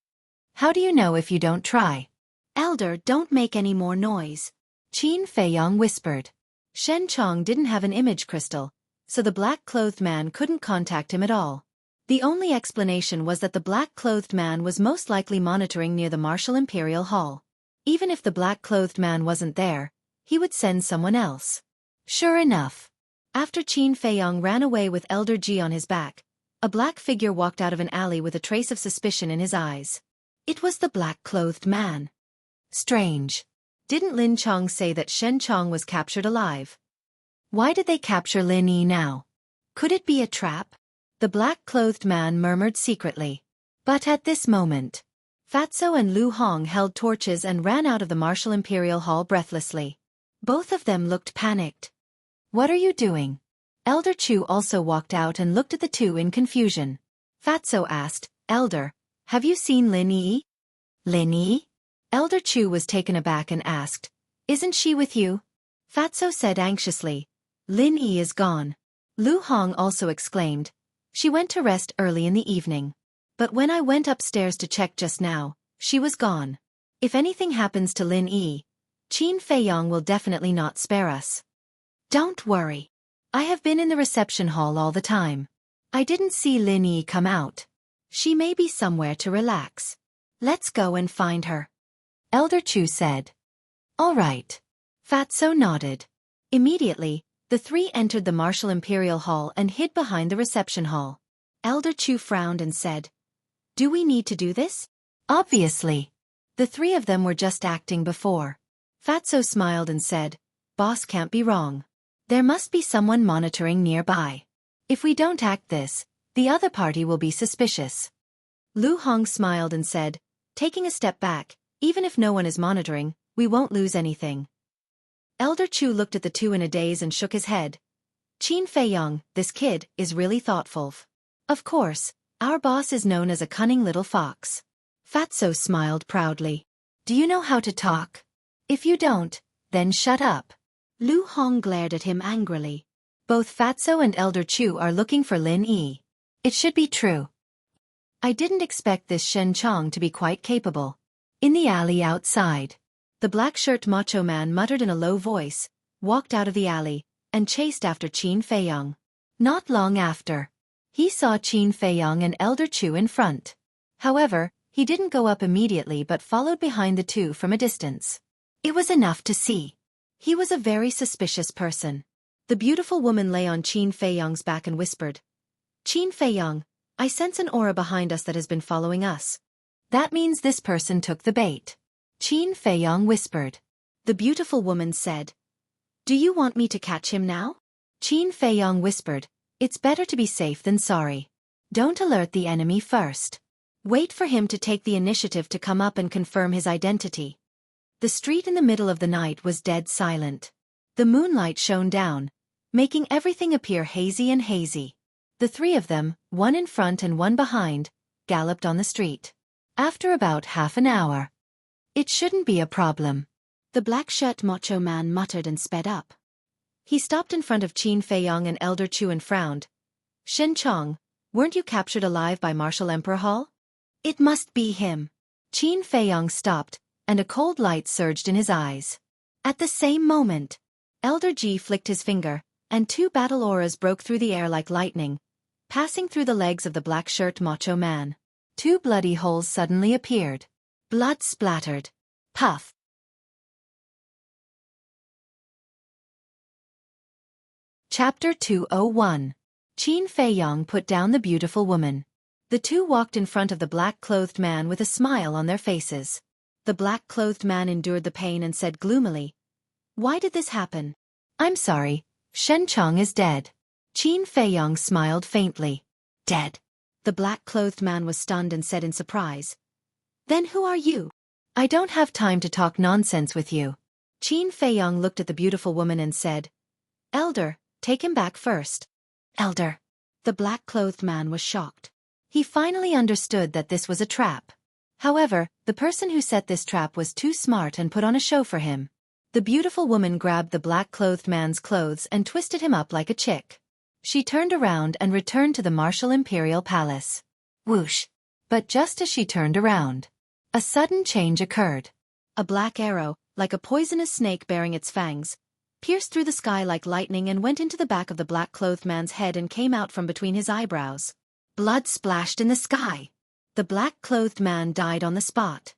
How do you know if you don't try? Elder, don't make any more noise. Qin Feiyong whispered. Shen Chong didn't have an image crystal, so the black-clothed man couldn't contact him at all. The only explanation was that the black-clothed man was most likely monitoring near the Martial Imperial Hall. Even if the black-clothed man wasn't there, he would send someone else. Sure enough. After Qin Feiyong ran away with Elder Ji on his back, a black figure walked out of an alley with a trace of suspicion in his eyes. It was the black-clothed man. Strange. Didn't Lin Chong say that Shen Chong was captured alive? Why did they capture Lin Yi now? Could it be a trap? The black-clothed man murmured secretly. But at this moment, Fatso and Lu Hong held torches and ran out of the Martial Imperial Hall breathlessly. Both of them looked panicked. What are you doing? Elder Chu also walked out and looked at the two in confusion. Fatso asked, Elder, have you seen Lin Yi? Lin Yi? Elder Chu was taken aback and asked, "Isn't she with you?" Fatso said anxiously, "Lin Yi is gone." Lu Hong also exclaimed, "She went to rest early in the evening. But when I went upstairs to check just now, she was gone. If anything happens to Lin Yi, Qin Feiyong will definitely not spare us." "Don't worry. I have been in the reception hall all the time. I didn't see Lin Yi come out. She may be somewhere to relax. Let's go and find her," Elder Chu said. "All right." Fatso nodded. Immediately, the three entered the Martial Imperial Hall and hid behind the reception hall. Elder Chu frowned and said, "Do we need to do this?" "Obviously. The three of them were just acting before." Fatso smiled and said, "Boss can't be wrong. There must be someone monitoring nearby. If we don't act this, the other party will be suspicious." Lu Hong smiled and said, "Taking a step back, even if no one is monitoring, we won't lose anything." Elder Chu looked at the two in a daze and shook his head. "Qin Feiyong, this kid, is really thoughtful. Of course, our boss is known as a cunning little fox." Fatso smiled proudly. "Do you know how to talk? If you don't, then shut up." Lu Hong glared at him angrily. "Both Fatso and Elder Chu are looking for Lin Yi. It should be true. I didn't expect this Shen Chong to be quite capable." In the alley outside, the black-shirt macho man muttered in a low voice, walked out of the alley, and chased after Qin Feiyong. Not long after, he saw Qin Feiyong and Elder Chu in front. However, he didn't go up immediately but followed behind the two from a distance. It was enough to see. He was a very suspicious person. The beautiful woman lay on Qin Feiyong's back and whispered, "Qin Feiyong, I sense an aura behind us that has been following us." "That means this person took the bait," Qin Feiyong whispered. The beautiful woman said, "Do you want me to catch him now?" Qin Feiyong whispered, "It's better to be safe than sorry. Don't alert the enemy first. Wait for him to take the initiative to come up and confirm his identity." The street in the middle of the night was dead silent. The moonlight shone down, making everything appear hazy and hazy. The three of them, one in front and one behind, galloped on the street. After about half an hour, "It shouldn't be a problem," the black-shirt macho man muttered and sped up. He stopped in front of Qin Feiyong and Elder Chu and frowned. "Shen Chong, weren't you captured alive by Martial Emperor Hall?" "It must be him." Qin Feiyong stopped, and a cold light surged in his eyes. At the same moment, Elder Ji flicked his finger, and two battle auras broke through the air like lightning, passing through the legs of the black-shirt macho man. Two bloody holes suddenly appeared. Blood splattered. Puff. Chapter 201. Qin Feiyong put down the beautiful woman. The two walked in front of the black-clothed man with a smile on their faces. The black-clothed man endured the pain and said gloomily, "Why did this happen?" "I'm sorry, Shen Chong is dead." Qin Feiyong smiled faintly. "Dead?" The black-clothed man was stunned and said in surprise, "Then who are you?" "I don't have time to talk nonsense with you." Qin Feiyong looked at the beautiful woman and said, "Elder, take him back first." "Elder." The black-clothed man was shocked. He finally understood that this was a trap. However, the person who set this trap was too smart and put on a show for him. The beautiful woman grabbed the black-clothed man's clothes and twisted him up like a chick. She turned around and returned to the Martial Imperial Palace. Whoosh! But just as she turned around, a sudden change occurred. A black arrow, like a poisonous snake bearing its fangs, pierced through the sky like lightning and went into the back of the black-clothed man's head and came out from between his eyebrows. Blood splashed in the sky. The black-clothed man died on the spot.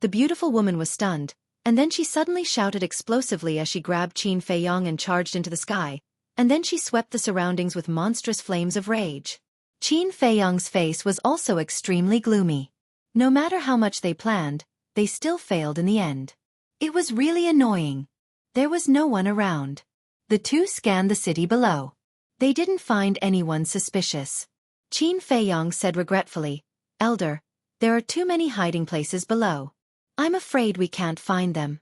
The beautiful woman was stunned, and then she suddenly shouted explosively as she grabbed Qin Feiyong and charged into the sky, and then she swept the surroundings with monstrous flames of rage. Qin Feiyong's face was also extremely gloomy. No matter how much they planned, they still failed in the end. It was really annoying. There was no one around. The two scanned the city below. They didn't find anyone suspicious. Qin Feiyong said regretfully, "Elder, there are too many hiding places below. I'm afraid we can't find them."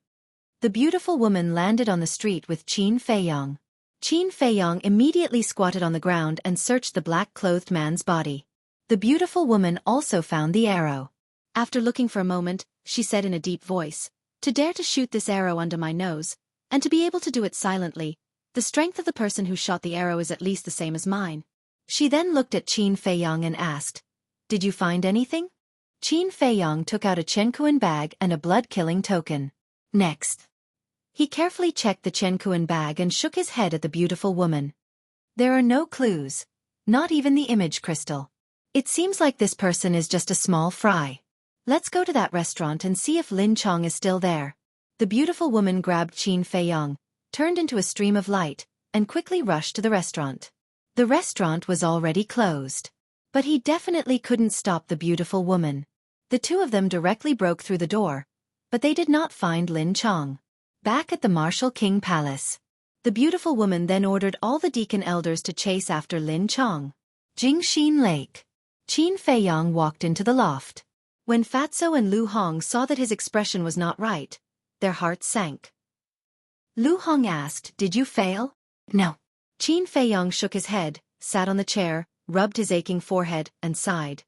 The beautiful woman landed on the street with Qin Feiyong. Qin Feiyong immediately squatted on the ground and searched the black-clothed man's body. The beautiful woman also found the arrow. After looking for a moment, she said in a deep voice. To dare to shoot this arrow under my nose, and to be able to do it silently, the strength of the person who shot the arrow is at least the same as mine. She then looked at Qin Feiyang and asked, "Did you find anything?" Qin Feiyang took out a Chenkuan bag and a blood-killing token. Next, he carefully checked the Chenkuan bag and shook his head at the beautiful woman. There are no clues, not even the image crystal. It seems like this person is just a small fry. Let's go to that restaurant and see if Lin Chong is still there. The beautiful woman grabbed Qin Feiyang, turned into a stream of light, and quickly rushed to the restaurant. The restaurant was already closed. But he definitely couldn't stop the beautiful woman. The two of them directly broke through the door, but they did not find Lin Chong. Back at the Martial King Palace, the beautiful woman then ordered all the deacon elders to chase after Lin Chong. Jingxin Lake. Qin Feiyang walked into the loft. When Fatso and Lu Hong saw that his expression was not right, their hearts sank. Lu Hong asked, "Did you fail?" "No." Qin Feiyang shook his head, sat on the chair, rubbed his aching forehead, and sighed.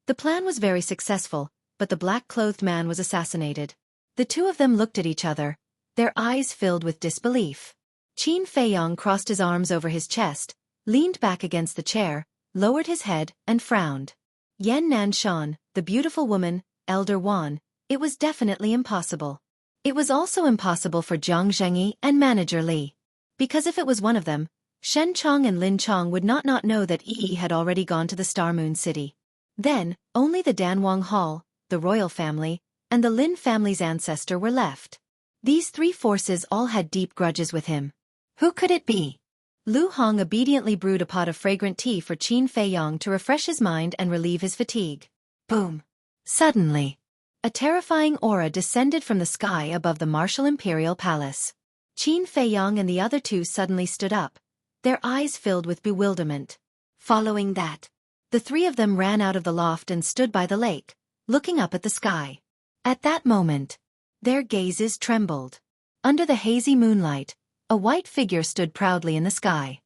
The plan was very successful, but the black-clothed man was assassinated. The two of them looked at each other, their eyes filled with disbelief. Qin Feiyang crossed his arms over his chest, leaned back against the chair, lowered his head, and frowned. Yan Nanshan, the beautiful woman, Elder Wan, it was definitely impossible. It was also impossible for Jiang Zhengyi and Manager Li. Because if it was one of them, Shen Chong and Lin Chong would not know that Yi had already gone to the Star Moon City. Then, only the Danwang Hall, the royal family, and the Lin family's ancestor were left. These three forces all had deep grudges with him. Who could it be? Lu Hong obediently brewed a pot of fragrant tea for Qin Feiyang to refresh his mind and relieve his fatigue. Boom! Suddenly, a terrifying aura descended from the sky above the Martial Imperial Palace. Qin Feiyang and the other two suddenly stood up, their eyes filled with bewilderment. Following that, the three of them ran out of the loft and stood by the lake, looking up at the sky. At that moment, their gazes trembled. Under the hazy moonlight, a white figure stood proudly in the sky.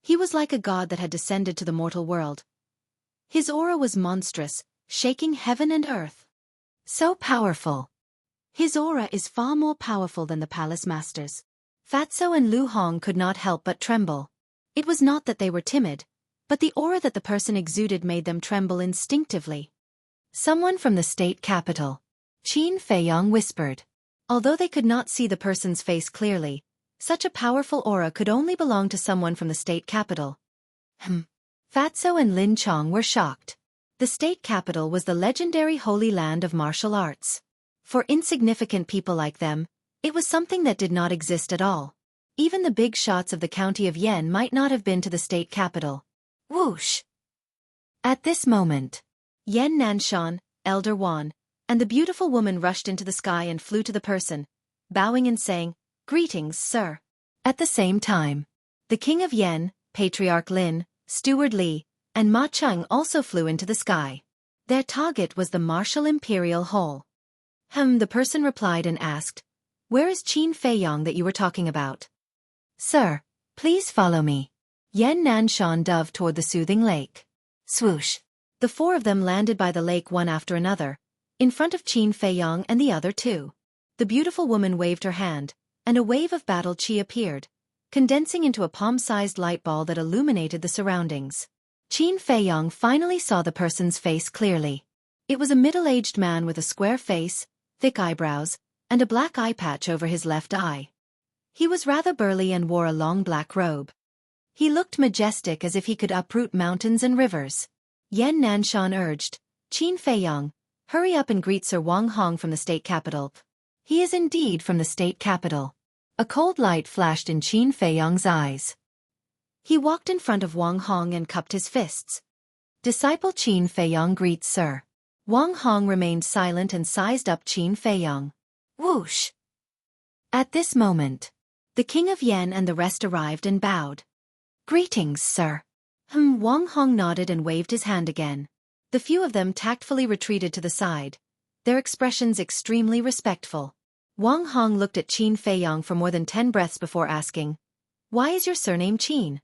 He was like a god that had descended to the mortal world. His aura was monstrous, shaking heaven and earth. So powerful. His aura is far more powerful than the palace masters. Fatso and Lu Hong could not help but tremble. It was not that they were timid, but the aura that the person exuded made them tremble instinctively. Someone from the state capital, Qin Feiyang whispered. Although they could not see the person's face clearly, such a powerful aura could only belong to someone from the state capital. Fatso and Lin Chong were shocked. The state capital was the legendary holy land of martial arts. For insignificant people like them, it was something that did not exist at all. Even the big shots of the county of Yen might not have been to the state capital. Whoosh! At this moment, Yan Nanshan, Elder Wan, and the beautiful woman rushed into the sky and flew to the person, bowing and saying, "Greetings, sir." At the same time, the king of Yen, Patriarch Lin, Steward Li, and Ma Chung also flew into the sky. Their target was the Martial Imperial Hall. The person replied and asked, "Where is Qin Feiyang that you were talking about?" "Sir, please follow me." Yan Nanshan dove toward the soothing lake. Swoosh! The four of them landed by the lake one after another, in front of Qin Feiyang and the other two. The beautiful woman waved her hand, and a wave of battle chi appeared, condensing into a palm-sized light ball that illuminated the surroundings. Qin Feiyang finally saw the person's face clearly. It was a middle-aged man with a square face, thick eyebrows, and a black eye patch over his left eye. He was rather burly and wore a long black robe. He looked majestic as if he could uproot mountains and rivers. Yan Nanshan urged, "Qin Feiyang, hurry up and greet Sir Wang Hong from the state capital." He is indeed from the state capital. A cold light flashed in Qin Feiyang's eyes. He walked in front of Wang Hong and cupped his fists. "Disciple Qin Feiyang greets Sir." Wang Hong remained silent and sized up Qin Feiyang. Whoosh! At this moment, the king of Yen and the rest arrived and bowed. "Greetings, sir." Wang Hong nodded and waved his hand again. The few of them tactfully retreated to the side, their expressions extremely respectful. Wang Hong looked at Qin Feiyang for more than 10 breaths before asking, "Why is your surname Qin?"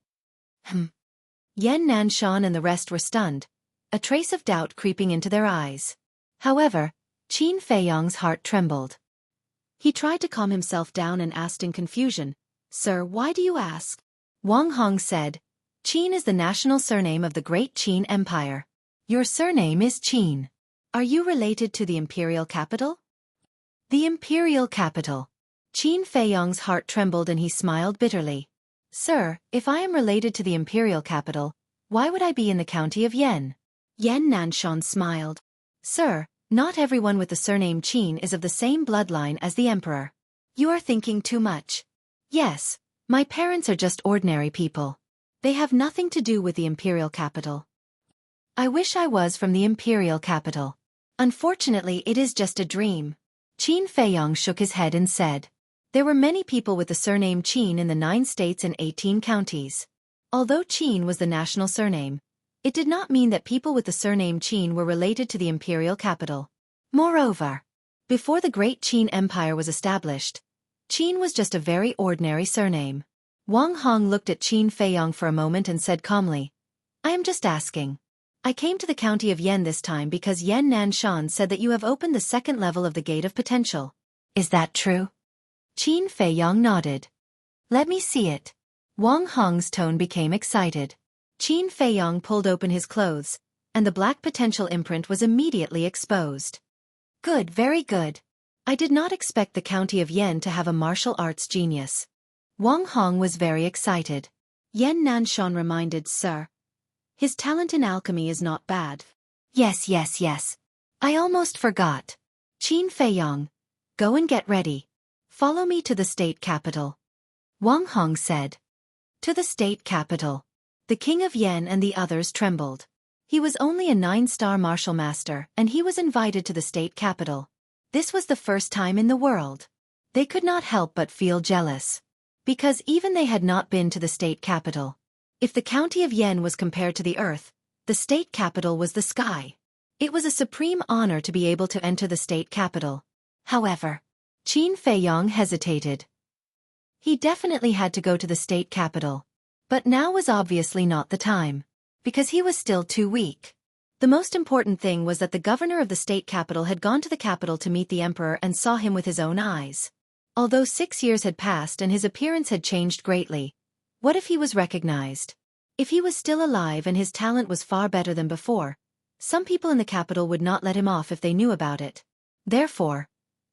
Yan Nanshan and the rest were stunned, a trace of doubt creeping into their eyes. However, Qin Feiyong's heart trembled. He tried to calm himself down and asked in confusion, "Sir, why do you ask?" Wang Hong said, "Qin is the national surname of the Great Qin Empire. Your surname is Qin. Are you related to the imperial capital?" The imperial capital. Qin Feiyong's heart trembled and he smiled bitterly. "Sir, if I am related to the imperial capital, why would I be in the county of Yen?" Yan Nanshan smiled. "Sir, not everyone with the surname Qin is of the same bloodline as the emperor. You are thinking too much." "Yes, my parents are just ordinary people. They have nothing to do with the imperial capital. I wish I was from the imperial capital. Unfortunately, it is just a dream." Qin Feiyong shook his head and said, "There were many people with the surname Qin in the 9 states and 18 counties. Although Qin was the national surname, it did not mean that people with the surname Qin were related to the imperial capital. Moreover, before the Great Qin Empire was established, Qin was just a very ordinary surname." Wang Hong looked at Qin Feiyong for a moment and said calmly, "I am just asking. I came to the county of Yen this time because Yan Nanshan said that you have opened the 2nd level of the Gate of Potential. Is that true?" Qin Feiyong nodded. "Let me see it." Wang Hong's tone became excited. Qin Feiyong pulled open his clothes, and the black potential imprint was immediately exposed. "Good, very good. I did not expect the county of Yen to have a martial arts genius." Wang Hong was very excited. Yan Nanshan reminded, "Sir, his talent in alchemy is not bad." Yes. I almost forgot. Qin Feiyong, go and get ready. Follow me to the state capital." Wang Hong said. To the state capital. The king of Yen and the others trembled. He was only a 9-star martial master and he was invited to the state capital. This was the first time in the world. They could not help but feel jealous. Because even they had not been to the state capital. If the county of Yen was compared to the earth, the state capital was the sky. It was a supreme honor to be able to enter the state capital. However, Qin Feiyong hesitated. He definitely had to go to the state capital. But now was obviously not the time. Because he was still too weak. The most important thing was that the governor of the state capital had gone to the capital to meet the emperor and saw him with his own eyes. Although 6 years had passed and his appearance had changed greatly, what if he was recognized? If he was still alive and his talent was far better than before, some people in the capital would not let him off if they knew about it. Therefore,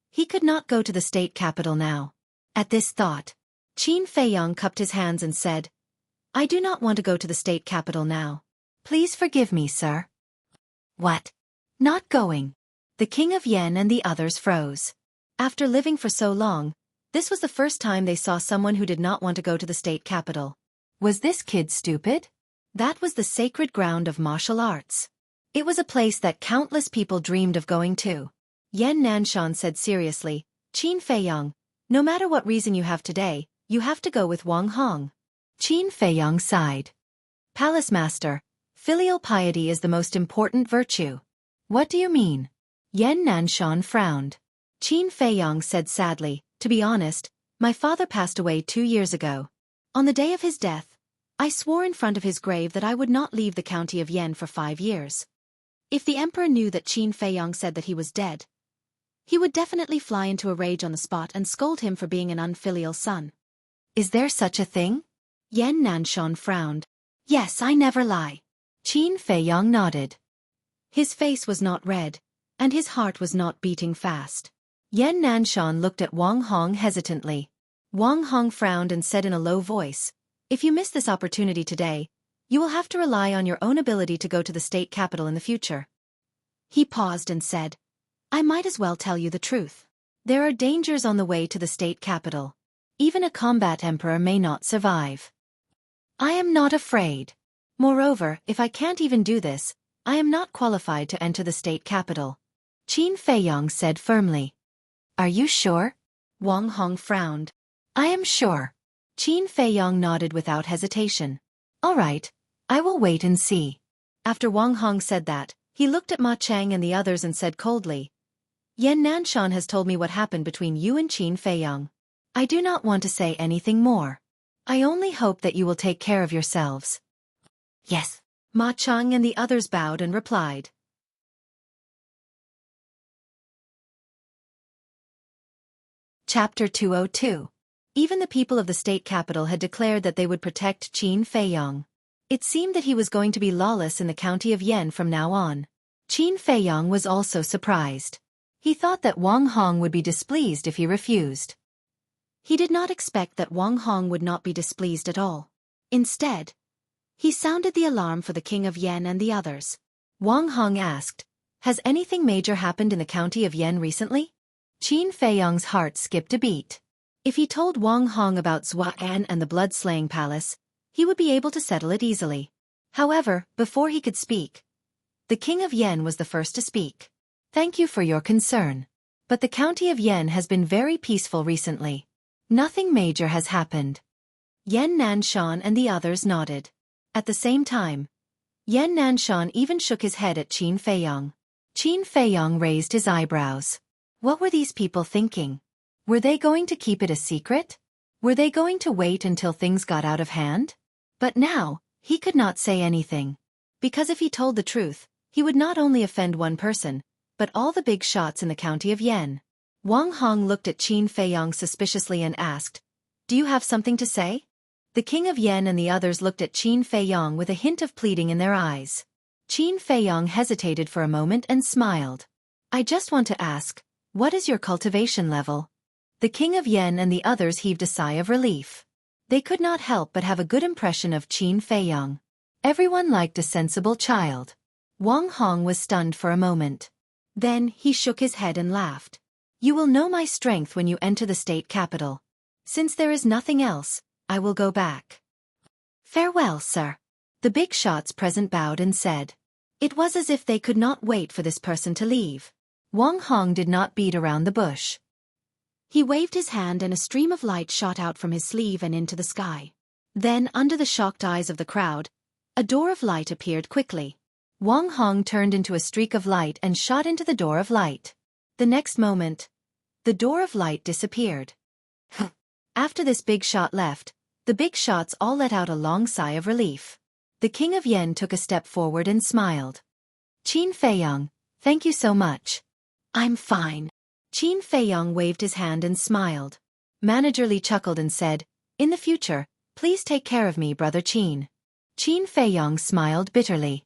he could not go to the state capital now. At this thought, Qin Feiyong cupped his hands and said, "I do not want to go to the state capital now. Please forgive me, sir." "What? Not going?" The king of Yen and the others froze. After living for so long, this was the first time they saw someone who did not want to go to the state capital. Was this kid stupid? That was the sacred ground of martial arts. It was a place that countless people dreamed of going to. Yan Nanshan said seriously, "Qin Feiyong, no matter what reason you have today, you have to go with Wang Hong." Qin Feiyong sighed. "Palace master, filial piety is the most important virtue." "What do you mean?" Yan Nanshan frowned. Qin Feiyong said sadly, "To be honest, my father passed away 2 years ago. On the day of his death, I swore in front of his grave that I would not leave the county of Yen for 5 years. If the emperor knew that Qin Feiyong said that he was dead, he would definitely fly into a rage on the spot and scold him for being an unfilial son." "Is there such a thing?" Yan Nanshan frowned. "Yes, I never lie." Qin Feiyong nodded. His face was not red, and his heart was not beating fast. Yan Nanshan looked at Wang Hong hesitantly. Wang Hong frowned and said in a low voice, "If you miss this opportunity today, you will have to rely on your own ability to go to the state capital in the future." He paused and said, "I might as well tell you the truth. There are dangers on the way to the state capital. Even a combat emperor may not survive. I am not afraid. Moreover, if I can't even do this, I am not qualified to enter the state capital." Qin Feiyong said firmly. "Are you sure?" Wang Hong frowned. "I am sure." Qin Feiyong nodded without hesitation. "All right, I will wait and see." After Wang Hong said that, he looked at Ma Chang and the others and said coldly, "Yan Nanshan has told me what happened between you and Qin Feiyong. I do not want to say anything more. I only hope that you will take care of yourselves." "Yes." Ma Chang and the others bowed and replied. Chapter 202. Even the people of the state capital had declared that they would protect Qin Feiyong. It seemed that he was going to be lawless in the county of Yan from now on. Qin Feiyong was also surprised. He thought that Wang Hong would be displeased if he refused. He did not expect that Wang Hong would not be displeased at all. Instead, he sounded the alarm for the king of Yan and the others. Wang Hong asked, "Has anything major happened in the county of Yan recently?" Qin Feiyong's heart skipped a beat. If he told Wang Hong about Xueqi and the blood-slaying palace, he would be able to settle it easily. However, before he could speak, the king of Yan was the first to speak. "Thank you for your concern. But the county of Yan has been very peaceful recently. Nothing major has happened." Yan Nanshan and the others nodded. At the same time, Yan Nanshan even shook his head at Qin Feiyong. Qin Feiyong raised his eyebrows. What were these people thinking? Were they going to keep it a secret? Were they going to wait until things got out of hand? But now, he could not say anything. Because if he told the truth, he would not only offend one person, but all the big shots in the county of Yan. Wang Hong looked at Qin Feiyong suspiciously and asked, "Do you have something to say?" The king of Yan and the others looked at Qin Feiyong with a hint of pleading in their eyes. Qin Feiyong hesitated for a moment and smiled. "I just want to ask, what is your cultivation level?" The king of Yan and the others heaved a sigh of relief. They could not help but have a good impression of Qin Feiyong. Everyone liked a sensible child. Wang Hong was stunned for a moment. Then he shook his head and laughed. "You will know my strength when you enter the state capital. Since there is nothing else, I will go back." "Farewell, sir." The big shots present bowed and said. It was as if they could not wait for this person to leave. Wang Hong did not beat around the bush. He waved his hand and a stream of light shot out from his sleeve and into the sky. Then, under the shocked eyes of the crowd, a door of light appeared quickly. Wang Hong turned into a streak of light and shot into the door of light. The next moment, the door of light disappeared. After this big shot left, the big shots all let out a long sigh of relief. The king of Yan took a step forward and smiled. "Qin Feiyong, thank you so much." "I'm fine." Qin Feiyong waved his hand and smiled. Manager Li chuckled and said, "In the future, please take care of me, brother Qin." Qin Feiyong smiled bitterly.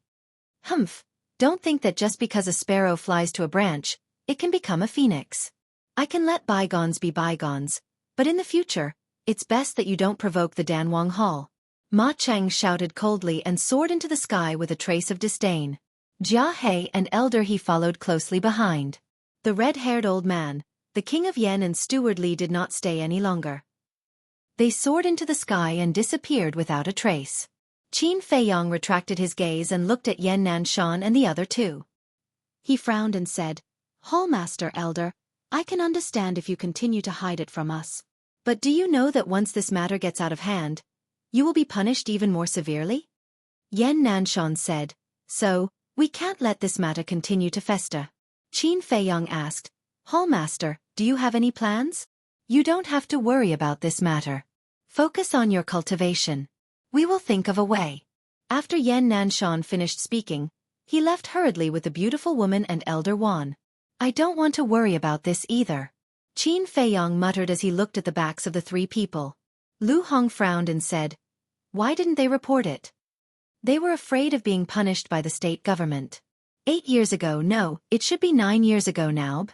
"Humph, don't think that just because a sparrow flies to a branch, it can become a phoenix. I can let bygones be bygones, but in the future, it's best that you don't provoke the Danwang Hall." Ma Cheng shouted coldly and soared into the sky with a trace of disdain. Jia He and Elder He followed closely behind. The red-haired old man, the king of Yan and Steward Li did not stay any longer. They soared into the sky and disappeared without a trace. Qin Feiyong retracted his gaze and looked at Yan Nanshan and the other two. He frowned and said, "Hallmaster Elder, I can understand if you continue to hide it from us. But do you know that once this matter gets out of hand, you will be punished even more severely?" Yan Nanshan said, "So, we can't let this matter continue to fester." Qin Feiyong asked, "Hallmaster, do you have any plans?" "You don't have to worry about this matter. Focus on your cultivation. We will think of a way." After Yan Nanshan finished speaking, he left hurriedly with the beautiful woman and Elder Wan. "I don't want to worry about this either," Qin Feiyong muttered as he looked at the backs of the three people. Lu Hong frowned and said, "Why didn't they report it?" "They were afraid of being punished by the state government. 8 years ago, no, it should be 9 years ago now.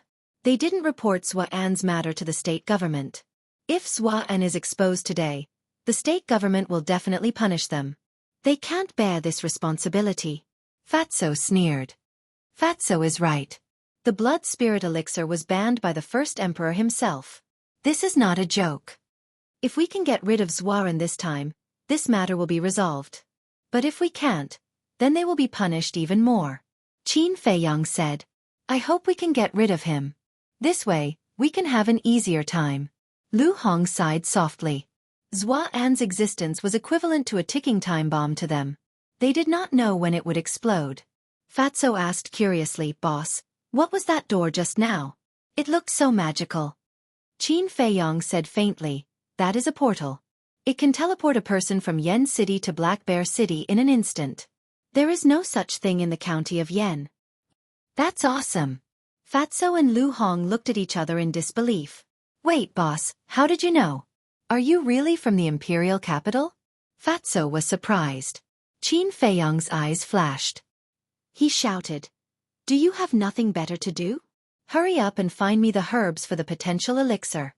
They didn't report Xueqi's matter to the state government. If Xueqi is exposed today, the state government will definitely punish them. They can't bear this responsibility." Fatso sneered. Fatso is right. The blood spirit elixir was banned by the first emperor himself. This is not a joke. If we can get rid of Xueqi this time, this matter will be resolved. But if we can't, then they will be punished even more. Qin Feiyong said, "I hope we can get rid of him. This way, we can have an easier time." Lu Hong sighed softly. Xueqi's existence was equivalent to a ticking time bomb to them. They did not know when it would explode. Fatso asked curiously, "Boss, what was that door just now? It looked so magical." Qin Feiyong said faintly, "That is a portal. It can teleport a person from Yen City to Black Bear City in an instant. There is no such thing in the county of Yen." "That's awesome." Fatso and Lu Hong looked at each other in disbelief. Wait, boss, how did you know? Are you really from the imperial capital? Fatso was surprised. Qin Feiyong's eyes flashed. He shouted, "Do you have nothing better to do? Hurry up and find me the herbs for the potential elixir."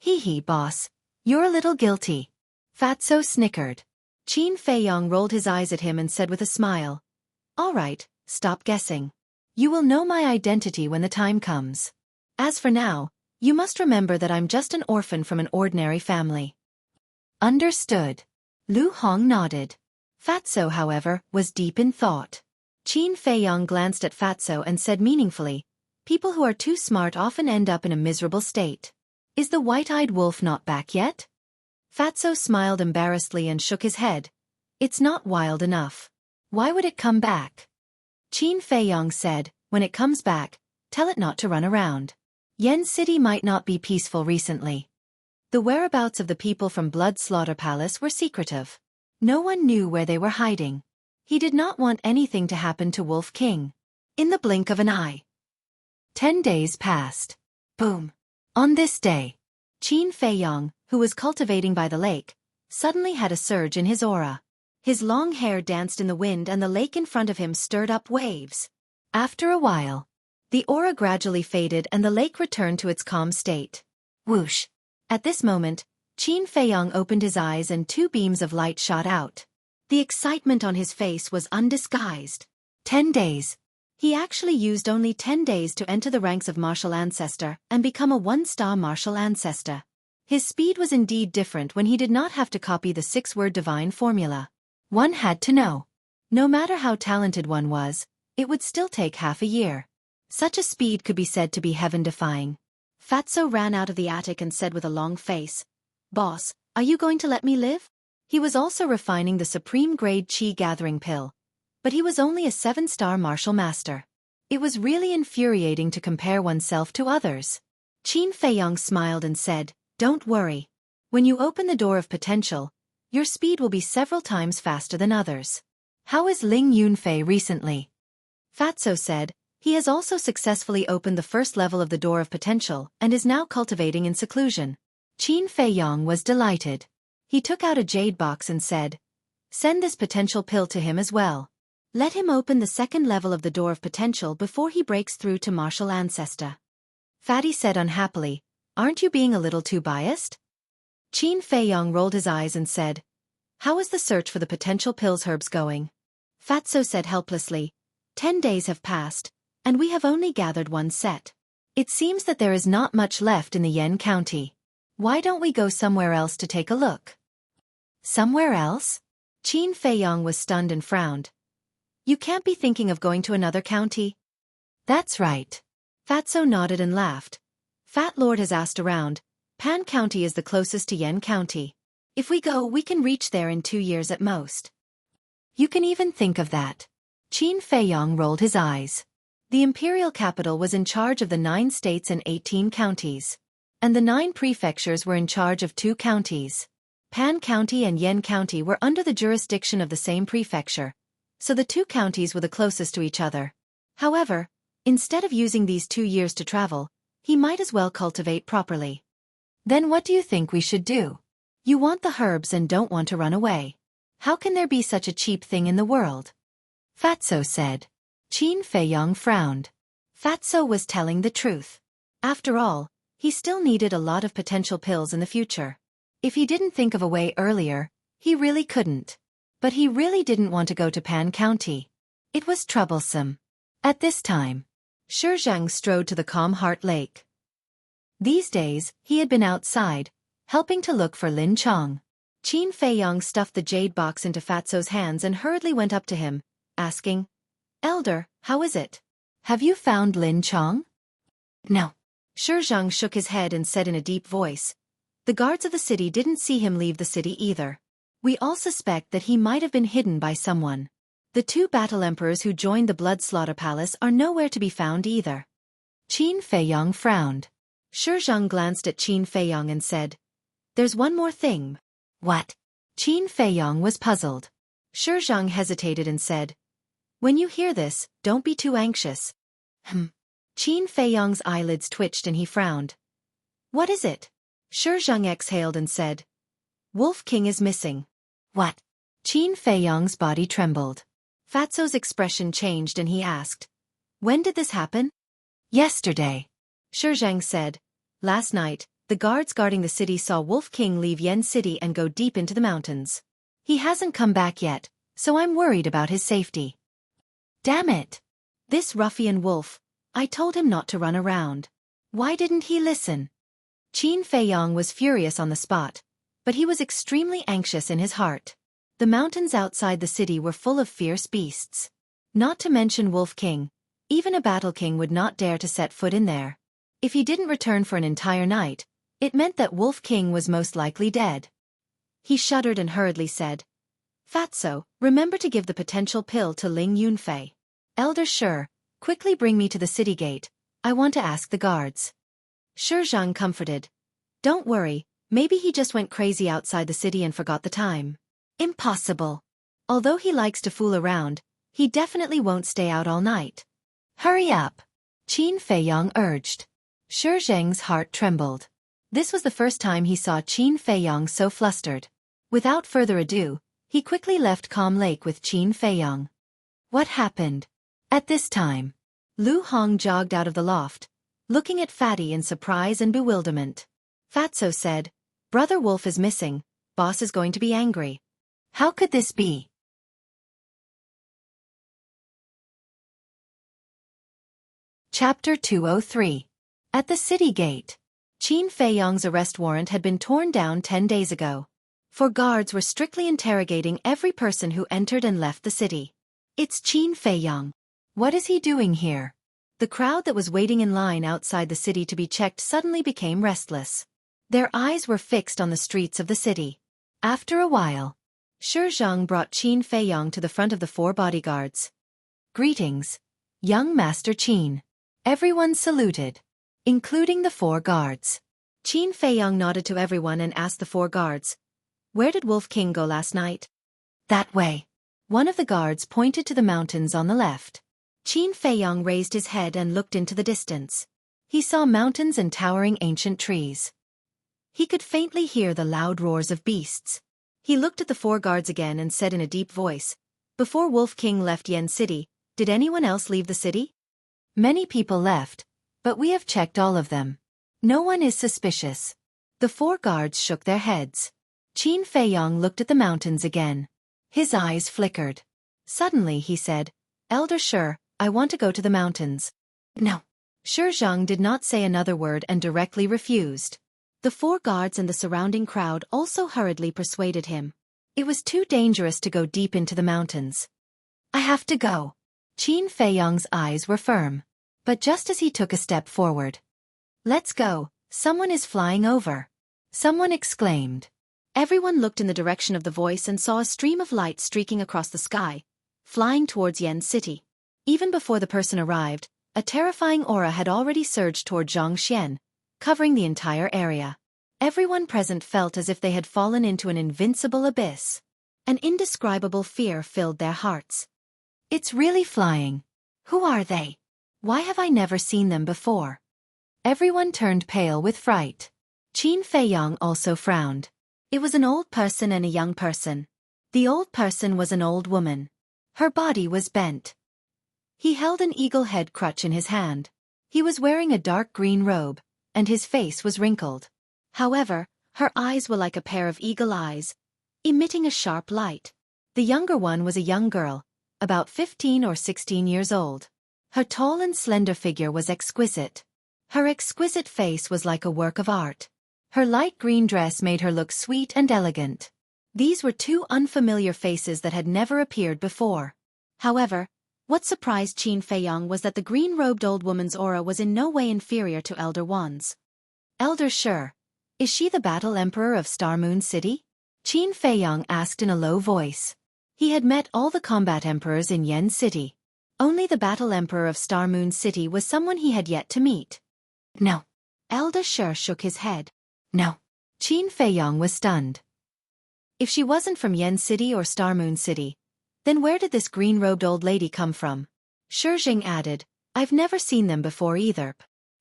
Hee, boss. You're a little guilty. Fatso snickered. Qin Feiyong rolled his eyes at him and said with a smile, "All right, stop guessing. You will know my identity when the time comes. As for now, you must remember that I'm just an orphan from an ordinary family." Understood. Lu Hong nodded. Fatso, however, was deep in thought. Qin Feiyong glanced at Fatso and said meaningfully, "People who are too smart often end up in a miserable state. Is the white-eyed wolf not back yet?" Fatso smiled embarrassedly and shook his head. "It's not wild enough. Why would it come back?" Qin Feiyong said, "When it comes back, tell it not to run around. Yen City might not be peaceful recently." The whereabouts of the people from Blood Slaughter Palace were secretive. No one knew where they were hiding. He did not want anything to happen to Wolf King. In the blink of an eye. 10 days passed. Boom. On this day, Qin Feiyong, who was cultivating by the lake, suddenly had a surge in his aura. His long hair danced in the wind and the lake in front of him stirred up waves. After a while, the aura gradually faded and the lake returned to its calm state. Whoosh! At this moment, Qin Feiyong opened his eyes and 2 beams of light shot out. The excitement on his face was undisguised. 10 days. He actually used only 10 days to enter the ranks of martial ancestor and become a 1-star martial ancestor. His speed was indeed different when he did not have to copy the 6-word divine formula. One had to know. No matter how talented one was, it would still take half a year. Such a speed could be said to be heaven-defying. Fatso ran out of the attic and said with a long face, "Boss, are you going to let me live?" He was also refining the supreme-grade Qi gathering pill. But he was only a 7-star martial master. It was really infuriating to compare oneself to others. Qin Feiyong smiled and said, "Don't worry. When you open the door of potential, your speed will be several times faster than others." "How is Ling Yunfei recently?" Fatso said, "He has also successfully opened the first level of the door of potential and is now cultivating in seclusion." Qin Feiyong was delighted. He took out a jade box and said, "Send this potential pill to him as well. Let him open the second level of the door of potential before he breaks through to martial ancestor." Fatty said unhappily, "Aren't you being a little too biased?" Qin Feiyong rolled his eyes and said, "How is the search for the potential pills herbs going?" Fatso said helplessly, 10 days have passed, and we have only gathered 1 set. It seems that there is not much left in the Yen County. Why don't we go somewhere else to take a look?" "Somewhere else?" Qin Feiyong was stunned and frowned. "You can't be thinking of going to another county?" "That's right." Fatso nodded and laughed. "Fat Lord has asked around. Pan County is the closest to Yen County. If we go, we can reach there in 2 years at most." "You can even think of that." Qin Feiyong rolled his eyes. The imperial capital was in charge of the 9 states and 18 counties. And the 9 prefectures were in charge of 2 counties. Pan County and Yen County were under the jurisdiction of the same prefecture, so the 2 counties were the closest to each other. However, instead of using these 2 years to travel, he might as well cultivate properly. "Then what do you think we should do? You want the herbs and don't want to run away. How can there be such a cheap thing in the world?" Fatso said. Qin Feiyong frowned. Fatso was telling the truth. After all, he still needed a lot of potential pills in the future. If he didn't think of a way earlier, he really couldn't. But he really didn't want to go to Pan County. It was troublesome. At this time, Xueqi strode to the calm Heart Lake. These days, he had been outside, helping to look for Lin Chong. Qin Feiyong stuffed the jade box into Fatso's hands and hurriedly went up to him, asking, "Elder, how is it? Have you found Lin Chong?" "No." Xueqi shook his head and said in a deep voice, "The guards of the city didn't see him leave the city either. We all suspect that he might have been hidden by someone. The 2 battle emperors who joined the Blood Slaughter Palace are nowhere to be found either." Qin Feiyong frowned. Xueqi glanced at Qin Feiyong and said, "There's one more thing." "What?" Qin Feiyong was puzzled. Xueqi hesitated and said, "When you hear this, don't be too anxious." Qin Feiyong's eyelids twitched and he frowned. What is it? Xueqi exhaled and said, Wolf King is missing. What? Qin Feiyong's body trembled. Fatso's expression changed and he asked, When did this happen? Yesterday. Xueqi said, Last night, the guards guarding the city saw Wolf King leave Yen City and go deep into the mountains. He hasn't come back yet, so I'm worried about his safety. Damn it! This ruffian wolf, I told him not to run around. Why didn't he listen? Qin Feiyong was furious on the spot, but he was extremely anxious in his heart. The mountains outside the city were full of fierce beasts. Not to mention Wolf King, even a battle king would not dare to set foot in there. If he didn't return for an entire night, it meant that Wolf King was most likely dead. He shuddered and hurriedly said, Fatso, remember to give the potential pill to Ling Yunfei. Elder Shi, quickly bring me to the city gate, I want to ask the guards. Xueqi comforted. Don't worry, maybe he just went crazy outside the city and forgot the time. Impossible. Although he likes to fool around, he definitely won't stay out all night. Hurry up! Qin Feiyong urged. Xueqi's heart trembled. This was the first time he saw Qin Feiyong so flustered. Without further ado, he quickly left Calm Lake with Qin Feiyong. What happened? At this time, Lu Hong jogged out of the loft, looking at Fatty in surprise and bewilderment. Fatso said, Brother Wolf is missing, boss is going to be angry. How could this be? Chapter 203. At the city gate. Qin Feiyong's arrest warrant had been torn down 10 days ago. For guards were strictly interrogating every person who entered and left the city. It's Qin Feiyong. What is he doing here? The crowd that was waiting in line outside the city to be checked suddenly became restless. Their eyes were fixed on the streets of the city. After a while, Xueqi brought Qin Feiyong to the front of the 4 bodyguards. Greetings, young Master Qin. Everyone saluted, including the 4 guards. Qin Feiyong nodded to everyone and asked the 4 guards, Where did Wolf King go last night? That way. One of the guards pointed to the mountains on the left. Qin Feiyong raised his head and looked into the distance. He saw mountains and towering ancient trees. He could faintly hear the loud roars of beasts. He looked at the 4 guards again and said in a deep voice, Before Wolf King left Yen City, did anyone else leave the city? Many people left, but we have checked all of them. No one is suspicious. The 4 guards shook their heads. Qin Feiyong looked at the mountains again. His eyes flickered. Suddenly he said, Elder Shi, I want to go to the mountains. No. Xueqi did not say another word and directly refused. The 4 guards and the surrounding crowd also hurriedly persuaded him. It was too dangerous to go deep into the mountains. I have to go. Qin Feiyong's eyes were firm. But just as he took a step forward. Let's go, someone is flying over. Someone exclaimed. Everyone looked in the direction of the voice and saw a stream of light streaking across the sky, flying towards Yen City. Even before the person arrived, a terrifying aura had already surged toward Zhongxian, covering the entire area. Everyone present felt as if they had fallen into an invincible abyss. An indescribable fear filled their hearts. It's really flying. Who are they? Why have I never seen them before? Everyone turned pale with fright. Qin Feiyong also frowned. It was an old person and a young person. The old person was an old woman. Her body was bent. He held an eagle head crutch in his hand. He was wearing a dark green robe, and his face was wrinkled. However, her eyes were like a pair of eagle eyes, emitting a sharp light. The younger one was a young girl, about 15 or 16 years old. Her tall and slender figure was exquisite. Her exquisite face was like a work of art. Her light green dress made her look sweet and elegant. These were 2 unfamiliar faces that had never appeared before. However, what surprised Qin Feiyong was that the green-robed old woman's aura was in no way inferior to Elder Wan's. Elder Shi, is she the Battle Emperor of Star Moon City? Qin Feiyong asked in a low voice. He had met all the combat emperors in Yen City. Only the Battle Emperor of Star Moon City was someone he had yet to meet. No. Elder Shi shook his head. No. Qin Feiyong was stunned. If she wasn't from Yen City or Star Moon City, then where did this green-robed old lady come from? Xueqi added, I've never seen them before either.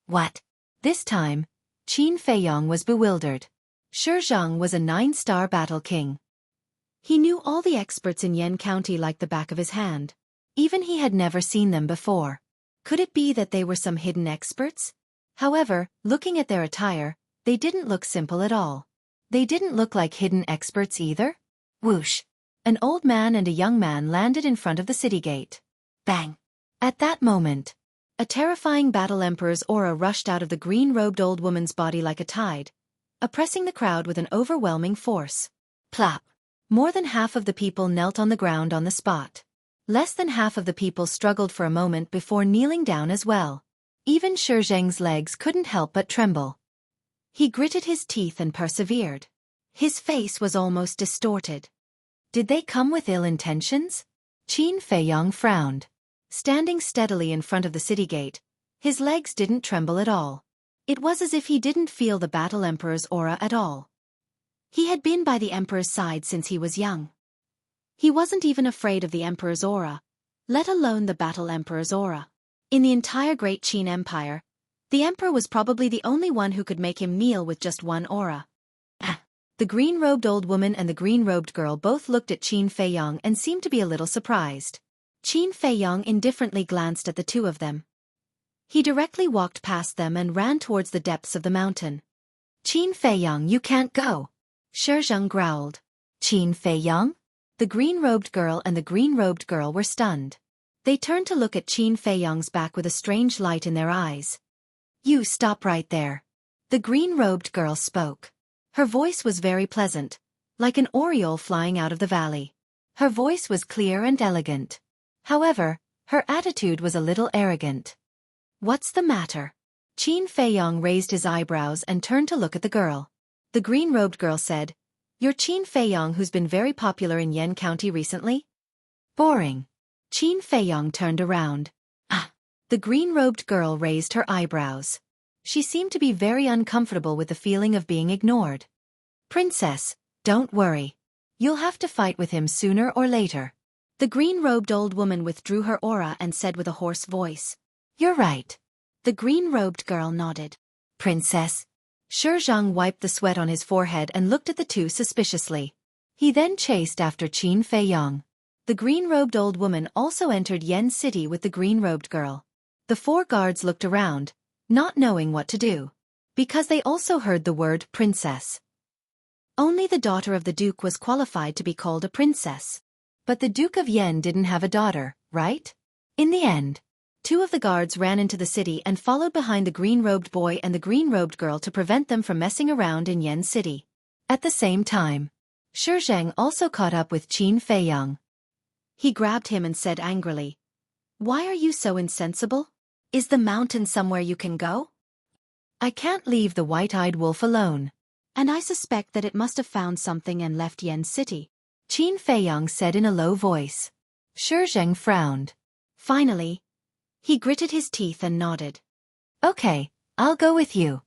What? This time, Qin Feiyong was bewildered. Shizheng was a 9-star battle king. He knew all the experts in Yan County like the back of his hand. Even he had never seen them before. Could it be that they were some hidden experts? However, looking at their attire, they didn't look simple at all. They didn't look like hidden experts either. Whoosh! An old man and a young man landed in front of the city gate. Bang! At that moment, a terrifying battle emperor's aura rushed out of the green-robed old woman's body like a tide, oppressing the crowd with an overwhelming force. Plop! More than half of the people knelt on the ground on the spot. Less than half of the people struggled for a moment before kneeling down as well. Even Shizheng's legs couldn't help but tremble. He gritted his teeth and persevered. His face was almost distorted. Did they come with ill intentions? Qin Feiyong frowned. Standing steadily in front of the city gate, his legs didn't tremble at all. It was as if he didn't feel the battle emperor's aura at all. He had been by the emperor's side since he was young. He wasn't even afraid of the emperor's aura, let alone the battle emperor's aura. In the entire Great Qin Empire, the emperor was probably the only one who could make him kneel with just one aura. The green-robed old woman and the green-robed girl both looked at Qin Feiyong and seemed to be a little surprised. Qin Feiyong indifferently glanced at the two of them. He directly walked past them and ran towards the depths of the mountain. Qin Feiyong, you can't go. Shizheng growled. Qin Feiyong? The green-robed girl and the green-robed girl were stunned. They turned to look at Qin Feiyong's back with a strange light in their eyes. You stop right there. The green-robed girl spoke. Her voice was very pleasant, like an oriole flying out of the valley. Her voice was clear and elegant. However, her attitude was a little arrogant. What's the matter? Qin Feiyong raised his eyebrows and turned to look at the girl. The green-robed girl said, You're Qin Feiyong who's been very popular in Yan County recently? Boring. Qin Feiyong turned around. The green-robed girl raised her eyebrows. She seemed to be very uncomfortable with the feeling of being ignored. Princess, don't worry. You'll have to fight with him sooner or later. The green-robed old woman withdrew her aura and said with a hoarse voice. You're right. The green-robed girl nodded. Princess. Shizheng wiped the sweat on his forehead and looked at the two suspiciously. He then chased after Qin Feiyong. The green-robed old woman also entered Yen City with the green-robed girl. The 4 guards looked around, not knowing what to do, because they also heard the word princess. Only the daughter of the Duke was qualified to be called a princess. But the Duke of Yen didn't have a daughter, right? In the end, 2 of the guards ran into the city and followed behind the green-robed boy and the green-robed girl to prevent them from messing around in Yen City. At the same time, Shizheng also caught up with Qin Feiyong. He grabbed him and said angrily, Why are you so insensible? Is the mountain somewhere you can go? I can't leave the white-eyed wolf alone. And I suspect that it must have found something and left Yen City, Qin Feiyong said in a low voice. Shizheng frowned. Finally, he gritted his teeth and nodded. Okay, I'll go with you.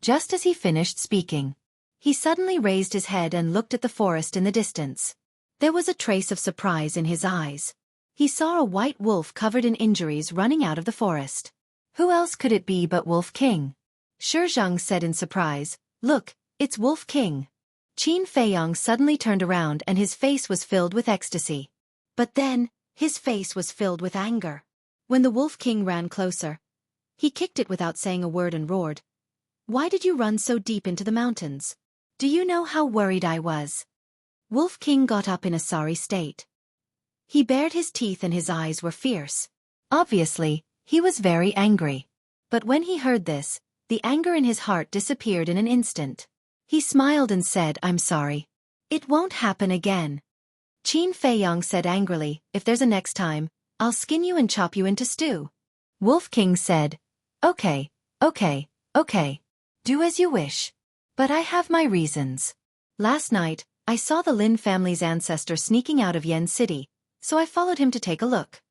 Just as he finished speaking, he suddenly raised his head and looked at the forest in the distance. There was a trace of surprise in his eyes. He saw a white wolf covered in injuries running out of the forest. Who else could it be but Wolf King? Shizheng said in surprise, Look, it's Wolf King. Qin Feiyong suddenly turned around and his face was filled with ecstasy. But then, his face was filled with anger. When the Wolf King ran closer, he kicked it without saying a word and roared, Why did you run so deep into the mountains? Do you know how worried I was? Wolf King got up in a sorry state. He bared his teeth and his eyes were fierce. Obviously, he was very angry. But when he heard this, the anger in his heart disappeared in an instant. He smiled and said, I'm sorry. It won't happen again. Qin Feiyong said angrily, If there's a next time, I'll skin you and chop you into stew. Wolf King said, Okay. Do as you wish. But I have my reasons. Last night, I saw the Lin family's ancestor sneaking out of Yen City, so I followed him to take a look.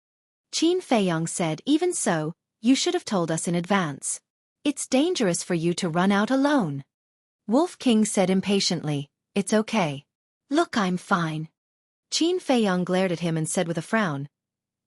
Qin Feiyong said, Even so, you should have told us in advance. It's dangerous for you to run out alone. Wolf King said impatiently, It's okay. Look, I'm fine. Qin Feiyong glared at him and said with a frown,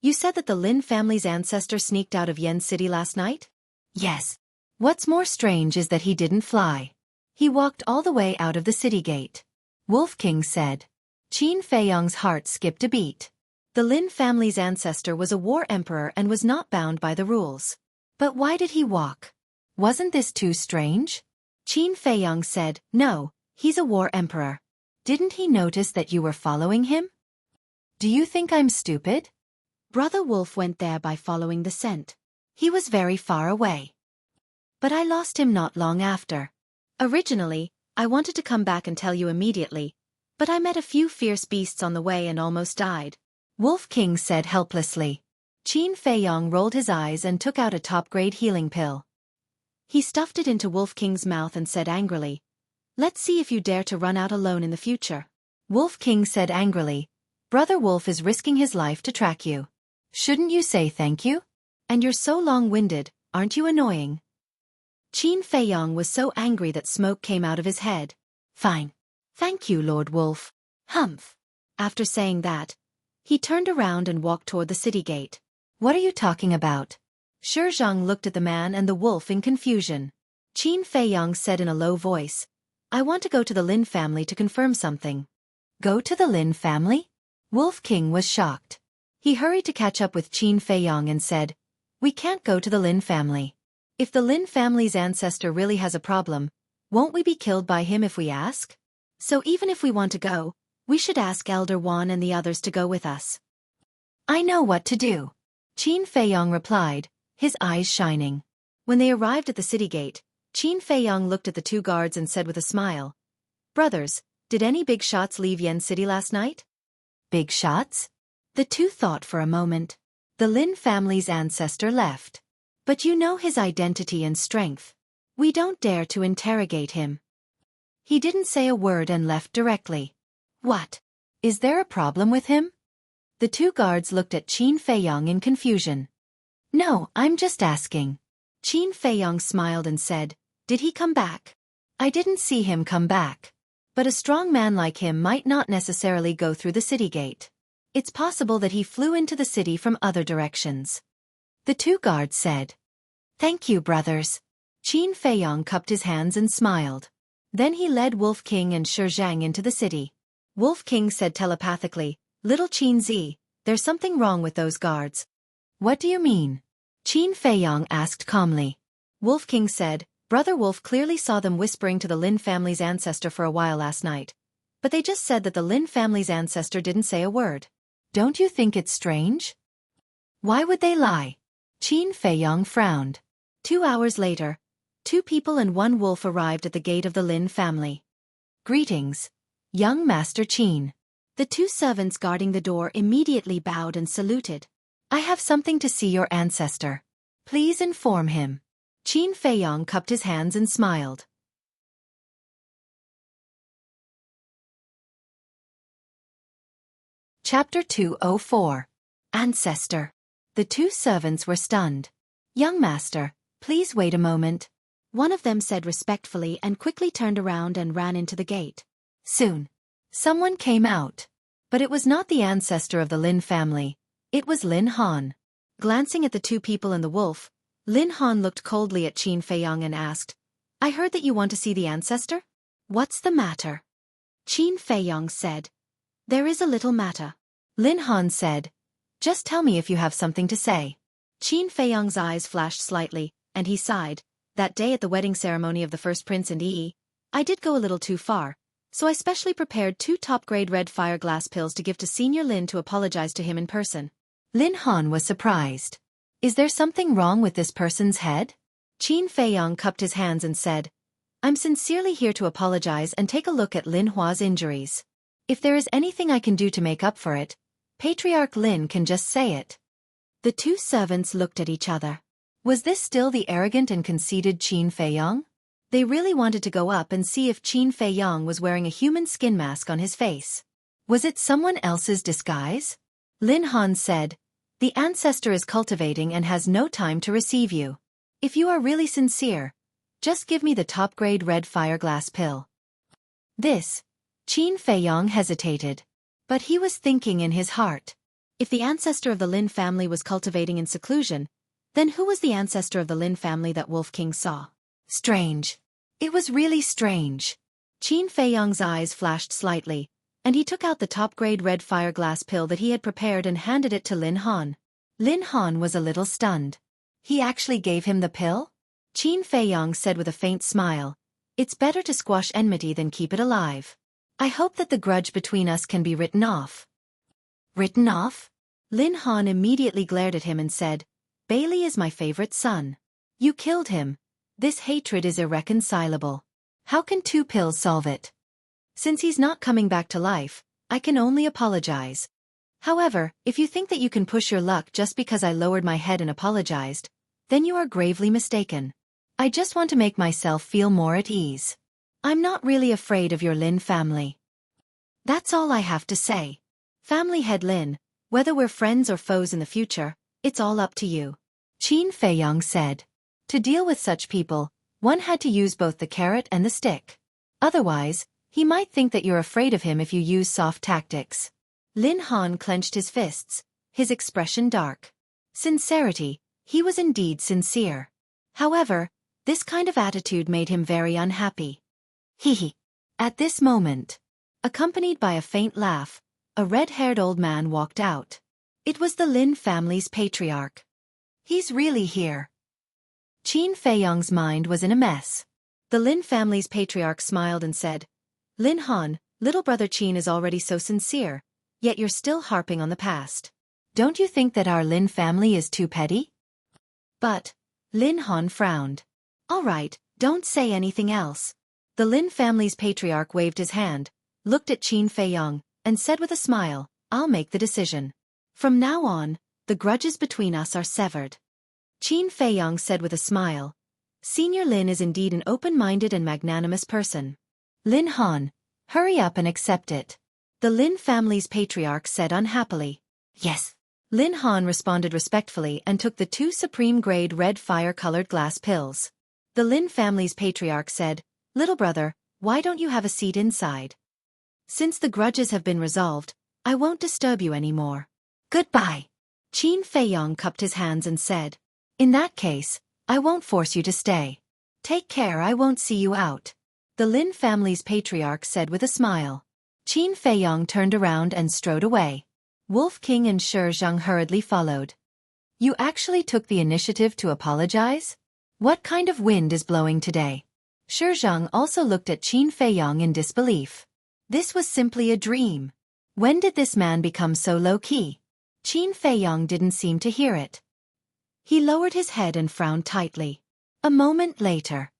You said that the Lin family's ancestor sneaked out of Yen City last night? Yes. What's more strange is that he didn't fly. He walked all the way out of the city gate. Wolf King said. Qin Feiyong's heart skipped a beat. The Lin family's ancestor was a war emperor and was not bound by the rules. But why did he walk? Wasn't this too strange? Qin Feiyong said, no, he's a war emperor. Didn't he notice that you were following him? Do you think I'm stupid? Brother Wolf went there by following the scent. He was very far away. But I lost him not long after. Originally, I wanted to come back and tell you immediately, but I met a few fierce beasts on the way and almost died. Wolf King said helplessly. Qin Feiyong rolled his eyes and took out a top-grade healing pill. He stuffed it into Wolf King's mouth and said angrily, let's see if you dare to run out alone in the future. Wolf King said angrily, Brother Wolf is risking his life to track you. Shouldn't you say thank you? And you're so long-winded, aren't you annoying? Qin Feiyong was so angry that smoke came out of his head. Fine. Thank you, Lord Wolf. Humph. After saying that, he turned around and walked toward the city gate. What are you talking about? Zhang looked at the man and the wolf in confusion. Qin Feiyong said in a low voice, I want to go to the Lin family to confirm something. Go to the Lin family? Wolf King was shocked. He hurried to catch up with Qin Feiyong and said, we can't go to the Lin family. If the Lin family's ancestor really has a problem, won't we be killed by him if we ask? So even if we want to go, we should ask Elder Wan and the others to go with us. I know what to do. Qin Feiyong replied, his eyes shining. When they arrived at the city gate, Qin Feiyong looked at the two guards and said with a smile, brothers, did any big shots leave Yen City last night? Big shots? The two thought for a moment. The Lin family's ancestor left. But you know his identity and strength. We don't dare to interrogate him. He didn't say a word and left directly. What? Is there a problem with him? The two guards looked at Qin Feiyong in confusion. No, I'm just asking. Qin Feiyong smiled and said, did he come back? I didn't see him come back. But a strong man like him might not necessarily go through the city gate. It's possible that he flew into the city from other directions. The two guards said. Thank you, brothers. Qin Feiyong cupped his hands and smiled. Then he led Wolf King and Zhang into the city. Wolf King said telepathically, Little Qin Zi, there's something wrong with those guards. What do you mean? Qin Feiyong asked calmly. Wolf King said, Brother Wolf clearly saw them whispering to the Lin family's ancestor for a while last night. But they just said that the Lin family's ancestor didn't say a word. Don't you think it's strange? Why would they lie? Qin Feiyong frowned. 2 hours later, 2 people and 1 wolf arrived at the gate of the Lin family. Greetings, young Master Qin. The 2 servants guarding the door immediately bowed and saluted. I have something to see your ancestor. Please inform him. Qin Feiyong cupped his hands and smiled. Chapter 204. Ancestor. The 2 servants were stunned. Young master, please wait a moment. One of them said respectfully and quickly turned around and ran into the gate. Soon, someone came out. But it was not the ancestor of the Lin family. It was Lin Han. Glancing at the 2 people and the wolf, Lin Han looked coldly at Qin Feiyong and asked, I heard that you want to see the ancestor? What's the matter? Qin Feiyong said, There is a little matter. Lin Han said, Just tell me if you have something to say. Qin Feiyong's eyes flashed slightly, and he sighed. That day at the wedding ceremony of the first prince and Yi, I did go a little too far, so I specially prepared 2 top-grade red fire glass pills to give to Senior Lin to apologize to him in person. Lin Han was surprised. Is there something wrong with this person's head? Qin Feiyong cupped his hands and said, I'm sincerely here to apologize and take a look at Lin Hua's injuries. If there is anything I can do to make up for it, Patriarch Lin can just say it. The 2 servants looked at each other. Was this still the arrogant and conceited Qin Feiyong? They really wanted to go up and see if Qin Feiyong was wearing a human skin mask on his face. Was it someone else's disguise? Lin Han said, The ancestor is cultivating and has no time to receive you. If you are really sincere, just give me the top-grade red fire glass pill. This. Qin Feiyong hesitated. But he was thinking in his heart. If the ancestor of the Lin family was cultivating in seclusion, Then who was the ancestor of the Lin family that Wolf King saw? Strange. It was really strange. Qin Feiyang's eyes flashed slightly, and he took out the top-grade red fire glass pill that he had prepared and handed it to Lin Han. Lin Han was a little stunned. He actually gave him the pill? Qin Feiyang said with a faint smile, "It's better to squash enmity than keep it alive. I hope that the grudge between us can be written off." Written off? Lin Han immediately glared at him and said, "Bailey is my favorite son. You killed him. This hatred is irreconcilable. How can 2 pills solve it? Since he's not coming back to life, I can only apologize. However, if you think that you can push your luck just because I lowered my head and apologized, then you are gravely mistaken. I just want to make myself feel more at ease. I'm not really afraid of your Lin family. That's all I have to say. Family head Lin, whether we're friends or foes in the future, it's all up to you." Qin Feiyang said. To deal with such people, one had to use both the carrot and the stick. Otherwise, he might think that you're afraid of him if you use soft tactics. Lin Han clenched his fists, his expression dark. Sincerity, he was indeed sincere. However, this kind of attitude made him very unhappy. Hee. At this moment, accompanied by a faint laugh, a red-haired old man walked out. It was the Lin family's patriarch. He's really here. Qin Feiyang's mind was in a mess. The Lin family's patriarch smiled and said, "Lin Han, little brother Qin is already so sincere, yet you're still harping on the past. Don't you think that our Lin family is too petty?" But, Lin Han frowned. "All right, don't say anything else." The Lin family's patriarch waved his hand, looked at Qin Feiyang, and said with a smile, "I'll make the decision. From now on, the grudges between us are severed." Qin Feiyang said with a smile, "Senior Lin is indeed an open-minded and magnanimous person." Lin Han, hurry up and accept it. The Lin family's patriarch said unhappily. Yes. Lin Han responded respectfully and took the 2 supreme-grade red fire-colored glass pills. The Lin family's patriarch said, "Little brother, why don't you have a seat inside? Since the grudges have been resolved, I won't disturb you anymore." "Goodbye." Qin Feiyang cupped his hands and said, "In that case, I won't force you to stay. Take care I won't see you out." The Lin family's patriarch said with a smile. Qin Feiyang turned around and strode away. Wolf King and Xueqi hurriedly followed. "You actually took the initiative to apologize? What kind of wind is blowing today?" Xueqi also looked at Qin Feiyang in disbelief. This was simply a dream. When did this man become so low-key? Qin Feiyang didn't seem to hear it. He lowered his head and frowned tightly. A moment later,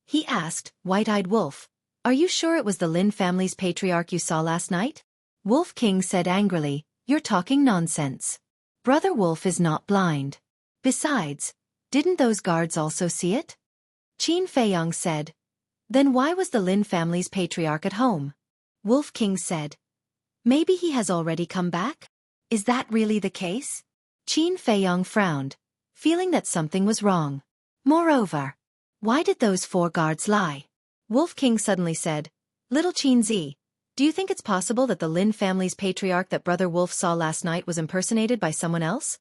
he asked, "White-eyed Wolf, are you sure it was the Lin family's patriarch you saw last night?" Wolf King said angrily, "You're talking nonsense. Brother Wolf is not blind. Besides, didn't those guards also see it?" Qin Feiyang said, "Then why was the Lin family's patriarch at home?" Wolf King said, "Maybe he has already come back? Is that really the case?" Qin Feiyang frowned, feeling that something was wrong. Moreover, why did those 4 guards lie? Wolf King suddenly said, "Little Qin Zi, do you think it's possible that the Lin family's patriarch that Brother Wolf saw last night was impersonated by someone else?"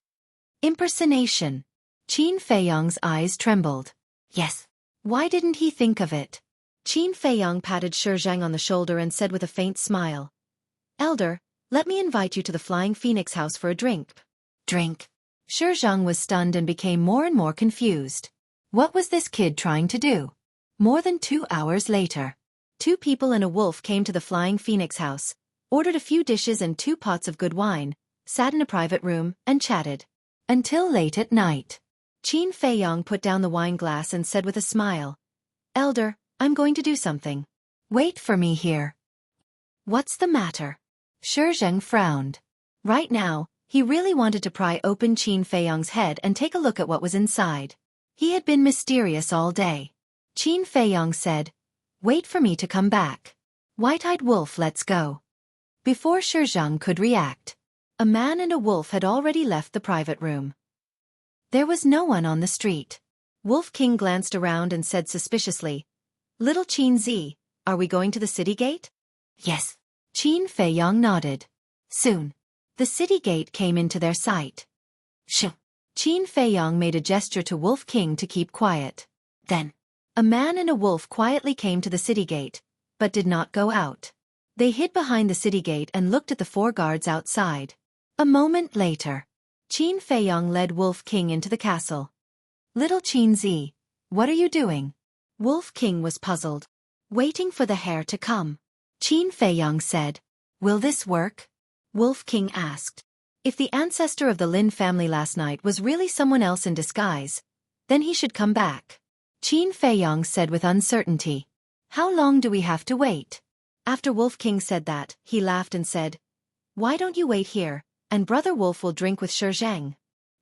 Impersonation. Qin Feiyang's eyes trembled. Yes. Why didn't he think of it? Qin Feiyang patted Xueqi on the shoulder and said with a faint smile, "Elder, let me invite you to the Flying Phoenix house for a drink." Drink? Xueqi was stunned and became more and more confused. What was this kid trying to do? More than 2 hours later, 2 people and a wolf came to the Flying Phoenix house, ordered a few dishes and 2 pots of good wine, sat in a private room, and chatted. Until late at night. Qin Feiyang put down the wine glass and said with a smile, "Elder, I'm going to do something. Wait for me here." "What's the matter?" Xueqi frowned. Right now, he really wanted to pry open Qin Feiyang's head and take a look at what was inside. He had been mysterious all day. Qin Feiyang said, "Wait for me to come back. White-eyed Wolf, let's go." Before Xueqi could react, a man and a wolf had already left the private room. There was no one on the street. Wolf King glanced around and said suspiciously, "Little Qin Zi, are we going to the city gate?" Yes. Qin Feiyang nodded. Soon, the city gate came into their sight. Shoo. Qin Feiyang made a gesture to Wolf King to keep quiet. Then, a man and a wolf quietly came to the city gate, but did not go out. They hid behind the city gate and looked at the 4 guards outside. A moment later, Qin Feiyang led Wolf King into the castle. Little Qin Zi, what are you doing? Wolf King was puzzled. Waiting for the hare to come. Qin Feiyang said. Will this work? Wolf King asked. If the ancestor of the Lin family last night was really someone else in disguise, then he should come back. Qin Feiyang said with uncertainty. How long do we have to wait? After Wolf King said that, he laughed and said, Why don't you wait here, and Brother Wolf will drink with Zhang.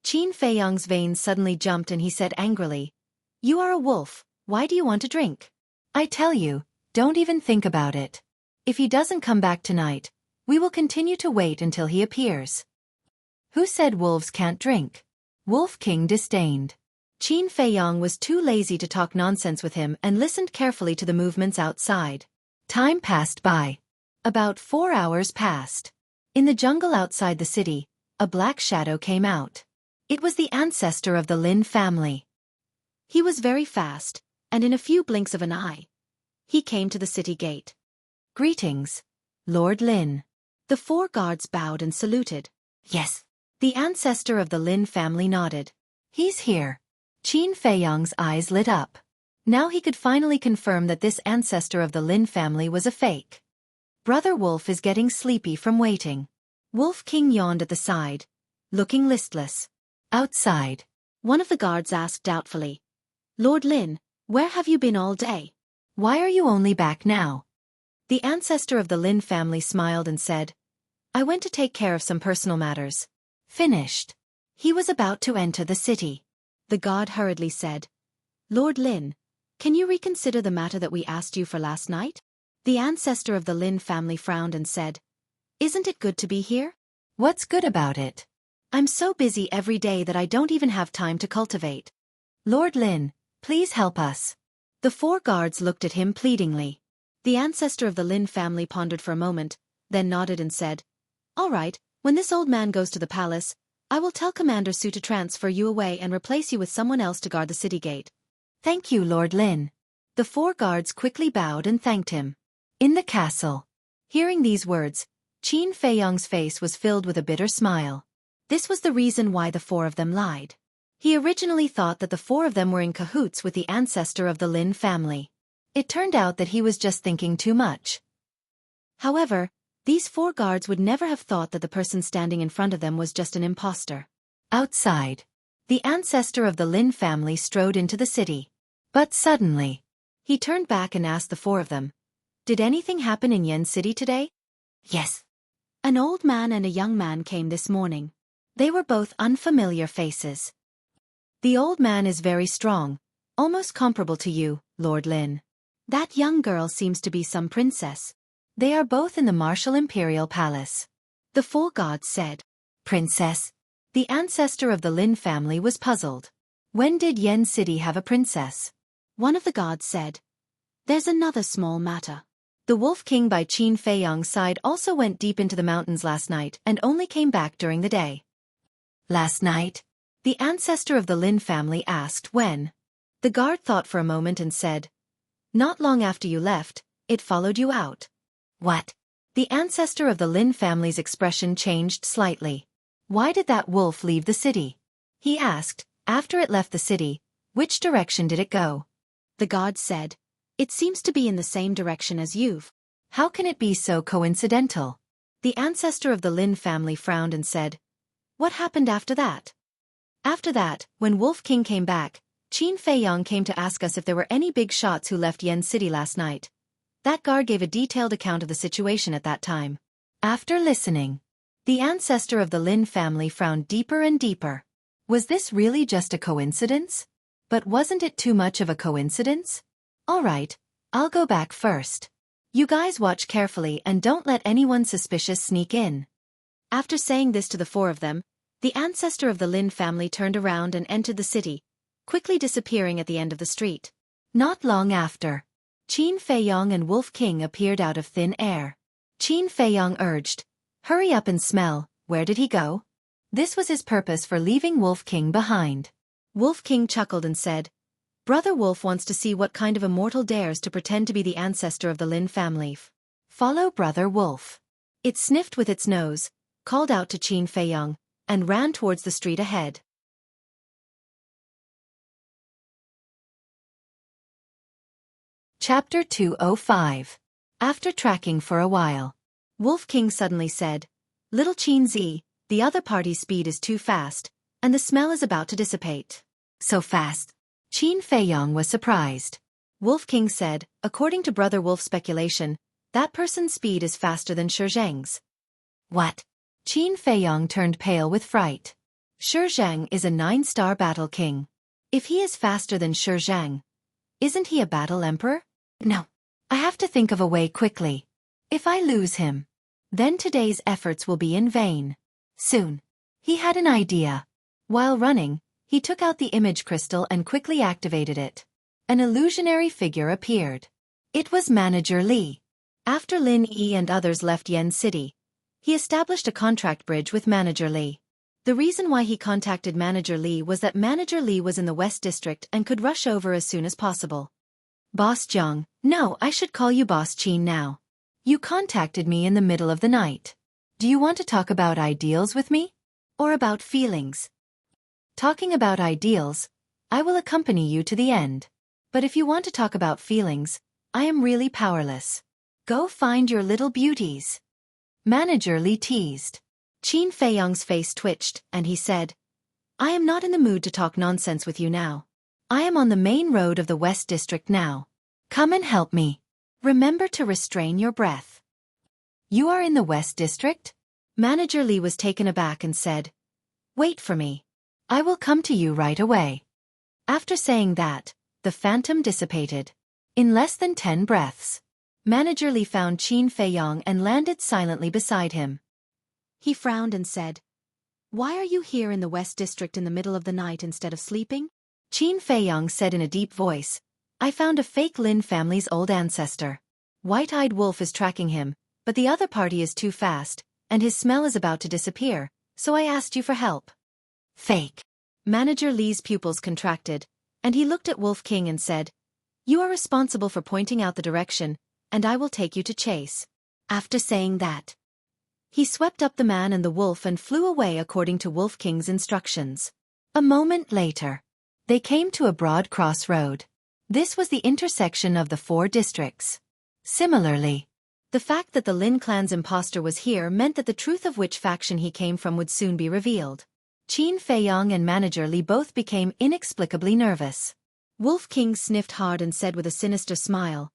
Qin Feiyang's veins suddenly jumped and he said angrily, You are a wolf, why do you want to drink? I tell you, don't even think about it. If he doesn't come back tonight, we will continue to wait until he appears. Who said wolves can't drink? Wolf King disdained. Qin Feiyang was too lazy to talk nonsense with him and listened carefully to the movements outside. Time passed by. About 4 hours passed. In the jungle outside the city, a black shadow came out. It was the ancestor of the Lin family. He was very fast, and in a few blinks of an eye, he came to the city gate. Greetings, Lord Lin. The 4 guards bowed and saluted. Yes. The ancestor of the Lin family nodded. He's here. Qin Feiyang's eyes lit up. Now he could finally confirm that this ancestor of the Lin family was a fake. Brother Wolf is getting sleepy from waiting. Wolf King yawned at the side, looking listless. Outside, one of the guards asked doubtfully, Lord Lin, where have you been all day? Why are you only back now? The ancestor of the Lin family smiled and said, I went to take care of some personal matters. Finished. He was about to enter the city. The guard hurriedly said, Lord Lin, can you reconsider the matter that we asked you for last night? The ancestor of the Lin family frowned and said, Isn't it good to be here? What's good about it? I'm so busy every day that I don't even have time to cultivate. Lord Lin, please help us. The 4 guards looked at him pleadingly. The ancestor of the Lin family pondered for a moment, then nodded and said, All right, when this old man goes to the palace, I will tell Commander Su to transfer you away and replace you with someone else to guard the city gate. Thank you, Lord Lin. The 4 guards quickly bowed and thanked him. In the castle. Hearing these words, Qin Feiyang's face was filled with a bitter smile. This was the reason why the 4 of them lied. He originally thought that the 4 of them were in cahoots with the ancestor of the Lin family. It turned out that he was just thinking too much. However, these 4 guards would never have thought that the person standing in front of them was just an imposter. Outside, the ancestor of the Lin family strode into the city. But suddenly, he turned back and asked the 4 of them, Did anything happen in Yen City today? Yes. An old man and a young man came this morning. They were both unfamiliar faces. The old man is very strong, almost comparable to you, Lord Lin. That young girl seems to be some princess. They are both in the martial imperial palace. The 4 guards said. Princess? The ancestor of the Lin family was puzzled. When did Yen City have a princess? One of the guards said. There's another small matter. The Wolf King by Qin Feiyang's side also went deep into the mountains last night and only came back during the day. Last night? The ancestor of the Lin family asked when. The guard thought for a moment and said. Not long after you left, it followed you out. What? The ancestor of the Lin family's expression changed slightly. Why did that wolf leave the city? He asked, after it left the city, which direction did it go? The guard said, It seems to be in the same direction as you've. How can it be so coincidental? The ancestor of the Lin family frowned and said, What happened after that? After that, when Wolf King came back, Qin Feiyang came to ask us if there were any big shots who left Yen City last night. That guard gave a detailed account of the situation at that time. After listening, the ancestor of the Lin family frowned deeper and deeper. Was this really just a coincidence? But wasn't it too much of a coincidence? All right, I'll go back first. You guys watch carefully and don't let anyone suspicious sneak in. After saying this to the 4 of them, the ancestor of the Lin family turned around and entered the city, quickly disappearing at the end of the street. Not long after, Qin Feiyang and Wolf King appeared out of thin air. Qin Feiyang urged, Hurry up and smell, where did he go? This was his purpose for leaving Wolf King behind. Wolf King chuckled and said, Brother Wolf wants to see what kind of a mortal dares to pretend to be the ancestor of the Lin family. Follow Brother Wolf. It sniffed with its nose, called out to Qin Feiyong, and ran towards the street ahead. Chapter 205. After tracking for a while, Wolf King suddenly said, Little Qin Zi, the other party's speed is too fast, and the smell is about to dissipate. So fast? Qin Feiyong was surprised. Wolf King said, according to Brother Wolf's speculation, that person's speed is faster than Zhang's. What? Qin Feiyong turned pale with fright. Zhang is a 9-star battle king. If he is faster than Zhang, isn't he a battle emperor? No. I have to think of a way quickly. If I lose him, then today's efforts will be in vain. Soon, he had an idea. While running, he took out the image crystal and quickly activated it. An illusionary figure appeared. It was Manager Li. After Lin Yi and others left Yen City, he established a contract bridge with Manager Li. The reason why he contacted Manager Li was that Manager Li was in the West District and could rush over as soon as possible. Boss Jiang, no, I should call you Boss Qin now. You contacted me in the middle of the night. Do you want to talk about ideals with me? Or about feelings? Talking about ideals, I will accompany you to the end. But if you want to talk about feelings, I am really powerless. Go find your little beauties. Manager Li teased. Qin Feiyong's face twitched, and he said, I am not in the mood to talk nonsense with you now. I am on the main road of the West District now. Come and help me. Remember to restrain your breath. You are in the West District? Manager Li was taken aback and said, Wait for me. I will come to you right away. After saying that, the phantom dissipated. In less than 10 breaths, Manager Li found Qin Feiyong and landed silently beside him. He frowned and said, Why are you here in the West District in the middle of the night instead of sleeping? Qin Feiyong said in a deep voice, I found a fake Lin family's old ancestor. White-eyed Wolf is tracking him, but the other party is too fast, and his smell is about to disappear, so I asked you for help. Fake. Manager Li's pupils contracted, and he looked at Wolf King and said, You are responsible for pointing out the direction, and I will take you to chase. After saying that, he swept up the man and the wolf and flew away according to Wolf King's instructions. A moment later, they came to a broad crossroad. This was the intersection of the 4 districts. Similarly, the fact that the Lin clan's imposter was here meant that the truth of which faction he came from would soon be revealed. Qin Feiyong and Manager Li both became inexplicably nervous. Wolf King sniffed hard and said with a sinister smile,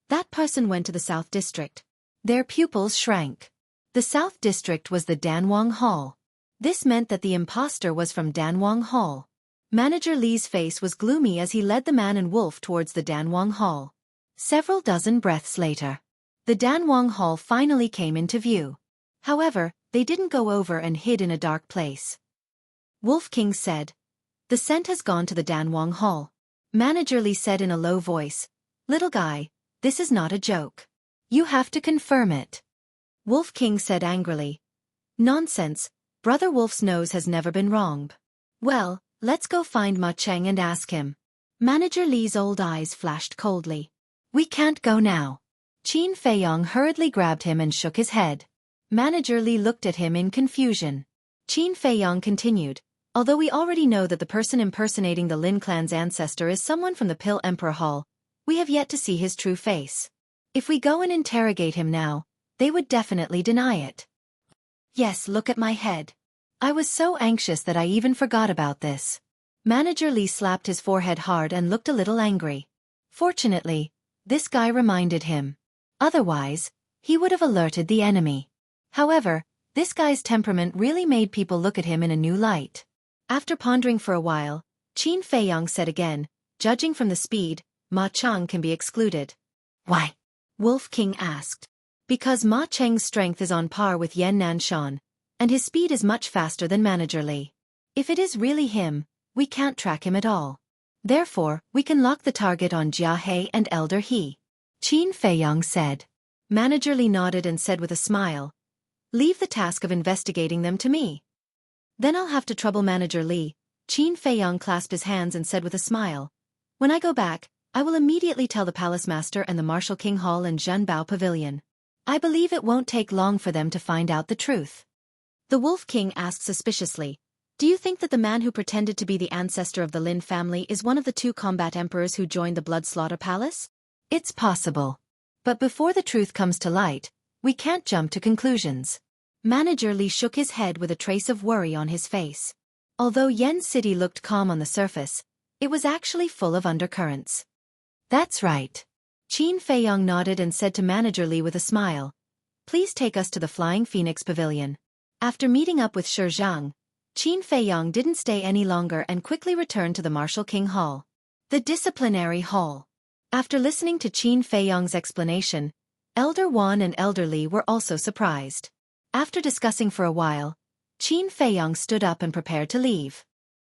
That person went to the South District. Their pupils shrank. The South District was the Danwang Hall. This meant that the imposter was from Danwang Hall. Manager Li's face was gloomy as he led the man and wolf towards the Danwang Hall. Several dozen breaths later, the Danwang Hall finally came into view. However, they didn't go over and hid in a dark place. Wolf King said, The scent has gone to the Danwang Hall. Manager Li said in a low voice, Little guy, this is not a joke. You have to confirm it. Wolf King said angrily, Nonsense, Brother Wolf's nose has never been wrong. Well, let's go find Ma Cheng and ask him. Manager Li's old eyes flashed coldly. We can't go now. Qin Feiyong hurriedly grabbed him and shook his head. Manager Li looked at him in confusion. Qin Feiyong continued, Although we already know that the person impersonating the Lin clan's ancestor is someone from the Pill Emperor Hall, we have yet to see his true face. If we go and interrogate him now, they would definitely deny it. Yes, look at my head. I was so anxious that I even forgot about this. Manager Li slapped his forehead hard and looked a little angry. Fortunately, this guy reminded him. Otherwise, he would have alerted the enemy. However, this guy's temperament really made people look at him in a new light. After pondering for a while, Qin Feiyong said again, Judging from the speed, Ma Cheng can be excluded. Why? Wolf King asked. Because Ma Cheng's strength is on par with Yan Nanshan, and his speed is much faster than Manager Li. If it is really him, we can't track him at all. Therefore, we can lock the target on Jia He and Elder He. Qin Feiyong said. Manager Li nodded and said with a smile, Leave the task of investigating them to me. Then I'll have to trouble Manager Li. Qin Feiyang clasped his hands and said with a smile. When I go back, I will immediately tell the Palace Master and the Martial King Hall and Zhenbao Pavilion. I believe it won't take long for them to find out the truth. The Wolf King asked suspiciously, do you think that the man who pretended to be the ancestor of the Lin family is one of the 2 combat emperors who joined the Blood Slaughter Palace? It's possible. But before the truth comes to light, we can't jump to conclusions. Manager Li shook his head with a trace of worry on his face. Although Yen City looked calm on the surface, it was actually full of undercurrents. That's right. Qin Feiyang nodded and said to Manager Li with a smile, please take us to the Flying Phoenix Pavilion. After meeting up with Shi Zhang, Qin Feiyang didn't stay any longer and quickly returned to the Martial King Hall. The Disciplinary Hall. After listening to Qin Feiyang's explanation, Elder Wan and Elder Li were also surprised. After discussing for a while, Qin Feiyang stood up and prepared to leave.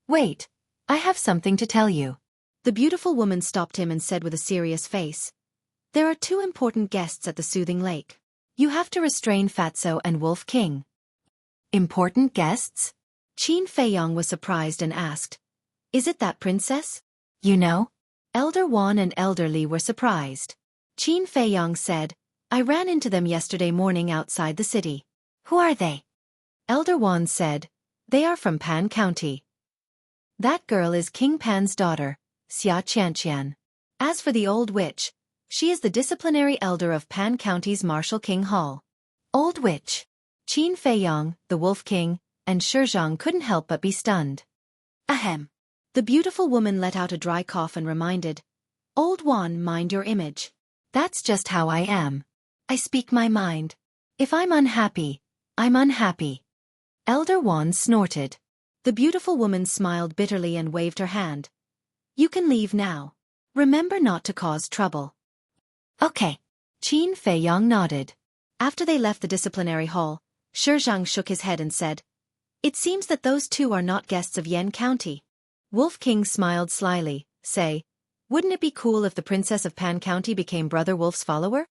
Wait, I have something to tell you. The beautiful woman stopped him and said with a serious face, there are 2 important guests at the Soothing Lake. You have to restrain Fatso and Wolf King. Important guests? Qin Feiyang was surprised and asked, is it that princess? You know? Elder Wan and Elder Li were surprised. Qin Feiyang said, I ran into them yesterday morning outside the city. Who are they? Elder Wan said, they are from Pan County. That girl is King Pan's daughter, Xia Qianqian. As for the old witch, she is the disciplinary elder of Pan County's Martial King Hall. Old witch? Qin Feiyang, the Wolf King, and Shi Zhang couldn't help but be stunned. Ahem. The beautiful woman let out a dry cough and reminded, Old Wan, mind your image. That's just how I am. I speak my mind. If I'm unhappy, I'm unhappy. Elder Wan snorted. The beautiful woman smiled bitterly and waved her hand. You can leave now. Remember not to cause trouble. Okay. Qin Feiyang nodded. After they left the disciplinary hall, Shi Zhang shook his head and said, it seems that those 2 are not guests of Yen County. Wolf King smiled slyly, say, wouldn't it be cool if the Princess of Pan County became Brother Wolf's follower?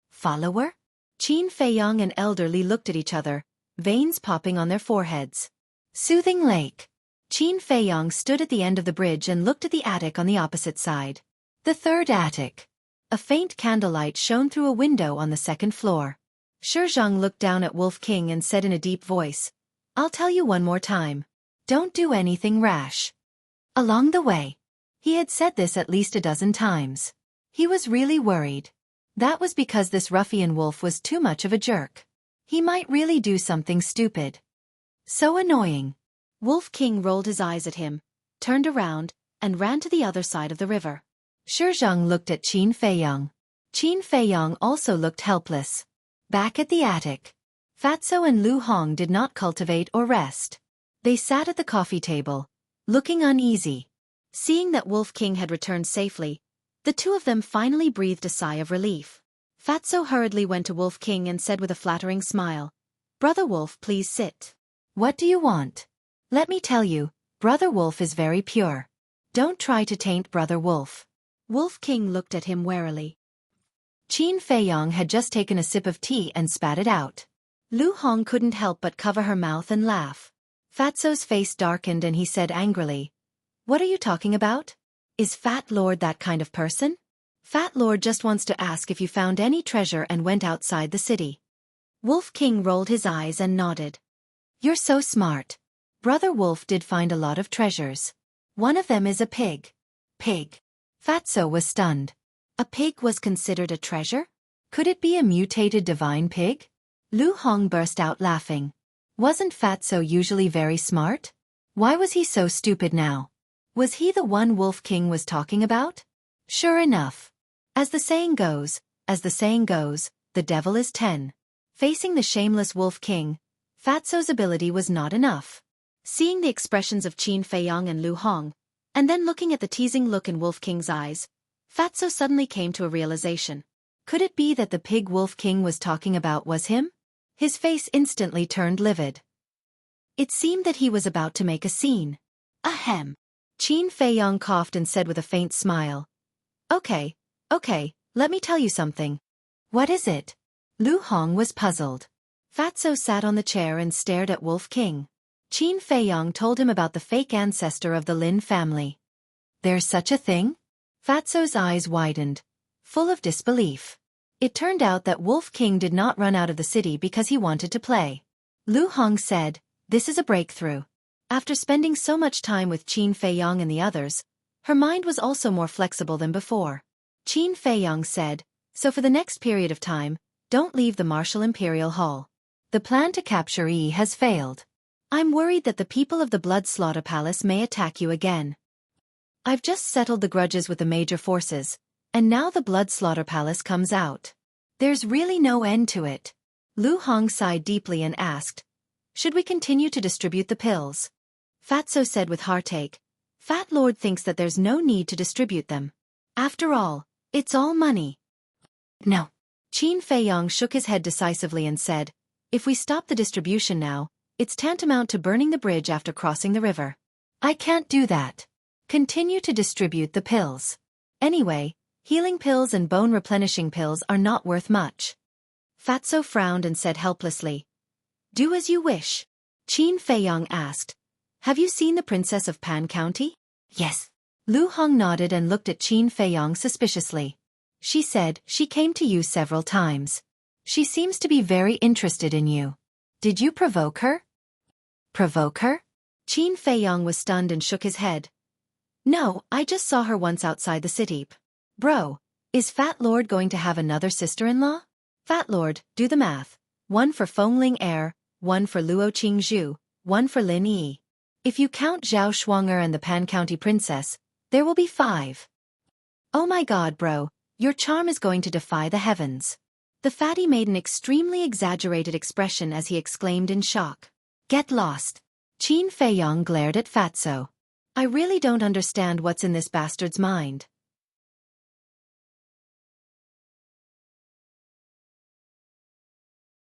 Follower? Qin Feiyang and Elder Li looked at each other, veins popping on their foreheads. Soothing Lake. Qin Feiyang stood at the end of the bridge and looked at the attic on the opposite side. The 3rd attic. A faint candlelight shone through a window on the 2nd floor. Shi Zhang looked down at Wolf King and said in a deep voice, I'll tell you one more time. Don't do anything rash. Along the way. He had said this at least a dozen times. He was really worried. That was because this ruffian wolf was too much of a jerk. He might really do something stupid. So annoying. Wolf King rolled his eyes at him, turned around, and ran to the other side of the river. Shi Zhang looked at Qin Feiyang. Qin Feiyang also looked helpless. Back at the attic, Fatso and Lu Hong did not cultivate or rest. They sat at the coffee table, looking uneasy. Seeing that Wolf King had returned safely, the 2 of them finally breathed a sigh of relief. Fatso hurriedly went to Wolf King and said with a flattering smile, Brother Wolf, please sit. What do you want? Let me tell you, Brother Wolf is very pure. Don't try to taint Brother Wolf. Wolf King looked at him warily. Qin Feiyang had just taken a sip of tea and spat it out. Lu Hong couldn't help but cover her mouth and laugh. Fatso's face darkened and he said angrily, What are you talking about? Is Fat Lord that kind of person? Fat Lord just wants to ask if you found any treasure and went outside the city. Wolf King rolled his eyes and nodded. You're so smart. Brother Wolf did find a lot of treasures. One of them is a pig. Pig. Fatso was stunned. A pig was considered a treasure? Could it be a mutated divine pig? Lu Hong burst out laughing. Wasn't Fatso usually very smart? Why was he so stupid now? Was he the one Wolf King was talking about? Sure enough. As the saying goes, the devil is 10. Facing the shameless Wolf King, Fatso's ability was not enough. Seeing the expressions of Qin Feiyang and Lu Hong, and then looking at the teasing look in Wolf King's eyes, Fatso suddenly came to a realization. Could it be that the pig Wolf King was talking about was him? His face instantly turned livid. It seemed that he was about to make a scene. Ahem. Qin Feiyang coughed and said with a faint smile. Okay, let me tell you something. What is it? Lu Hong was puzzled. Fatso sat on the chair and stared at Wolf King. Qin Feiyang told him about the fake ancestor of the Lin family. There's such a thing? Fatso's eyes widened, full of disbelief. It turned out that Wolf King did not run out of the city because he wanted to play. Lu Hong said, "This is a breakthrough." After spending so much time with Qin Feiyang and the others, her mind was also more flexible than before. Qin Feiyang said, "So for the next period of time, don't leave the Martial Imperial Hall. The plan to capture Yi has failed. I'm worried that the people of the Blood Slaughter Palace may attack you again. I've just settled the grudges with the major forces, and now the Blood Slaughter Palace comes out. There's really no end to it." Lu Hong sighed deeply and asked, "Should we continue to distribute the pills?" Fatso said with heartache, "Fat Lord thinks that there's no need to distribute them. After all, it's all money." "No." Qin Feiyang shook his head decisively and said, "If we stop the distribution now, it's tantamount to burning the bridge after crossing the river. I can't do that. Continue to distribute the pills. Anyway, healing pills and bone replenishing pills are not worth much." Fatso frowned and said helplessly, "Do as you wish." Qin Feiyang asked, "Have you seen the Princess of Pan County?" "Yes." Lu Hong nodded and looked at Qin Feiyang suspiciously. "She said she came to you several times. She seems to be very interested in you. Did you provoke her?" "Provoke her?" Qin Feiyang was stunned and shook his head. "No, I just saw her once outside the city." "Bro, is Fat Lord going to have another sister-in-law?" "Fat Lord, do the math. 1 for Fengling Heir, 1 for Luo Qingzhu, 1 for Lin Yi. If you count Zhao Shuanger and the Pan County Princess, there will be 5. Oh my god, bro, your charm is going to defy the heavens." The fatty made an extremely exaggerated expression as he exclaimed in shock. "Get lost." Qin Feiyang glared at Fatso. "I really don't understand what's in this bastard's mind.